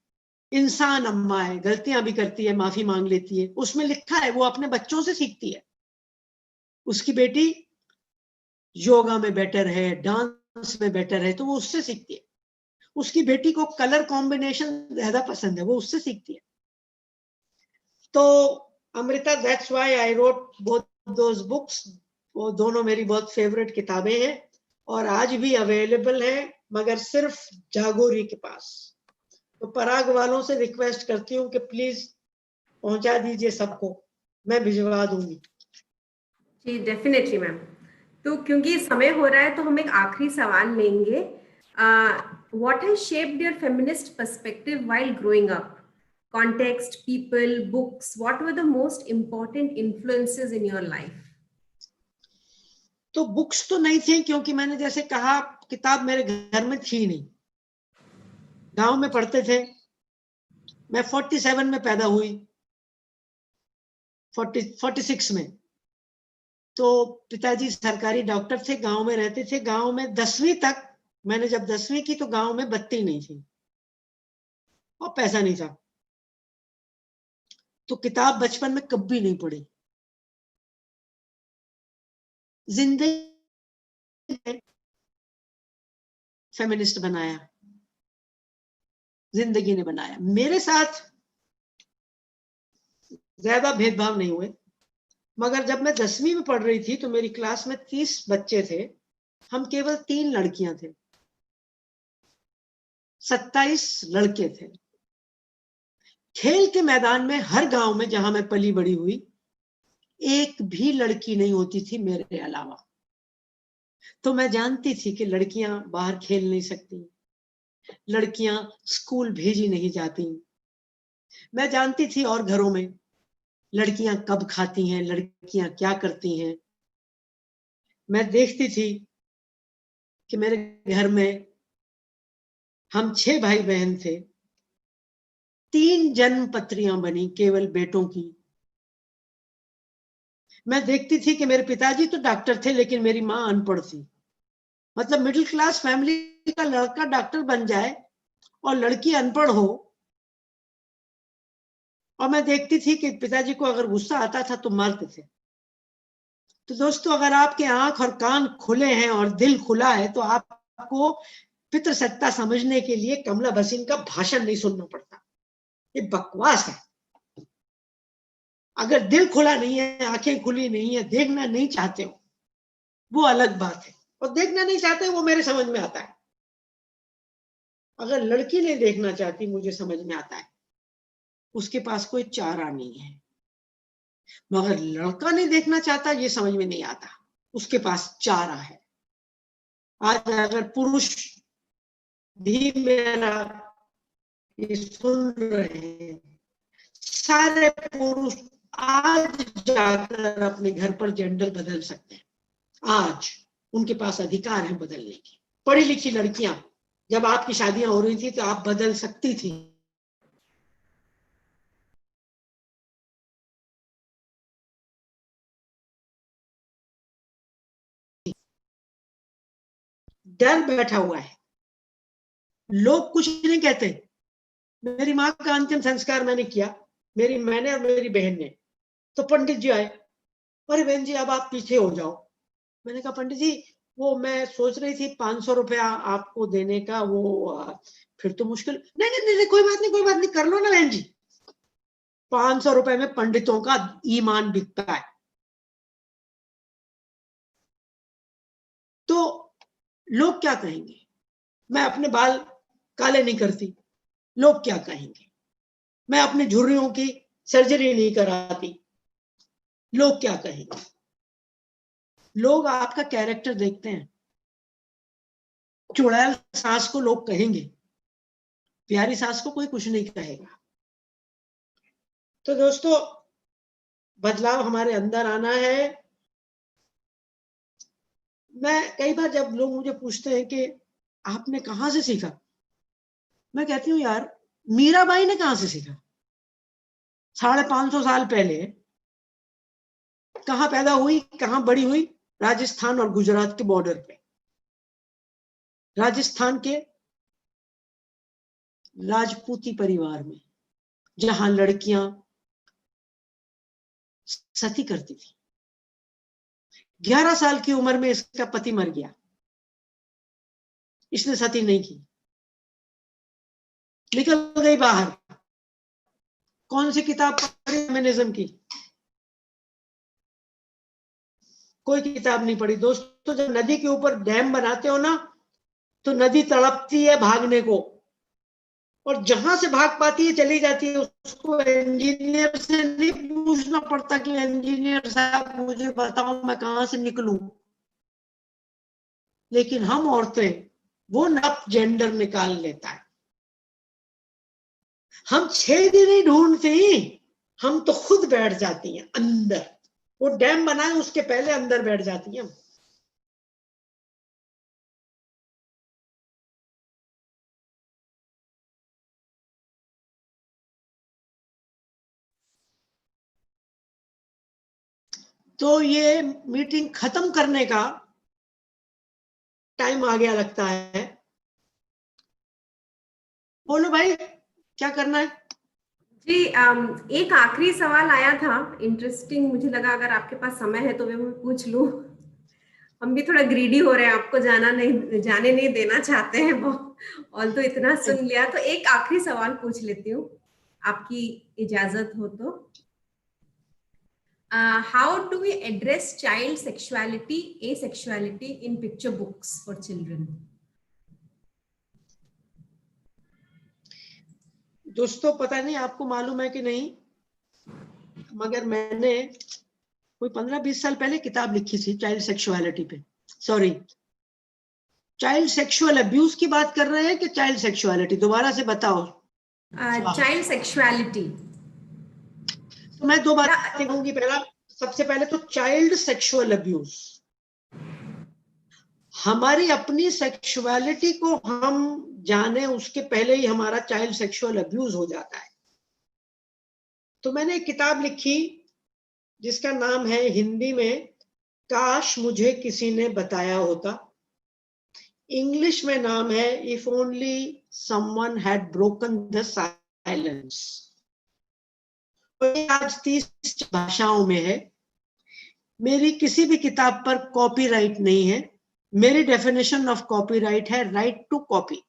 B: इंसान अम्मा है, गलतियां भी करती है, माफी मांग लेती है। उसमें लिखा है वो अपने बच्चों से सीखती है। उसकी बेटी योगा में बेटर है, डांस में बेटर है, तो वो उससे सीखती है। उसकी बेटी को कलर कॉम्बिनेशन ज्यादा पसंद है, वो उससे सीखती है। तो Amrita, that's why I wrote both those books. वो दोनों मेरी बहुत फेवरेट किताबें हैं और आज भी अवेलेबल है, मगर सिर्फ जागोरी के पास। तो पराग वालों से रिक्वेस्ट करती हूँ कि प्लीज पहुंचा दीजिए सबको, मैं भिजवा दूंगी।
A: जी डेफिनेटली मैम। तो क्योंकि समय हो रहा है तो हम एक आखिरी सवाल लेंगे। What has shaped your feminist perspective while growing up? Context, people, books, what were the most important influences in your life?
B: तो बुक्स तो नहीं थी, क्योंकि मैंने जैसे कहा किताब मेरे घर में थी नहीं, गांव में पढ़ते थे। मैं 47 में पैदा हुई, 46 में। तो पिताजी सरकारी डॉक्टर थे, गांव में रहते थे। गांव में 10वीं तक, मैंने जब 10वीं की तो गांव में बत्ती नहीं थी और पैसा नहीं था, तो किताब बचपन में कभी नहीं पढ़ी। जिंदगी फेमिनिस्ट बनाया, जिंदगी ने बनाया। मेरे साथ ज्यादा भेदभाव नहीं हुए, मगर जब मैं 10वीं में पढ़ रही थी तो मेरी क्लास में 30 बच्चे थे, हम केवल 3 लड़कियां थे, 27 लड़के थे। खेल के मैदान में हर गांव में जहां मैं पली बड़ी हुई, एक भी लड़की नहीं होती थी मेरे अलावा। तो मैं जानती थी कि लड़कियां बाहर खेल नहीं सकती, लड़कियां स्कूल भेजी नहीं जाती। मैं जानती थी और घरों में लड़कियां कब खाती हैं, लड़कियां क्या करती हैं। मैं देखती थी कि मेरे घर में हम 6 भाई बहन थे, 3 जन्म पत्रियां बनी केवल बेटों की। मैं देखती थी कि मेरे पिताजी तो डॉक्टर थे, लेकिन मेरी माँ अनपढ़ थी। मतलब मिडिल क्लास फैमिली का लड़का डॉक्टर बन जाए और लड़की अनपढ़ हो। और मैं देखती थी कि पिताजी को अगर गुस्सा आता था तो मारते थे। तो दोस्तों, अगर आपके आंख और कान खुले हैं और दिल खुला है तो आपको पितृसत्ता समझने के लिए कमला भसीन का भाषण नहीं सुनना पड़ता। ये बकवास है। अगर दिल खुला नहीं है, आंखें खुली नहीं है, देखना नहीं चाहते हो, वो अलग बात है। और देखना नहीं चाहते वो मेरे समझ में आता है। अगर लड़की नहीं देखना चाहती, मुझे समझ में आता है, उसके पास कोई चारा नहीं है। मगर लड़का नहीं देखना चाहता, ये समझ में नहीं आता, उसके पास चारा है। आज अगर पुरुष भी मेरा ये सुन रहे हैं, सारे पुरुष आज जाकर अपने घर पर जेंडर बदल सकते हैं। आज उनके पास अधिकार है बदलने की। पढ़ी लिखी लड़कियां, जब आपकी शादियां हो रही थी तो आप बदल सकती थी। डर बैठा हुआ है, लोग कुछ नहीं कहते। मेरी माँ का अंतिम संस्कार मैंने किया, मैंने और मेरी बहन ने। तो पंडित जी आए, अरे बहन जी अब आप पीछे हो जाओ। मैंने कहा पंडित जी, वो मैं सोच रही थी 500 रुपया आपको देने का, वो फिर तो मुश्किल। नहीं नहीं नहीं, कोई बात नहीं, कोई बात नहीं, कर लो ना बहन जी। 500 रुपए में पंडितों का ईमान बिकता है। तो लोग क्या कहेंगे? मैं अपने बाल काले नहीं करती, लोग क्या कहेंगे? मैं अपनी झुर्रियों की सर्जरी नहीं कराती, लोग क्या कहेंगे? लोग आपका कैरेक्टर देखते हैं। चुड़ैल सास को लोग कहेंगे, प्यारी सास को कोई कुछ नहीं कहेगा। तो दोस्तों, बदलाव हमारे अंदर आना है। मैं कई बार जब लोग मुझे पूछते हैं कि आपने कहां से सीखा, मैं कहती हूँ यार, मीराबाई ने कहां से सीखा? 550 साल पहले कहां पैदा हुई, कहां बड़ी हुई? राजस्थान और गुजरात के बॉर्डर पे। राजस्थान के राजपूती परिवार में, जहां लड़कियां सती करती थी। 11 साल की उम्र में इसका पति मर गया, इसने सती नहीं की, निकल गई बाहर। कौन सी किताब पढ़ी फेमिनिज्म की? कोई किताब नहीं पढ़ी। दोस्तों, जब नदी के ऊपर डैम बनाते हो ना, तो नदी तड़पती है भागने को, और जहां से भाग पाती है चली जाती है। उसको इंजीनियर से नहीं पूछना पड़ता कि इंजीनियर साहब मुझे बताओ मैं कहां से निकलूं। लेकिन हम औरतें, वो नप जेंडर निकाल लेता है। हम 6 दिन नहीं ढूंढती, हम तो खुद बैठ जाती हैं अंदर। वो डैम बनाए उसके पहले अंदर बैठ जाती हैं। तो ये मीटिंग खत्म करने का टाइम आ गया लगता है। बोलो भाई, क्या करना है?
A: जी, एक आखिरी सवाल आया था, इंटरेस्टिंग मुझे लगा, अगर आपके पास समय है तो मैं पूछ लूं। हम भी थोड़ा ग्रीडी हो रहे हैं, आपको जाने नहीं देना चाहते हैं वो, और तो इतना सुन लिया, तो एक आखिरी सवाल पूछ लेती हूँ, आपकी इजाजत हो तो। How do we address child sexuality, asexuality in picture books for children?
B: दोस्तों, पता नहीं आपको मालूम है कि नहीं, मगर मैंने कोई 15-20 साल पहले किताब लिखी थी चाइल्ड सेक्सुअलिटी पे। सॉरी, चाइल्ड सेक्सुअल अब्यूज की बात कर रहे हैं कि चाइल्ड सेक्सुअलिटी? दोबारा से बताओ।
A: Child sexuality.
B: तो मैं 2 बातें कहूंगी। पहला, सबसे पहले तो चाइल्ड सेक्सुअल अब्यूज, हमारी अपनी सेक्सुअलिटी को हम जाने उसके पहले ही हमारा चाइल्ड सेक्सुअल अब्यूज हो जाता है। तो मैंने एक किताब लिखी जिसका नाम है हिंदी में काश मुझे किसी ने बताया होता। इंग्लिश में नाम है if only someone had broken the silence. आज 30 भाषाओं में है। मेरी किसी भी किताब पर कॉपीराइट नहीं है। मेरी डेफिनेशन ऑफ कॉपीराइट है राइट टू कॉपी।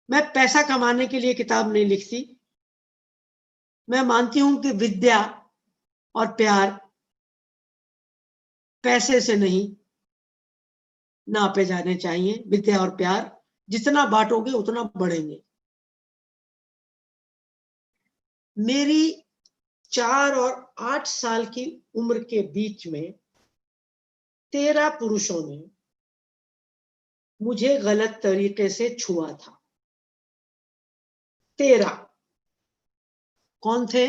B: मैं पैसा कमाने के लिए किताब नहीं लिखती। मैं मानती हूं कि विद्या और प्यार पैसे से नहीं नापे जाने चाहिए। विद्या और प्यार जितना बांटोगे उतना बढ़ेंगे। मेरी 4 और 8 साल की उम्र के बीच में 13 पुरुषों ने मुझे गलत तरीके से छुआ था। 13। कौन थे?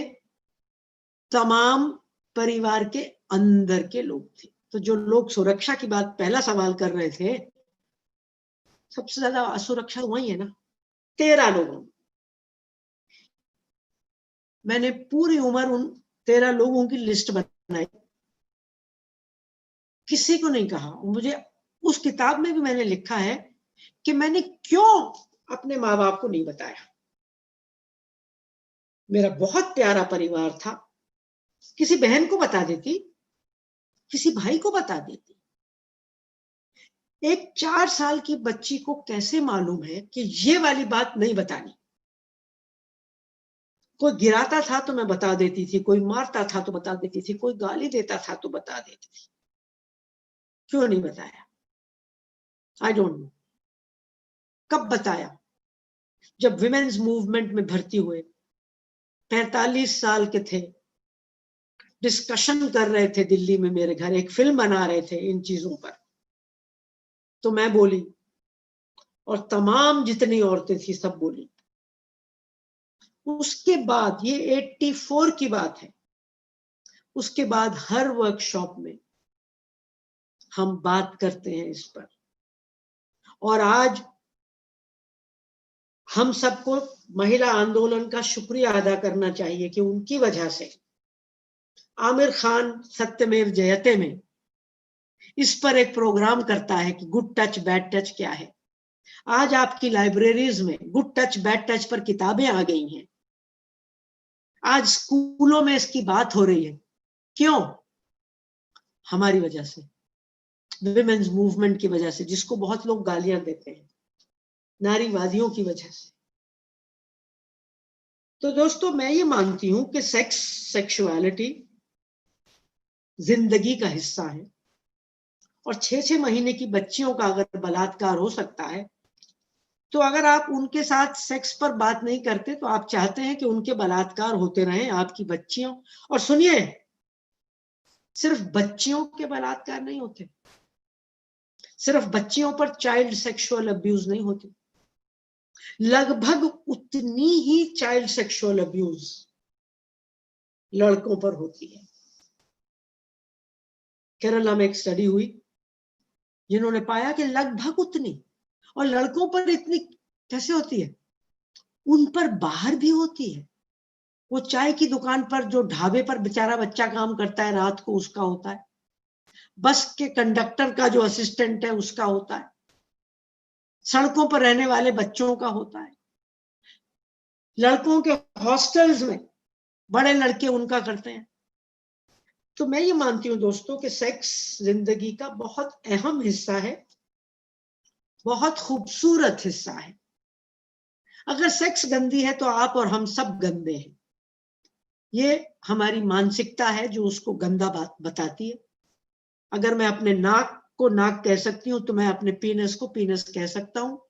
B: तमाम परिवार के अंदर के लोग थे। तो जो लोग सुरक्षा की बात पहला सवाल कर रहे थे, सबसे ज्यादा असुरक्षा वही है ना। 13 लोगों। मैंने पूरी उम्र उन 13 लोगों की लिस्ट बनाई, किसी को नहीं कहा। मुझे उस किताब में भी मैंने लिखा है कि मैंने क्यों अपने माँ बाप को नहीं बताया। मेरा बहुत प्यारा परिवार था। किसी बहन को बता देती, किसी भाई को बता देती। एक 4 साल की बच्ची को कैसे मालूम है कि ये वाली बात नहीं बतानी? कोई गिराता था तो मैं बता देती थी, कोई मारता था तो बता देती थी, कोई गाली देता था तो बता देती थी। क्यों नहीं बताया? I don't know. कब बताया? जब विमेन्स मूवमेंट में भर्ती हुए, 45 साल के थे, डिस्कशन कर रहे थे दिल्ली में मेरे घर, एक फिल्म बना रहे थे इन चीजों पर, तो मैं बोली और तमाम जितनी औरतें थी सब बोली। उसके बाद, ये 84 की बात है, उसके बाद हर वर्कशॉप में हम बात करते हैं इस पर। और आज हम सबको महिला आंदोलन का शुक्रिया अदा करना चाहिए कि उनकी वजह से आमिर खान सत्यमेव जयते में इस पर एक प्रोग्राम करता है कि गुड टच बैड टच क्या है। आज आपकी लाइब्रेरीज में गुड टच बैड टच पर किताबें आ गई हैं। आज स्कूलों में इसकी बात हो रही है। क्यों? हमारी वजह से, विमेन्स मूवमेंट की वजह से, जिसको बहुत लोग गालियां देते हैं, नारीवादियों की वजह से। तो दोस्तों, मैं ये मानती हूं कि सेक्सुअलिटी जिंदगी का हिस्सा है। और 6-6 महीने की बच्चियों का अगर बलात्कार हो सकता है, तो अगर आप उनके साथ सेक्स पर बात नहीं करते तो आप चाहते हैं कि उनके बलात्कार होते रहें, आपकी बच्चियों। और सुनिए, सिर्फ बच्चियों के बलात्कार नहीं होते, सिर्फ बच्चियों पर चाइल्ड सेक्सुअल अब्यूज नहीं होते, लगभग उतनी ही चाइल्ड सेक्सुअल अब्यूज लड़कों पर होती है। केरला में एक स्टडी हुई जिन्होंने पाया कि लगभग उतनी, और लड़कों पर इतनी कैसे होती है? उन पर बाहर भी होती है। वो चाय की दुकान पर, जो ढाबे पर बेचारा बच्चा काम करता है रात को, उसका होता है। बस के कंडक्टर का जो असिस्टेंट है उसका होता है। सड़कों पर रहने वाले बच्चों का होता है। लड़कों के हॉस्टल्स में बड़े लड़के उनका करते हैं। तो मैं ये मानती हूँ दोस्तों कि सेक्स जिंदगी का बहुत अहम हिस्सा है, बहुत खूबसूरत हिस्सा है। अगर सेक्स गंदी है तो आप और हम सब गंदे हैं। ये हमारी मानसिकता है जो उसको गंदा बात बताती है। अगर मैं अपने नाक को नाक कह सकती हूँ तो मैं अपने पीनस को पीनस कह सकता हूँ,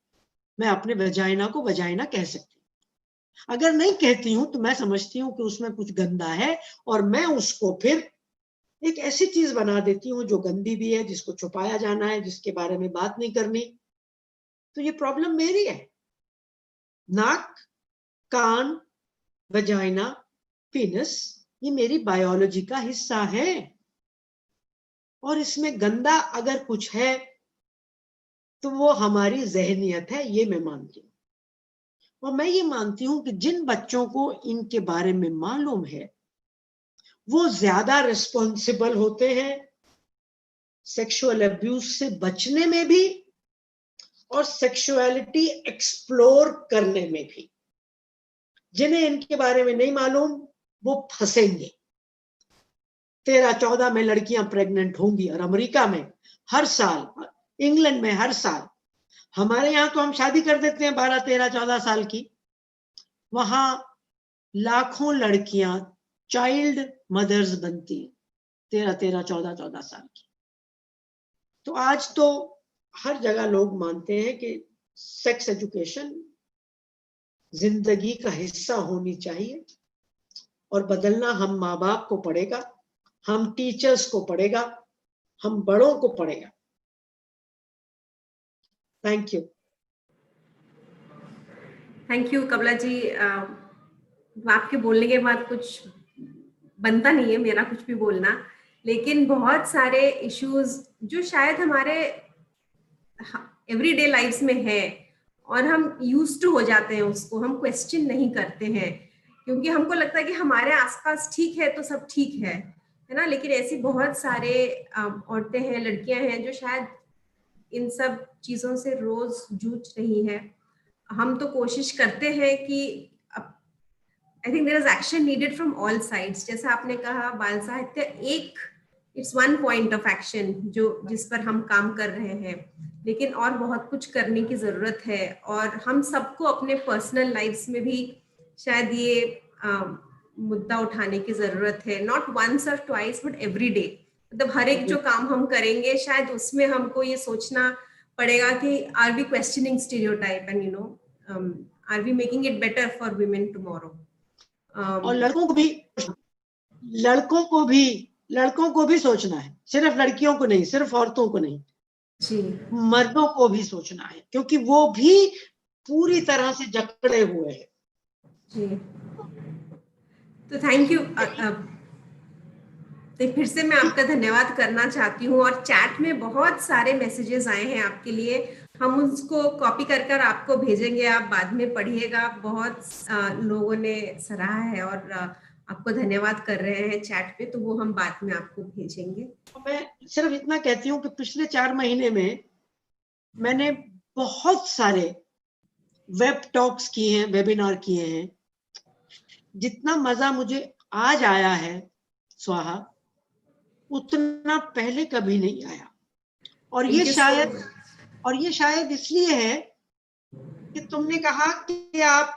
B: मैं अपने वजाइना को वजाइना कह सकती हूँ। अगर नहीं कहती हूँ तो मैं समझती हूँ कि उसमें कुछ गंदा है, और मैं उसको फिर एक ऐसी चीज बना देती हूँ जो गंदी भी है, जिसको छुपाया जाना है, जिसके बारे में बात नहीं करनी। तो ये प्रॉब्लम मेरी है। नाक, कान, वजाइना, पीनस, ये मेरी बायोलॉजी का हिस्सा है, और इसमें गंदा अगर कुछ है तो वो हमारी जहनियत है, ये मैं मानती हूँ। और मैं ये मानती हूँ कि जिन बच्चों को इनके बारे में मालूम है वो ज्यादा रिस्पॉन्सिबल होते हैं सेक्सुअल अब्यूज से बचने में भी और सेक्सुअलिटी एक्सप्लोर करने में भी। जिन्हें इनके बारे में नहीं मालूम वो फंसेंगे। 13-14 में लड़कियां प्रेग्नेंट होंगी, और अमेरिका में हर साल, इंग्लैंड में हर साल, हमारे यहाँ तो हम शादी कर देते हैं 12, 13, 14 साल की, वहां लाखों लड़कियां चाइल्ड मदर्स बनती, 13, 13, 14, 14 साल की। तो आज तो हर जगह लोग मानते हैं कि सेक्स एजुकेशन जिंदगी का हिस्सा होनी चाहिए, और बदलना हम माँ बाप को पड़ेगा, हम टीचर्स को पड़ेगा, हम बड़ों को पड़ेगा। Thank you.
A: थैंक यू कमला जी। आपके बोलने के बाद कुछ बनता नहीं है मेरा कुछ भी बोलना, लेकिन बहुत सारे इश्यूज जो शायद हमारे एवरीडे लाइफ्स में है और हम यूज्ड टू हो जाते हैं उसको, हम क्वेश्चन नहीं करते हैं क्योंकि हमको लगता है कि हमारे आसपास ठीक है तो सब ठीक है ना। लेकिन ऐसी बहुत सारे औरतें हैं, लड़कियां हैं जो शायद इन सब चीजों से रोज जूझ रही है। हम तो कोशिश करते हैं कि I think there is action needed from all sides. जैसा आपने कहा, बाल साहित्य एक it's one point of action जो जिस पर हम काम कर रहे हैं, लेकिन और बहुत कुछ करने की जरूरत है। और हम सबको अपने पर्सनल लाइफ्स में भी शायद ये मुद्दा उठाने की जरूरत है, नॉट वंस और ट्वाइस बट एवरी डे। मतलब हर एक जो काम हम करेंगे शायद उसमें हमको ये सोचना पड़ेगा कि are we questioning stereotype and you know are we making it better for women tomorrow.
B: और लड़कों को भी लड़कों को भी सोचना है, सिर्फ लड़कियों को नहीं, सिर्फ औरतों को नहीं
A: जी,
B: मर्दों को भी सोचना है, क्योंकि वो भी पूरी तरह से जकड़े हुए हैं।
A: जी। तो थैंक यू। तो फिर से मैं आपका धन्यवाद करना चाहती हूँ, और चैट में बहुत सारे मैसेजेस आए हैं आपके लिए, हम उसको कॉपी कर कर आपको भेजेंगे, आप बाद में पढ़िएगा। बहुत लोगों ने सराहा है और आपको धन्यवाद कर रहे हैं चैट पे, तो वो हम बाद में आपको भेजेंगे।
B: मैं सिर्फ इतना कहती हूँ कि पिछले 4 महीने में मैंने बहुत सारे वेब टॉक्स किए हैं, वेबिनार किए हैं। जितना मजा मुझे आज आया है स्वाहा, उतना पहले कभी नहीं आया। और
A: थैंक यू सो मच।
B: ये शायद इसलिए है कि तुमने कहा कि आप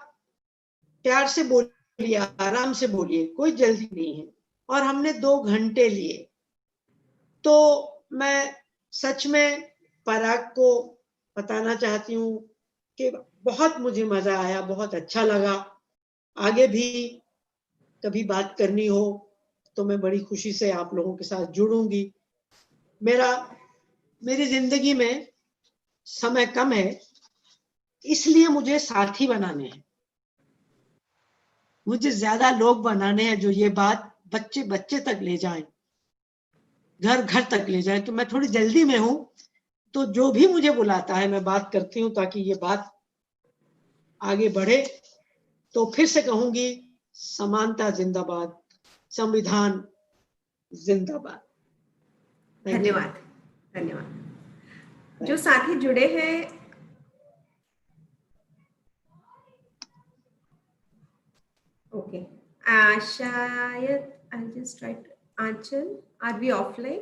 B: प्यार से बोलिए, आराम से बोलिए, कोई जल्दी नहीं है, और हमने 2 घंटे लिए। तो मैं सच में पराग को बताना चाहती हूँ कि बहुत मुझे मजा आया, बहुत अच्छा लगा। आगे भी कभी बात करनी हो तो मैं बड़ी खुशी से आप लोगों के साथ जुड़ूंगी। मेरी जिंदगी में समय कम है, इसलिए मुझे साथी बनाने हैं, मुझे ज्यादा लोग बनाने हैं जो ये बात बच्चे बच्चे तक ले जाएं, घर घर तक ले जाएं। तो मैं थोड़ी जल्दी में हूं, तो जो भी मुझे बुलाता है मैं बात करती हूँ ताकि ये बात आगे बढ़े। तो फिर से कहूंगी, समानता जिंदाबाद, संविधान जिंदाबाद।
A: धन्यवाद, धन्यवाद। जो साथी जुड़े हैं, ओके, शायद I just right, Aanchal, are we offline?